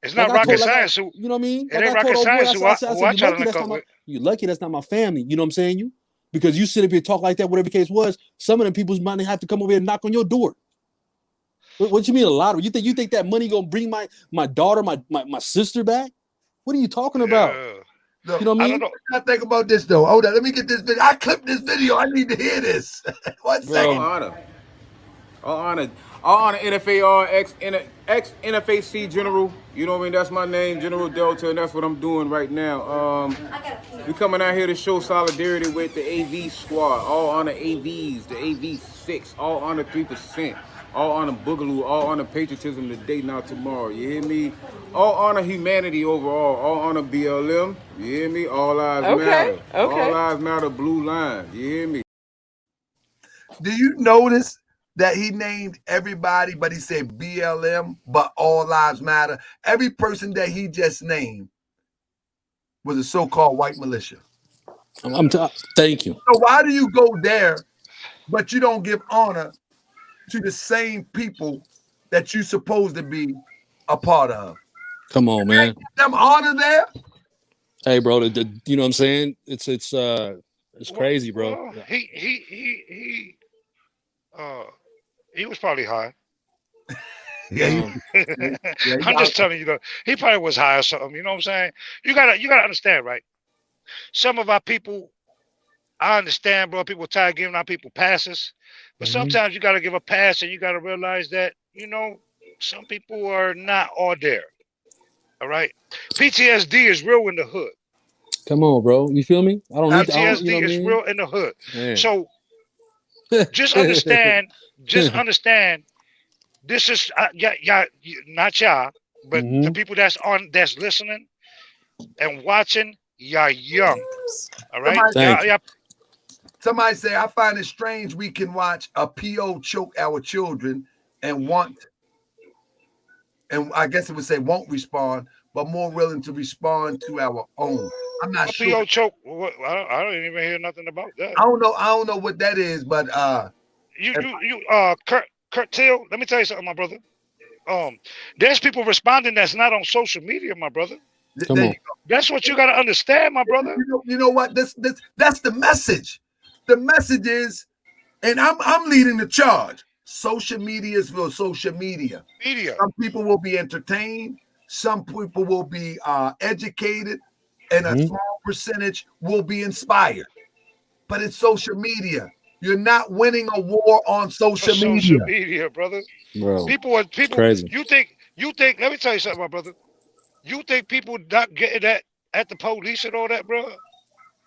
It's not rocket science. You know what I mean? It ain't rocket science. You're lucky that's not my family. You know what I'm saying? You because you sit up here and talk like that, whatever the case was. Some of them people's might have to come over here and knock on your door. What you mean a lottery? You think that money gonna bring my daughter, my sister back? What are you talking about? Look, you know what I mean? I think about this though. Hold on, let me get this video. I clipped this video. I need to hear this. 1 second. All honor, NFAR, ex-NFAC General. You know what I mean? That's my name, General Delta, and that's what I'm doing right now. We coming out here to show solidarity with the AV squad. All honor AVs, the AV6, all honor 3%. All honor Boogaloo, all honor patriotism today, not tomorrow. You hear me? All honor humanity overall. All honor BLM. You hear me? All lives matter. Okay. All lives matter. Blue line. You hear me? Do you notice that he named everybody, but he said BLM, but all lives matter? Every person that he just named was a so-called white militia. Thank you. So why do you go there, but you don't give honor to the same people that you're supposed to be a part of? Come on, man. Them honor there. Hey, bro, you know what I'm saying? It's crazy, bro. Well, he was probably high. I'm just telling you, though, he probably was high or something. You know what I'm saying? You gotta understand, right? Some of our people, I understand, bro. People tired of giving our people passes, but sometimes you gotta give a pass, and you gotta realize that some people are not all there. All right, PTSD is real in the hood. Come on, bro. You feel me? PTSD is real in the hood. Man. So just understand. This is not y'all, but the people that's listening and watching. Y'all young. All right. Somebody say, I find it strange we can watch a PO choke our children and I guess it would say won't respond, but more willing to respond to our own. I'm not sure. PO choke. I don't even hear nothing about that. I don't know what that is, but Kurt Till, let me tell you something, my brother. There's people responding that's not on social media, my brother. Come on. That's what you got to understand, my brother. You know what? That's the message. The message is And I'm leading the charge. Social media is for social media. Some people will be entertained. Some people will be educated, and a small percentage will be inspired. But it's social media. You're not winning a war on social media. Social media, brother. Bro, People. crazy. You think. Let me tell you something, my brother. You think people not getting that at the police and all that, bro?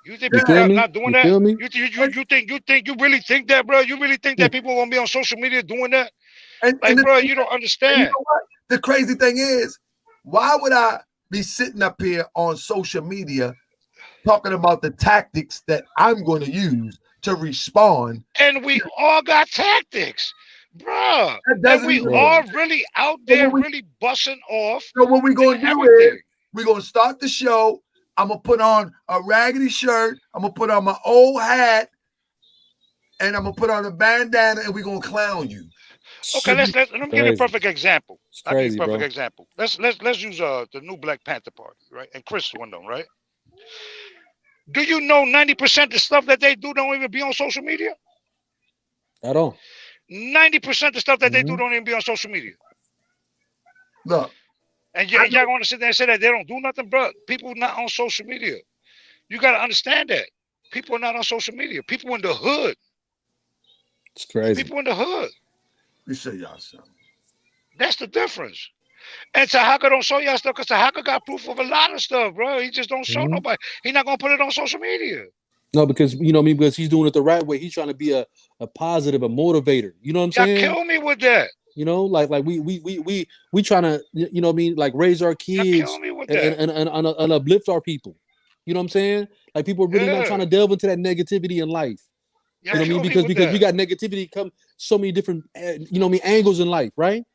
You think You people feel me? not doing You that? feel me? You really think that, bro? You really think that people gonna be on social media doing that? And Like, bro, you don't and you understand. know what? The crazy thing is, why would I be sitting up here on social media talking about the tactics that I'm going to use to respond? And we all got tactics, bro. That And doesn't we even all make sense. really out So there, really busting off. So what we're gonna and do everything. is we're gonna start the show. I'm gonna put on a raggedy shirt. I'm gonna put on my old hat, and I'm gonna put on a bandana, and we're gonna clown you. Okay, let me give you a perfect example. It's I'll give you crazy, a perfect bro. example. Let's use the new Black Panther Party, right? And Chris one of them, right? Do you know 90% of the stuff that they do don't even be on social media? At all. 90% of the stuff that they do don't even be on social media. Look, and y'all going to sit there and say that they don't do nothing, bro? People not on social media. You got to understand that people are not on social media. People in the hood. It's crazy. People in the hood. Let me show y'all something. That's the difference. And Tahaka don't show y'all stuff because Tahaka got proof of a lot of stuff, bro. He just don't show nobody. He not gonna put it on social media. No, because you know what I mean, because he's doing it the right way. He's trying to be a positive, a motivator. You know what I'm Y'all saying? kill me with that. You know, like we trying to, you know what I mean, like raise our kids kill me with that. and uplift our people. You know what I'm saying? Like people are really not trying to delve into that negativity in life. Y'all You know what I mean? Because we got negativity come so many different you know what I mean, angles in life, right?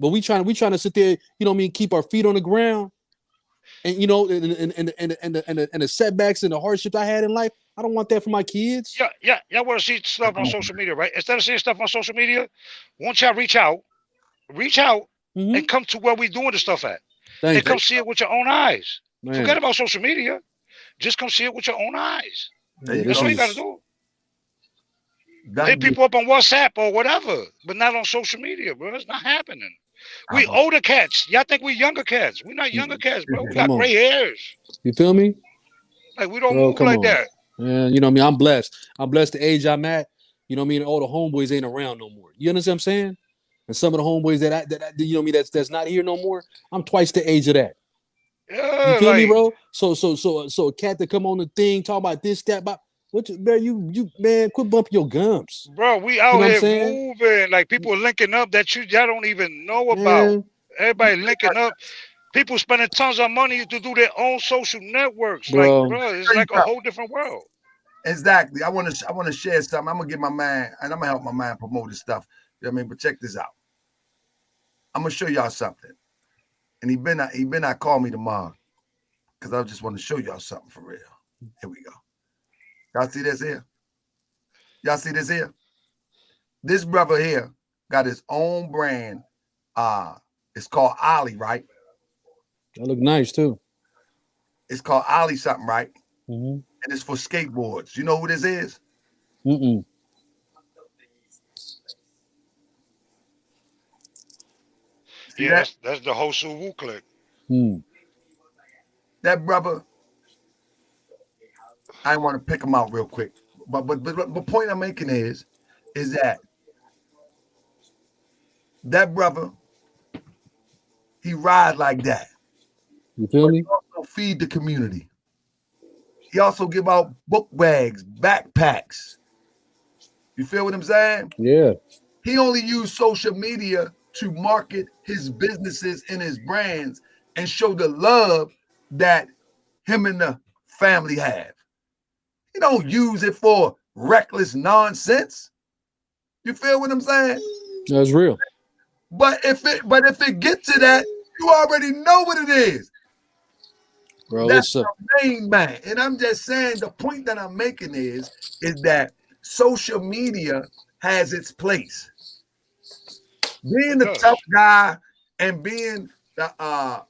But we trying to sit there, you know what I mean, keep our feet on the ground. And you know, and the setbacks and the hardships I had in life, I don't want that for my kids. Y'all want to see stuff on social media, right? Instead of seeing stuff on social media, won't y'all reach out and come to where we doing the stuff at. And come see it with your own eyes. Man. Forget about social media. Just come see it with your own eyes. Yeah, That's all you got to do. That Hit people up on WhatsApp or whatever, but not on social media, bro. It's not happening. We older cats. Y'all think we younger cats. We're not younger cats, bro. We got gray hairs. You feel me? Like we don't move like that. Man, you know what I mean? I'm blessed. I'm blessed the age I'm at. You know what I mean? All the homeboys ain't around no more. You understand what I'm saying? And some of the homeboys that you know what I mean, that's not here no more. I'm twice the age of that. Yeah, you feel me, bro? So a cat that come on the thing, talk about this, that, about what man, you man, quit bumping your gums. Bro, we out here moving. Like people linking up that y'all don't even know about. Everybody linking up. People spending tons of money to do their own social networks. Bro. Like, bro, it's like a whole different world. Exactly. I want to share something. I'm gonna get my man, and I'm gonna help my man promote his stuff. You know what I mean? But check this out. I'm gonna show y'all something. And he been not call me tomorrow because I just want to show y'all something for real. Here we go. Y'all see this here? Y'all see this here? This brother here got his own brand. It's called Ollie, right? That look nice too. It's called Ollie something, right? Mm-hmm. And it's for skateboards. You know who this is? Mm-mm. Yeah, that's the whole Suwu clique. That brother, I want to pick him out real quick. But the point I'm making is that brother, he ride like that. You feel me? He also feed the community. He also give out book bags, backpacks. You feel what I'm saying? Yeah. He only used social media to market his businesses and his brands and show the love that him and the family have. He don't use it for reckless nonsense. You feel what I'm saying? That's real. But if it gets to that, you already know what it is. Bro, that's the main man. And I'm just saying the point that I'm making is that social media has its place. Being the tough guy and being the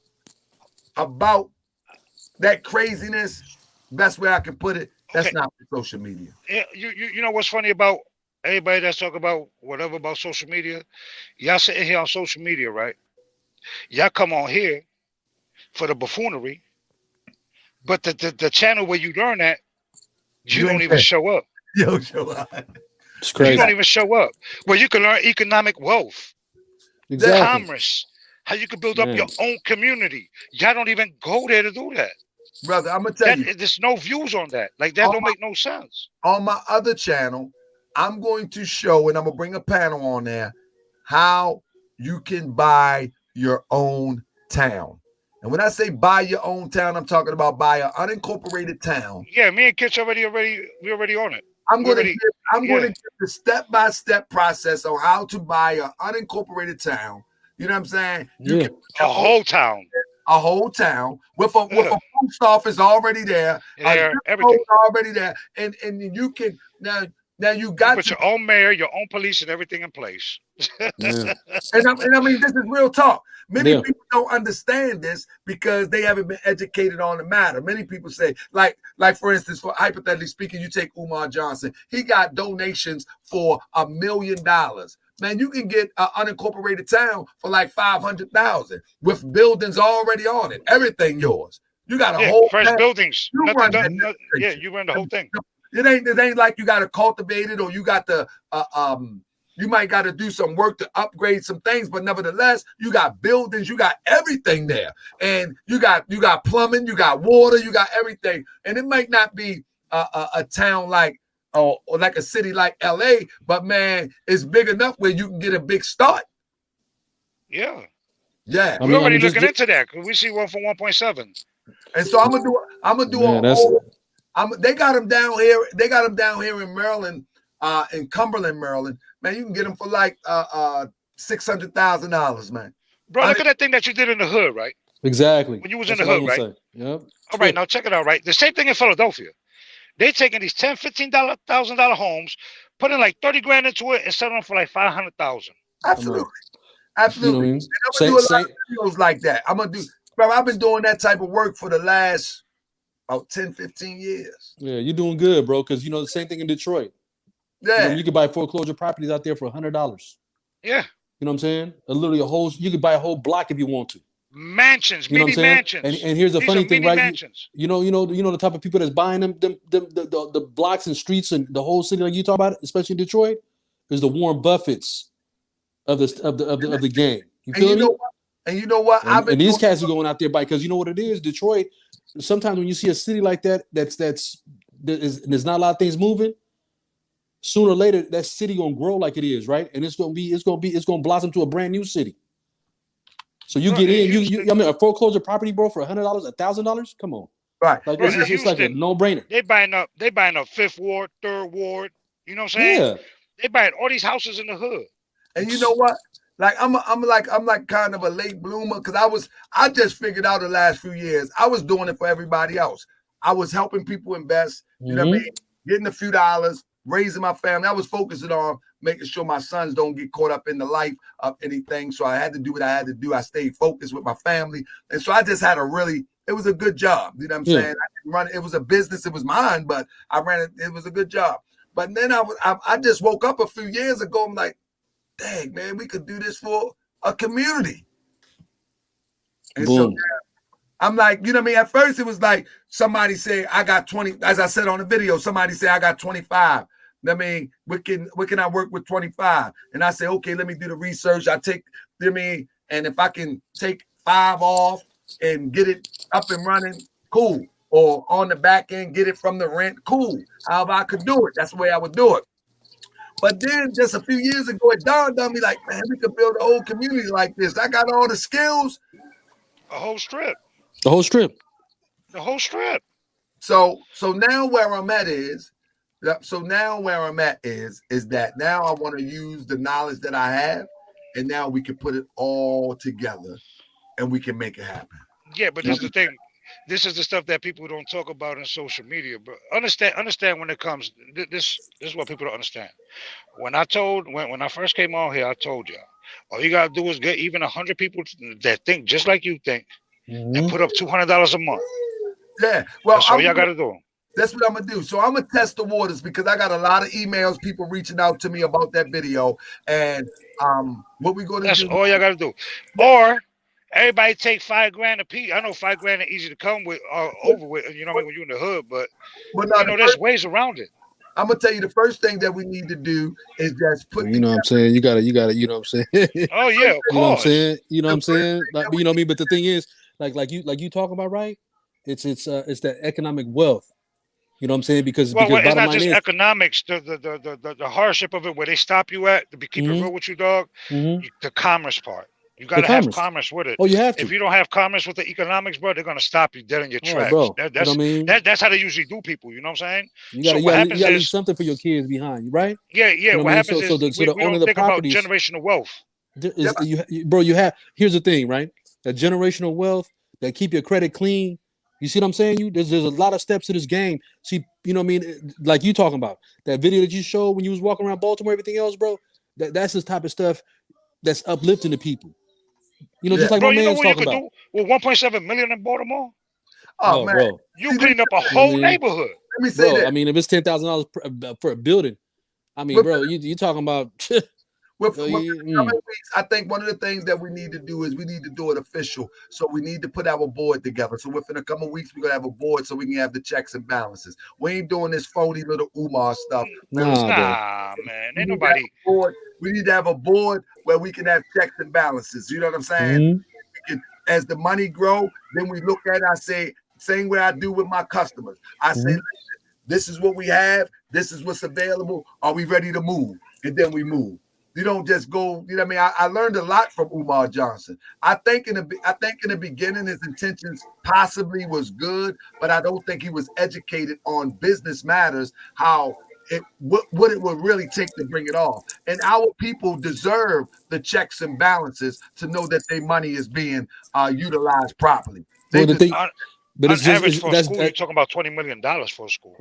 about that craziness, best way I can put it, that's not social media. You know what's funny about Everybody that's talking about whatever about social media, y'all sitting here on social media, right? Y'all come on here for the buffoonery, but the channel where you learn that, you don't ain't even there. show up. You don't show up. It's You crazy. don't even show up. Well, you can learn economic wealth, Exactly. commerce, how you can build up your Man. own community. Y'all don't even go there to do that. Brother, I'm gonna tell you, There's no views on that. Like that don't make no sense. on my other channel, I'm going to show, and I'm gonna bring a panel on there, how you can buy your own town. And when I say buy your own town, I'm talking about buy an unincorporated town. Yeah, me and Kitch we already on it. I'm We going to already- give the step-by-step process on how to buy an unincorporated town. You know what I'm saying? You Yeah. can a whole town. a whole town with a Yeah. post office already there, There, a zip everything. code already there, and you can now you got Put to, your own mayor, your own police, and everything in place. Yeah. and I mean this is real talk. Many Yeah. people don't understand this because they haven't been educated on the matter. Many people say, like for instance, for hypothetically speaking, you take Umar Johnson. He got donations for $1 million. Man, you can get an unincorporated town for like 500,000 with buildings already on it. Everything yours. You got a whole fresh town. buildings. You Nothing run done. the Yeah, you run the whole thing. It ain't like you got to cultivate it or you got to you might got to do some work to upgrade some things, but nevertheless, you got buildings, you got everything there, and you got plumbing, you got water, you got everything, and it might not be a town like or like a city like LA, but man, it's big enough where you can get a big start. Yeah. Yeah, We're already looking into that because we see one for 1.7. and so I'm gonna do Man, a whole. They got them down here. They got them down here in Maryland, in Cumberland, Maryland. Man, you can get them for like $600,000, man. Bro, look at that thing that you did in the hood, right? Exactly. When you was That's in the what hood, I right? was gonna say. Yep. All right, now check it out, right? The same thing in Philadelphia. They taking these $10,000, $15,000 homes, putting like 30 grand into it, and selling them for like 500,000. Absolutely, You know what I mean? And I'm gonna do a lot of videos like that. I'm gonna do, bro. I've been doing that type of work for the last about 10, 15 years. Yeah, you're doing good, bro. Because you know the same thing in Detroit. Yeah, you can buy foreclosure properties out there for $100. Yeah. You know what I'm saying? Literally a whole. You could buy a whole block if you want to. Mansions, You know what I'm mini saying? mansions. And here's the These funny are thing, mini right? mansions. You know the type of people that's buying the blocks and streets and the whole city like you talk about it, especially in Detroit, is the Warren Buffetts of the game. You feel me? And you know what? And these cats are going out there because you know what it is, Detroit. Sometimes when you see a city like that, there's not a lot of things moving. Sooner or later, that city gonna grow like it is, right? And it's gonna blossom to a brand new city. So you get in, I mean, a foreclosure property, bro, for $100, $1,000. Come on, right? Like Bro, it's like a no-brainer. They buying up Fifth Ward, Third Ward. You know what I'm saying? Yeah. They buying all these houses in the hood. And you know what? Like I'm like kind of a late bloomer because I just figured out the last few years I was doing it for everybody else. I was helping people invest. You know what I mean? Getting a few dollars, raising my family. I was focusing on making sure my sons don't get caught up in the life of anything. So I had to do what I had to do. I stayed focused with my family, and so I just had it was a good job. You know what I'm saying? I didn't run it. It was a business. It was mine, but I ran it. It was a good job. But then I just woke up a few years ago. I'm like, dang, man, we could do this for a community. And so now, I'm like, you know what I mean? At first, it was like somebody say, I got 20, as I said on the video, somebody say, I got 25. I mean, what can I work with 25? And I say, okay, let me do the research. I take, you know what I mean? And if I can take 5 off and get it up and running, cool. Or on the back end, get it from the rent, cool. However I could do it, that's the way I would do it. But then just a few years ago, it dawned on me like, man, we could build a whole community like this. I got all the skills. A whole strip. The whole strip. The whole strip. So now where I'm at is that now I want to use the knowledge that I have, and now we can put it all together and we can make it happen. Yeah, but this is the thing. This is the stuff that people don't talk about in social media. But understand when it comes. This is what people don't understand. When I first came on here, I told y'all, all you gotta do is get even 100 people that think just like you think, and put up $200 a month. Yeah, well, that's all y'all gotta do. That's what I'm gonna do. So I'm gonna test the waters because I got a lot of emails, people reaching out to me about that video, and what we gonna That's do? all y'all gotta do. Or everybody take $5 grand a piece. I know $5 ain't easy to come with over with. You know what I mean when you're in the hood, but now you know there's ways around it. I'm gonna tell you the first thing that we need to do is just put. You know what I'm saying? You gotta, you know what I'm saying? Oh yeah, of You know what I'm course. saying? You know what I'm saying? Like, you know what I mean? But the thing is, like you talking about, right? It's that economic wealth. You know what I'm saying? Because Well, it's bottom not line just is, economics. The hardship of it, where they stop you at to keep it real with you, dog. The commerce part. You the gotta have commerce. commerce with it. Oh, you have to. If you don't have commerce with the economics, bro, they're gonna stop you dead in your Oh, tracks. bro. That's You know what I mean? that's how they usually do people. You know what I'm saying? You So gotta, what you happens gotta leave is, something for your kids behind you, right? yeah. You know What I mean? happens So is the we owner don't of the think about properties, generational wealth. bro, here's the thing, right? That generational wealth that keep your credit clean. You see what I'm saying? There's a lot of steps to this game. See, you know what I mean? Like you talking about that video that you showed when you was walking around Baltimore, everything else, bro. That's the type of stuff that's uplifting the people. You know, just like Bro, my you know man's what you talking could about. do with 1.7 million in Baltimore? Oh man, bro. You cleaned up a You know what I whole mean? neighborhood. Let me say Bro, that. I mean, if it's $10,000 for a building, I mean, bro, you talking about? With coming weeks, I think one of the things that we need to do is we need to do it official. So we need to put our board together. So within a couple of weeks, we're gonna have a board so we can have the checks and balances. We ain't doing this phony little Umar stuff. Nah, man, ain't nobody. We need to have a board where we can have checks and balances. You know what I'm saying? We can, as the money grow, then we look at it. I say, same way I do with my customers. I say, listen, this is what we have. This is what's available. Are we ready to move? And then we move. You don't just go. You know what I mean? I learned a lot from Umar Johnson. I think in the beginning his intentions possibly was good, but I don't think he was educated on business matters, how what it would really take to bring it off. And our people deserve the checks and balances to know that their money is being utilized properly. Well, the thing, but on it's just average for a that's school, you're talking about $20 million for a school.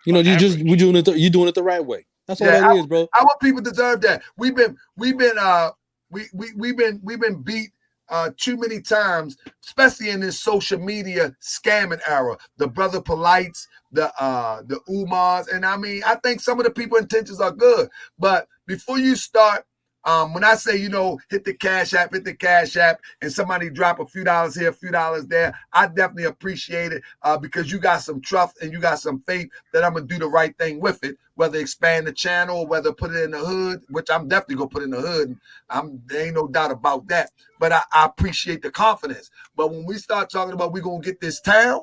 you know, you're doing it the right way. That's all that is, bro. Our people deserve that. We've been beat too many times, especially in this social media scamming era. The Brother Polites, the Umars, and I mean, I think some of the people intentions are good, but before you start. When I say, hit the Cash App, and somebody drop a few dollars here, a few dollars there, I definitely appreciate it because you got some trust and you got some faith that I'm going to do the right thing with it, whether expand the channel, whether put it in the hood, which I'm definitely going to put in the hood. There ain't no doubt about that. But I appreciate the confidence. But when we start talking about we're going to get this town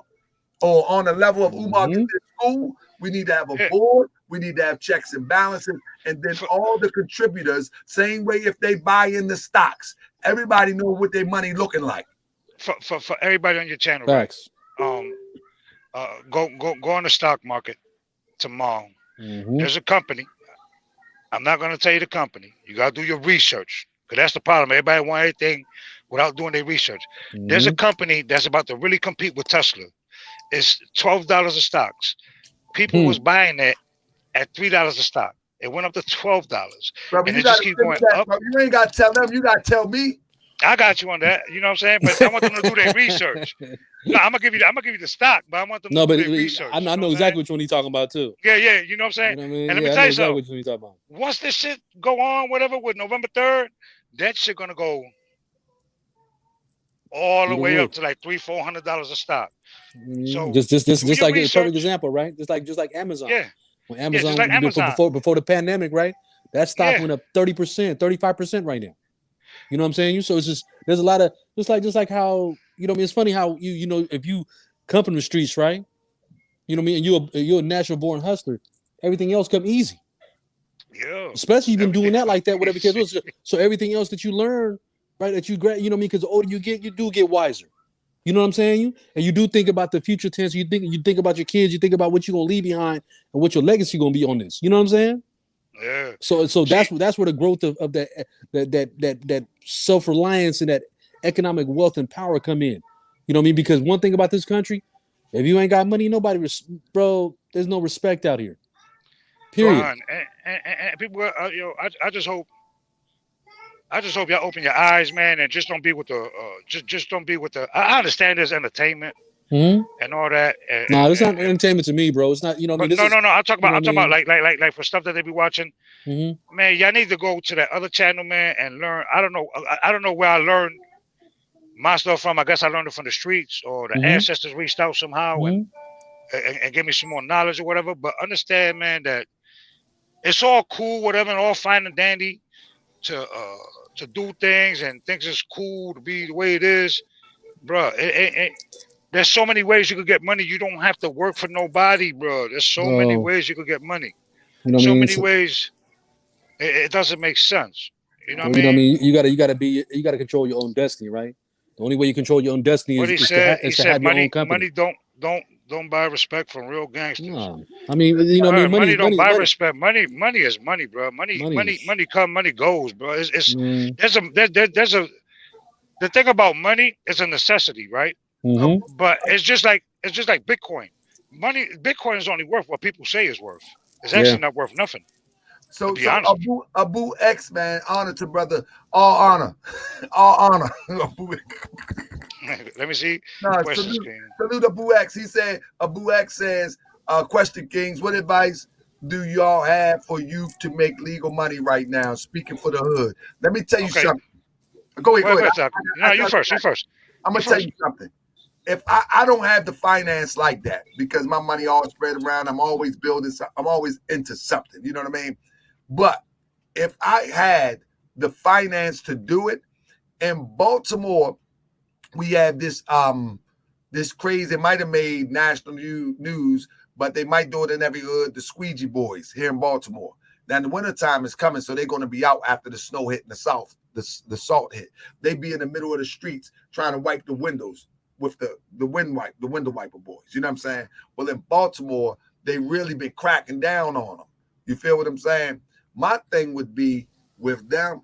or on the level of Umar, get this school, we need to have a board. We need to have checks and balances. And then all the contributors, same way if they buy in the stocks, everybody know what their money looking like. For everybody on your channel, Facts. Right? Go on the stock market tomorrow. There's a company. I'm not going to tell you the company. You got to do your research because that's the problem. Everybody want everything without doing their research. There's a company that's about to really compete with Tesla. It's $12 a stocks. People was buying it at $3 a stock. It went up to $12, Bro, and it just keeps going up. Bro, you ain't got to tell them. You got to tell me. I got you on that. You know what I'm saying? But I want them to do their research. No, I'm gonna give you the stock, but I want them to do their research. I know exactly which one he's talking about too. Yeah, you know what I'm saying? You know what I mean? And let me tell you exactly something. what you're talking about. Once this shit go on, whatever, with November 3rd, that shit gonna go all the way up to like $300-400 a stock. So just like a perfect example, right? Just like Amazon. Yeah. When Amazon, just like Amazon. before the pandemic, right? That stock went up 30%, 35% right now. You know what I'm saying? So it's just there's a lot of just like how it's funny how you know if you come from the streets, right? You know what I mean? And you're a natural born hustler. Everything else come easy. Yeah. Especially you've been doing that like that, whatever. So everything else that you learn, right? That you grab, you know what I mean? Because the older you get, you do get wiser. You know what I'm saying? And you do think about the future tense. You think about your kids. You think about what you're gonna leave behind and what your legacy gonna be on this. You know what I'm saying? Yeah. So that's where the growth of that self-reliance and that economic wealth and power come in. You know what I mean? Because one thing about this country, if you ain't got money, bro, there's no respect out here. Period. Ron, and people, I just hope y'all open your eyes, man, and just don't be with the, just don't be with the. I understand there's entertainment, and all that. No, it's not entertainment to me, bro. It's not. You know, what I mean, no. I'm talking about. You know I'm talking about like for stuff that they be watching. Man, y'all need to go to that other channel, man, and learn. I don't know where I learned my stuff from. I guess I learned it from the streets, or the ancestors reached out somehow and gave me some more knowledge or whatever. But understand, man, that it's all cool, whatever, and all fine and dandy to do things and things is cool to be the way it is, bro. There's so many ways you could get money. You don't have to work for nobody, bro. There's so many ways you could get money. You know what so I mean? many ways. It doesn't make sense. You know what I mean? You know what I mean? You gotta control your own destiny, right? The only way you control your own destiny is to have your own company. Money don't buy respect from real gangsters. No. I mean, you know what I mean? Money don't buy respect. Money is money, bro. Money come, money goes, bro. There's a the thing about money is a necessity, right? But it's just like Bitcoin. Bitcoin is only worth what people say is worth. It's actually not worth nothing. So Abu X, man, honor to brother, all honor, all honor. Let me see. Salute Abu X. He said, Abu X says, question, Kings, what advice do y'all have for youth to make legal money right now? Speaking for the hood. Let me tell you something. Go ahead. No, you first. I'm going to tell you something. If I don't have the finance like that, because my money all spread around, I'm always building, I'm always into something, you know what I mean? But if I had the finance to do it, in Baltimore, we have this craze. It might have made national news, but they might do it in every hood, the Squeegee Boys here in Baltimore. Now the wintertime is coming, so they're going to be out after the snow hit in the south, the salt hit. They be in the middle of the streets trying to wipe the windows with the window wiper boys. You know what I'm saying? Well, in Baltimore, they really been cracking down on them. You feel what I'm saying? My thing would be with them,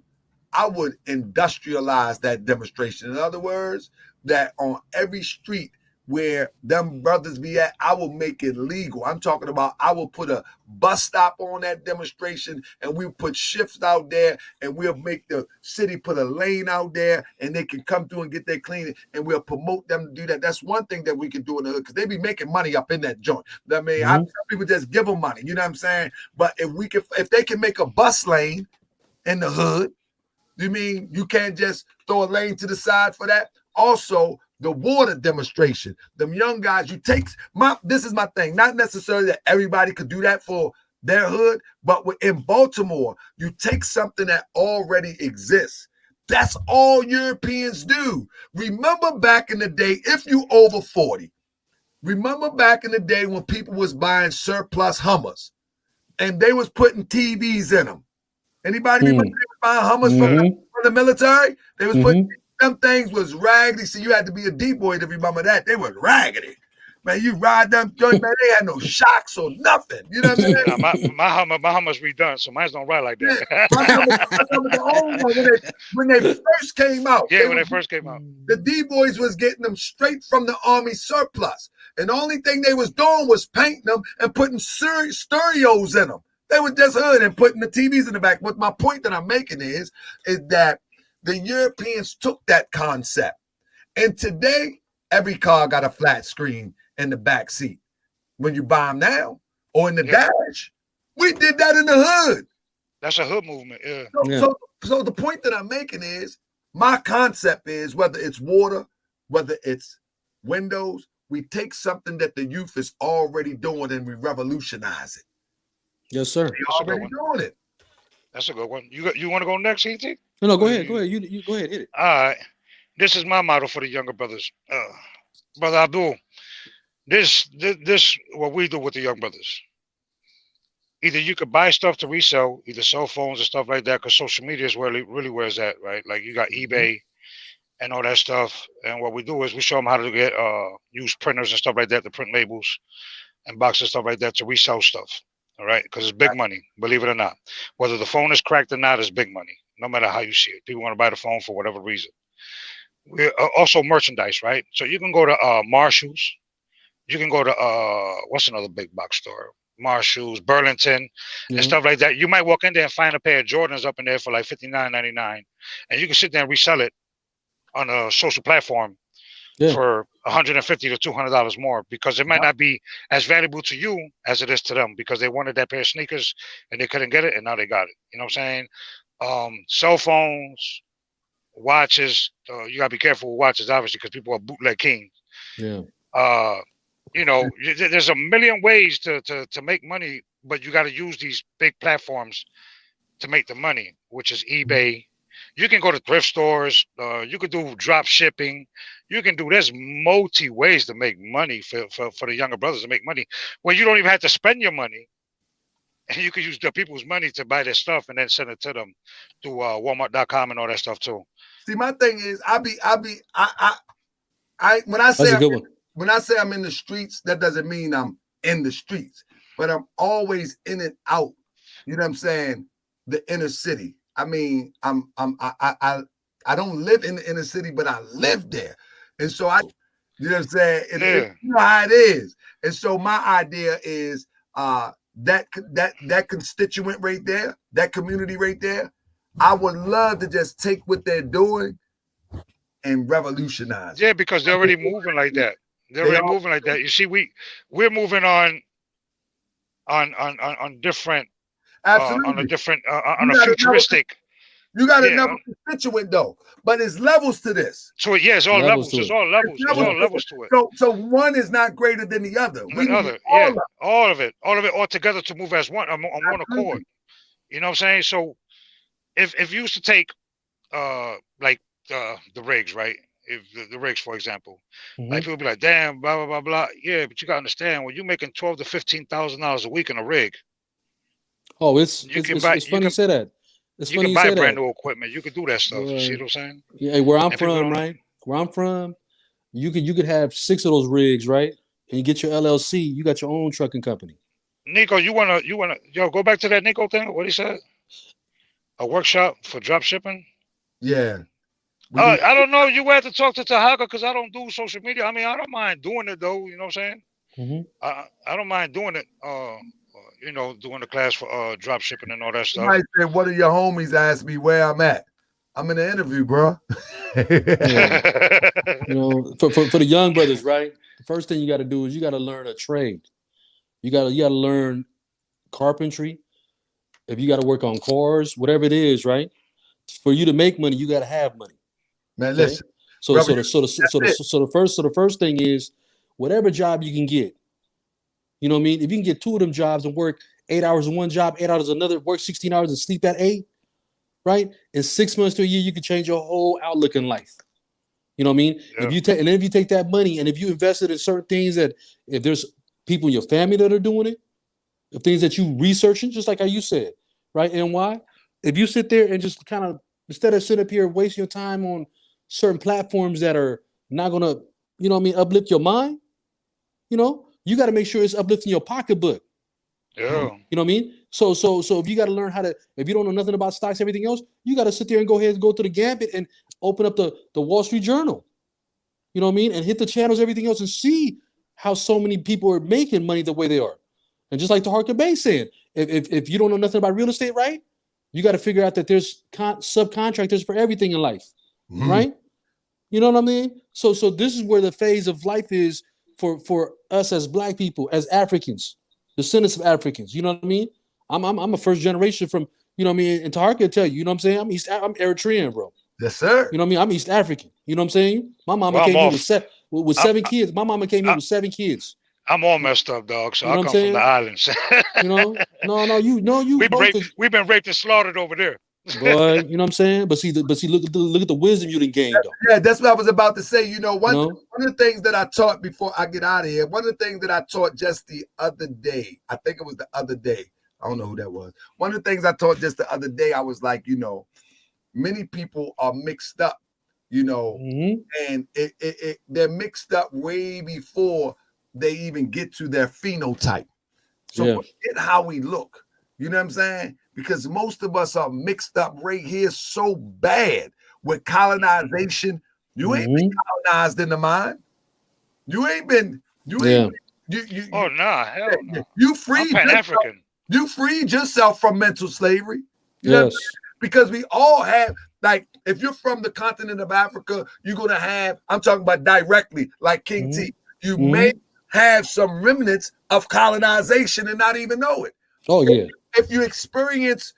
I would industrialize that demonstration. In other words, that on every street where them brothers be at, I will make it legal. I'm talking about I will put a bus stop on that demonstration, and we'll put shifts out there, and we'll make the city put a lane out there, and they can come through and get their cleaning, and we'll promote them to do that. That's one thing that we can do in the hood, because they be making money up in that joint. I mean, I tell people just give them money, you know what I'm saying? But if they can make a bus lane in the hood, you mean you can't just throw a lane to the side for that? Also, the water demonstration, them young guys, this is my thing. Not necessarily that everybody could do that for their hood, but in Baltimore, you take something that already exists. That's all Europeans do. Remember back in the day, if you over 40, remember back in the day when people was buying surplus Hummers and they was putting TVs in them. Anybody remember buying Hummers from the military? They was putting them things was raggedy. So you had to be a D-boy to remember that. They was raggedy. Man, you ride them joints, man, they had no shocks or nothing. You know what I mean? My Hummer's redone, so mine don't ride like that. When they first came out. Yeah, when they first came out. The D-boys was getting them straight from the Army surplus. And the only thing they was doing was painting them and putting stereos in them. They were just hood and putting the TVs in the back. But my point that I'm making is that the Europeans took that concept. And today, every car got a flat screen in the back seat. When you buy them now or in the dash, we did that in the hood. That's a hood movement, yeah. So the point that I'm making is, my concept is, whether it's water, whether it's windows, we take something that the youth is already doing and we revolutionize it. Yes, sir. They already doing it. That's a good one. You want to go next, E.T.? No, go ahead. You go ahead, hit it. All right. This is my motto for the younger brothers. Brother Abdul, this what we do with the young brothers. Either you could buy stuff to resell, either cell phones and stuff like that, because social media is really where it's at, right? Like you got eBay and all that stuff. And what we do is we show them how to get use printers and stuff like that to print labels and boxes and stuff like that to resell stuff. All right, because it's big money, believe it or not. Whether the phone is cracked or not, it's big money, no matter how you see it. People want to buy the phone for whatever reason. We're also merchandise, right? So you can go to Marshall's. You can go to, what's another big box store? Marshall's, Burlington, and stuff like that. You might walk in there and find a pair of Jordans up in there for like $59.99. And you can sit there and resell it on a social platform for $150 to $200 more, because it might not be as valuable to you as it is to them, because they wanted that pair of sneakers and they couldn't get it, and now they got it. You know what I'm saying? Cell phones, watches. You gotta be careful with watches, obviously, because people are bootleg kings. Yeah. You know, there's a million ways to make money, but you got to use these big platforms to make the money, which is eBay. You can go to thrift stores. You can do drop shipping. You can do, there's multi ways to make money for the younger brothers to make money, where you don't even have to spend your money. And you can use the people's money to buy their stuff and then send it to them through Walmart.com and all that stuff too. See, my thing is, when I say That's a good one. When I say I'm in the streets, that doesn't mean I'm in the streets, but I'm always in and out. You know what I'm saying? The inner city. I mean, I don't live in the inner city, but I live there, and so you know what I'm saying? You know how it is, and so my idea is that constituent right there, that community right there. I would love to just take what they're doing and revolutionize. Yeah, because they're already moving like that. They're already moving like that. You see, we're moving on different, on a different, on a futuristic. You got another constituent though, but it's levels to this. So yeah, it's all levels. It's all levels. It's all levels to it. So one is not greater than the other. All of it all together to move as one on one accord. You know what I'm saying? So if you used to take like the rigs, right? If the rigs, for example, like people be like, damn, blah blah blah blah. Yeah, but you gotta understand, when you're making $12,000 to $15,000 a week in a rig. Oh, it's funny you say that. It's you funny can you buy say brand that. new equipment. You can do that stuff. You see what I'm saying? Yeah, where I'm And people from, right? Where I'm from, you could have 6 of those rigs, right? And you get your LLC. You got your own trucking company. Nico, you wanna go back to that Nico thing? What he said? A workshop for drop shipping? Yeah. I don't know. You have to talk to Tahaka, because I don't do social media. I mean, I don't mind doing it though. You know what I'm saying? I don't mind doing it. You know, doing the class for drop shipping and all that stuff. Somebody said, "What are your homies?" Asked me where I'm at. I'm in the interview, bro. You know, for the young brothers, right? The first thing you got to do is you got to learn a trade. You got to learn carpentry. If you got to work on cars, whatever it is, right? For you to make money, you got to have money. Man, listen. So the first thing is whatever job you can get. You know what I mean? If you can get 2 of them jobs and work 8 hours in one job, 8 hours in another, work 16 hours and sleep at 8, right? In 6 months to a year, you can change your whole outlook in life. You know what I mean? Yeah. If you take that money and if you invest it in certain things, that if there's people in your family that are doing it, if things that you researching, just like how you said, right? And why? If you sit there and just kind of, instead of sitting up here wasting your time on certain platforms that are not gonna, you know what I mean, uplift your mind, you know, you got to make sure it's uplifting your pocketbook. Yeah. You know what I mean? So if you got to learn how to, if you don't know nothing about stocks, everything else, you got to sit there and go ahead and go to the Gambit and open up the Wall Street Journal. You know what I mean? And hit the channels, everything else, and see how so many people are making money the way they are. And just like the Harker Bay said, if you don't know nothing about real estate, right? You got to figure out that there's subcontractors for everything in life, right? You know what I mean? So this is where the phase of life is for us as Black people, as Africans, descendants of Africans. You know what I mean? I'm a first generation from, you know what I mean? And Taharka will tell you, you know what I'm saying? I'm Eritrean, bro. Yes, sir. You know what I mean? I'm East African. You know what I'm saying? My mama came here with 7 kids. My mama came here with 7 kids. I'm all messed up, dog. So You know I what come I'm from the islands. You know, you. We've been raped and slaughtered over there. Boy, you know what I'm saying? But see, look at the wisdom you done gained, though. Yeah, that's what I was about to say. You know, one of the things that I taught before I get out of here, one of the things that I taught just the other day, I think it was the other day. I don't know who that was. One of the things I taught just the other day, I was like, you know, many people are mixed up, you know, and they're mixed up way before they even get to their phenotype. So forget how we look. You know what I'm saying? Because most of us are mixed up right here so bad with colonization. You ain't been colonized in the mind. You ain't been. You oh nah, hell no. You freed Pan-African. You freed yourself from mental slavery. You know what I'm saying? Because we all have like if you're from the continent of Africa, you're gonna have, I'm talking about directly, like King T. You may have some remnants of colonization and not even know it. Oh yeah. If you experience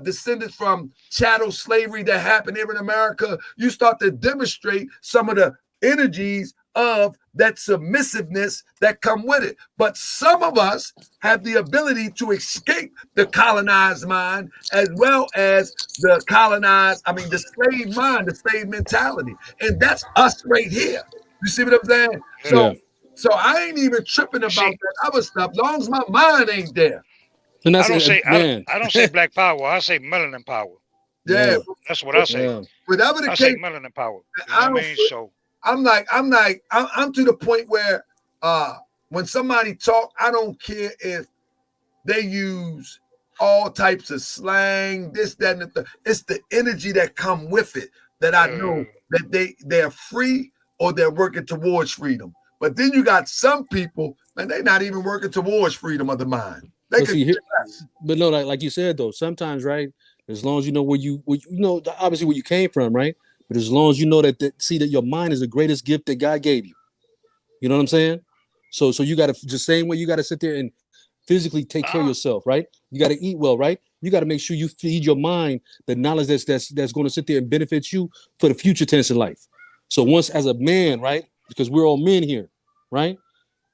descendants from chattel slavery that happened here in America, you start to demonstrate some of the energies of that submissiveness that come with it. But some of us have the ability to escape the colonized mind as well as the slave mind, the slave mentality. And that's us right here. You see what I'm saying? Yeah. So I ain't even tripping about that other stuff, as long as my mind ain't there. And that's I don't say man. I don't say black power. I say melanin power. Yeah, that's what I say. Whatever the I case, say melanin power. You know what I mean? So I'm to the point where when somebody talk, I don't care if they use all types of slang, this, that, and the. It's the energy that come with it that I know that they're free or they're working towards freedom. But then you got some people, man, they're not even working towards freedom of the mind. But no, like you said though, sometimes, right? As long as you know where you know, obviously where you came from, right? But as long as you know that your mind is the greatest gift that God gave you. You know what I'm saying? So you got to, the same way you got to sit there and physically take care of yourself, right? You got to eat well, right? You got to make sure you feed your mind the knowledge that's going to sit there and benefit you for the future tense in life. So once as a man, right? Because we're all men here, right?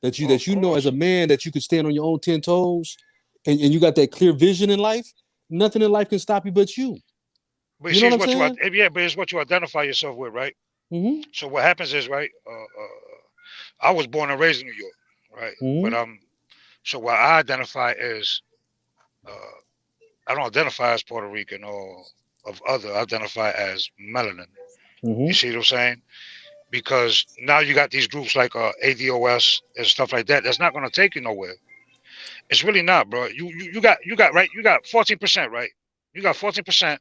That you know as a man that you could stand on your own 10 toes and you got that clear vision in life, nothing in life can stop you but you. But You know what I'm saying? But it's what you identify yourself with, right? Mm-hmm. So what happens is, right? I was born and raised in New York, right? Mm-hmm. But so what I identify is, I don't identify as Puerto Rican or of other. I identify as melanin. Mm-hmm. You see what I'm saying? Because now you got these groups like ADOS and stuff like that. That's not going to take you nowhere. It's really not, bro. You got 14%, right? You got 14%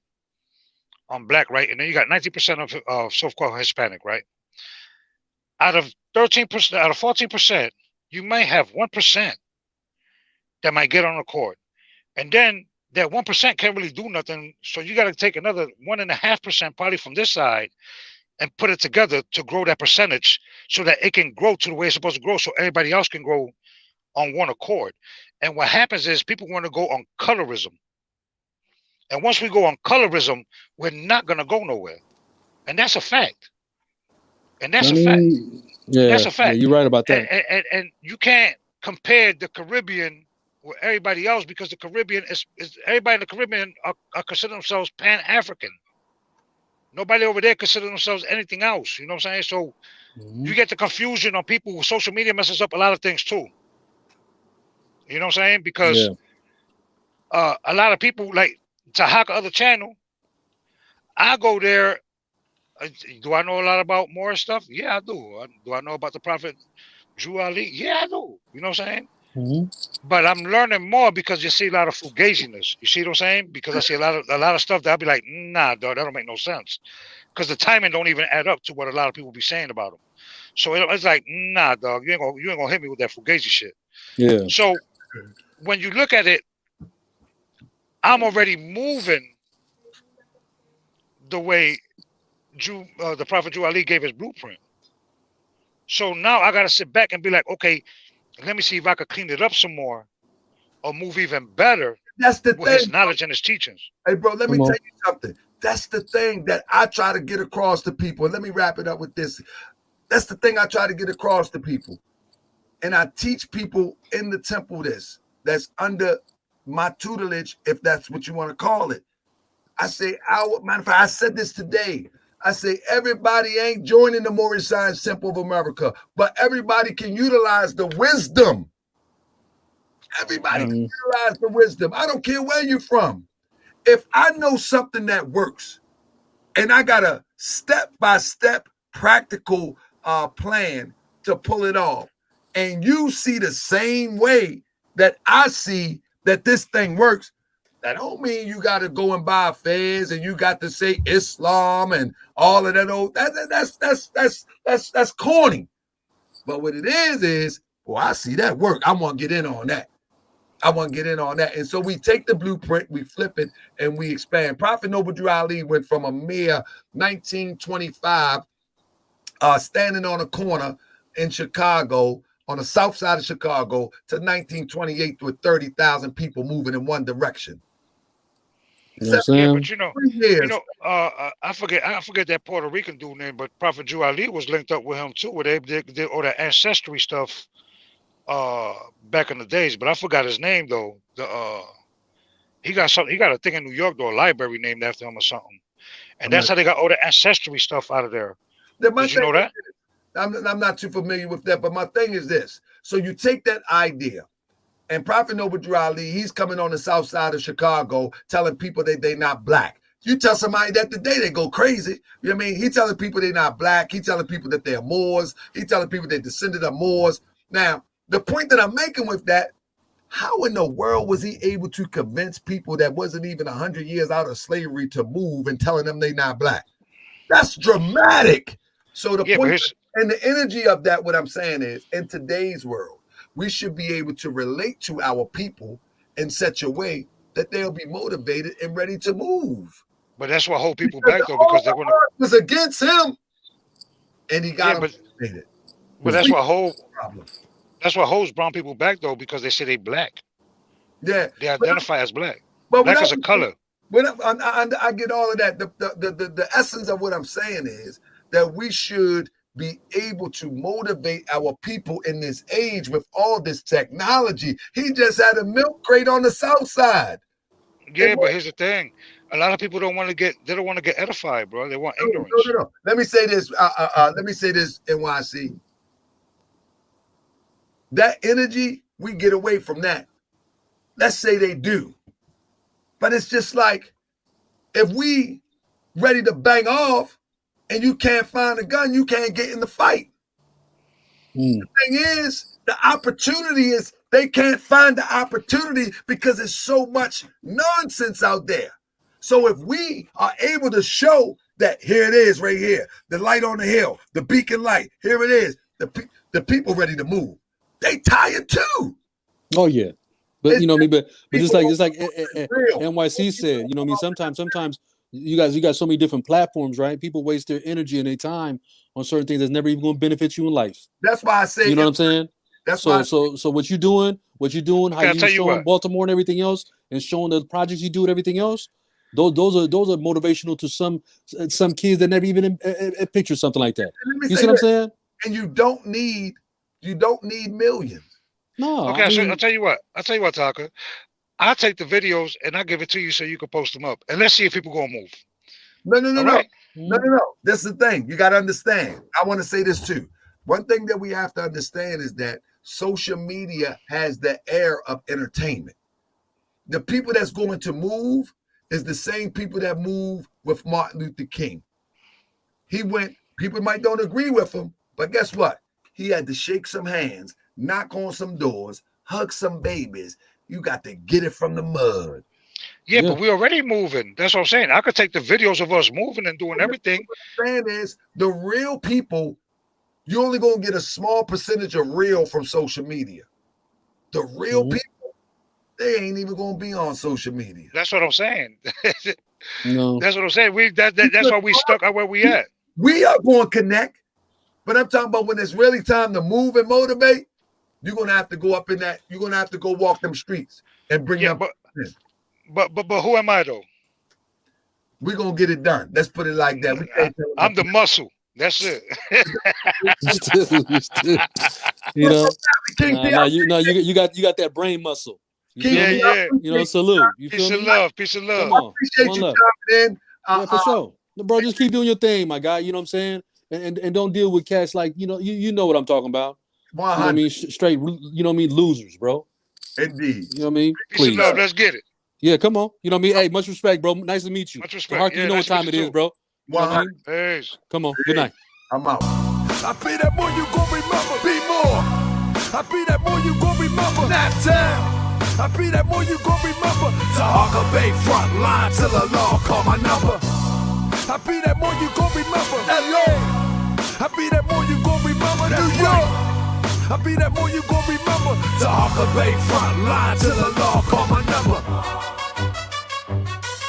on black, right? And then you got 90% of so-called Hispanic, right? Out of 13%, out of 14%, you might have 1% that might get on the court. And then that 1% can't really do nothing. So you got to take another 1.5% probably from this side and put it together to grow that percentage so that it can grow to the way it's supposed to grow so everybody else can grow on one accord. And what happens is people want to go on colorism. And once we go on colorism, we're not going to go nowhere. And that's a fact. And that's a fact. Yeah, that's a fact. Yeah, you're right about that. And you can't compare the Caribbean with everybody else because the Caribbean is everybody in the Caribbean are consider themselves Pan-African. Nobody over there consider themselves anything else. You know what I'm saying? So you get the confusion on people with social media messes up a lot of things too. You know what I'm saying? Because a lot of people like to hack other channel. I go there. Do I know a lot about more stuff? Yeah, I do. Do I know about the Prophet Drew Ali? Yeah, I do. You know what I'm saying? Mm-hmm. But I'm learning more because you see a lot of fugaziness. You see what I'm saying? Because I see a lot of stuff that I'll be like, nah, dog, that don't make no sense. Because the timing don't even add up to what a lot of people be saying about them. So it's like, nah, dog, you ain't gonna hit me with that fugazi shit. Yeah. So when you look at it, I'm already moving the way the Prophet Drew Ali gave his blueprint. So now I gotta sit back and be like, okay, let me see if I could clean it up some more or move even better. That's the with thing. His knowledge and his teachings. Hey, bro, let me tell you something. That's the thing that I try to get across to people. And let me wrap it up with this. That's the thing I try to get across to people. And I teach people in the temple that's under my tutelage, if that's what you want to call it. I say, matter of fact, I said this today. I say, everybody ain't joining the Moorish Science Temple of America, but everybody can utilize the wisdom. Everybody can utilize the wisdom. I don't care where you're from. If I know something that works and I got a step-by-step practical plan to pull it off, and you see the same way that I see that this thing works, that don't mean you got to go and buy affairs and you got to say Islam and all of that old. That's corny. But what it is, well, I see that work. I want to get in on that. I want to get in on that. And so we take the blueprint, we flip it, and we expand. Prophet Noble Drew Ali went from a mere 1925 standing on a corner in Chicago, on the south side of Chicago, to 1928 with 30,000 people moving in one direction. You know what I'm saying? Yeah, but I forget that Puerto Rican dude name, but Prophet Drew Ali was linked up with him too, where they did all the ancestry stuff back in the days. But I forgot his name though. He got a thing in New York though, a library named after him or something. And that's how they got all the ancestry stuff out of there. Did you know that? I'm not too familiar with that, but my thing is this. So you take that idea, and Prophet Noble Drew Ali, he's coming on the south side of Chicago telling people that they're not black. You tell somebody that today, they go crazy. You know what I mean? He telling people they're not black. He telling people that they're Moors. He telling people they're descended of Moors. Now, the point that I'm making with that, how in the world was he able to convince people that wasn't even 100 years out of slavery to move and telling them they're not black? That's dramatic. So the point and the energy of that, what I'm saying is, in today's world, we should be able to relate to our people in such a way that they'll be motivated and ready to move. But that's what hold people back though, because they're gonna was against him, and he got motivated. But that's what holds brown people back though, because they say they black. Yeah, they identify as black. But black is a color. But I get all of that. The essence of what I'm saying is that we should be able to motivate our people in this age with all this technology. He just had a milk crate on the south side. Yeah, but here's the thing: a lot of people don't want to get edified, bro. They want ignorance. No. Let me say this. NYC. That energy, we get away from that. Let's say they do, but it's just like if we ready to bang off, and you can't find a gun, you can't get in the fight. The thing is, the opportunity is they can't find the opportunity because there's so much nonsense out there. So if we are able to show that here it is right here, the light on the hill, the beacon light, here it is, the people ready to move. They tired too. Oh yeah. But you know what I mean? But just like NYC said, you know what I mean? Sometimes you got so many different platforms, right? People waste their energy and their time on certain things that's never even going to benefit you in life. That's why I say, you know what I'm saying? That's so what you doing, how you showing Baltimore and everything else, and showing the projects you do and everything else. Those are motivational to some kids that never even picture something like that. You see what I'm saying? And you don't need millions. No. Okay, so I'll tell you what, Taka. I'll take the videos and I'll give it to you so you can post them up. And let's see if people gonna move. No. This is the thing. You got to understand. I want to say this too. One thing that we have to understand is that social media has the air of entertainment. The people that's going to move is the same people that move with Martin Luther King. People might don't agree with him, but guess what? He had to shake some hands, knock on some doors, hug some babies. You got to get it from the mud. Yeah, but we're already moving. That's what I'm saying. I could take the videos of us moving and doing everything. What I'm saying is the real people, you're only going to get a small percentage of real from social media. The real people, they ain't even going to be on social media. That's what I'm saying. No. That's what I'm saying. That's why we stuck at where we at. We are going to connect, but I'm talking about when it's really time to move and motivate, you're going to have to go up in that. You're going to have to go walk them streets and bring them in. But who am I though? We're going to get it done. Let's put it like that. I'm the muscle. That's it. You got that brain muscle. Yeah. You know, salute. You Peace feel and me? love. Peace and love. Come on. Appreciate you jumping in. Yeah, for sure. Bro, just keep doing your thing, my guy. You know what I'm saying? And don't deal with cats like, you know what I'm talking about. You know what I mean? Straight, you know what I mean? Losers, bro. Indeed. You know what I mean? Peace and love. Let's get it. Yeah, come on. You know what I mean? Hey, much respect, bro. Nice to meet you. Much respect. Harky, you know what time it is, bro. You know what I mean? Come on. Good night. I'm out. I be that more you gon' remember. Be more. I be that more you gon' remember. Nap town. I be that more you gon' remember. Tahaka Bay front line till the law call my number. I be that more you gon' remember. LA. I be that more you gon' remember. New York. I be that more you gon' remember. To Harker Bay front line till the law call my number.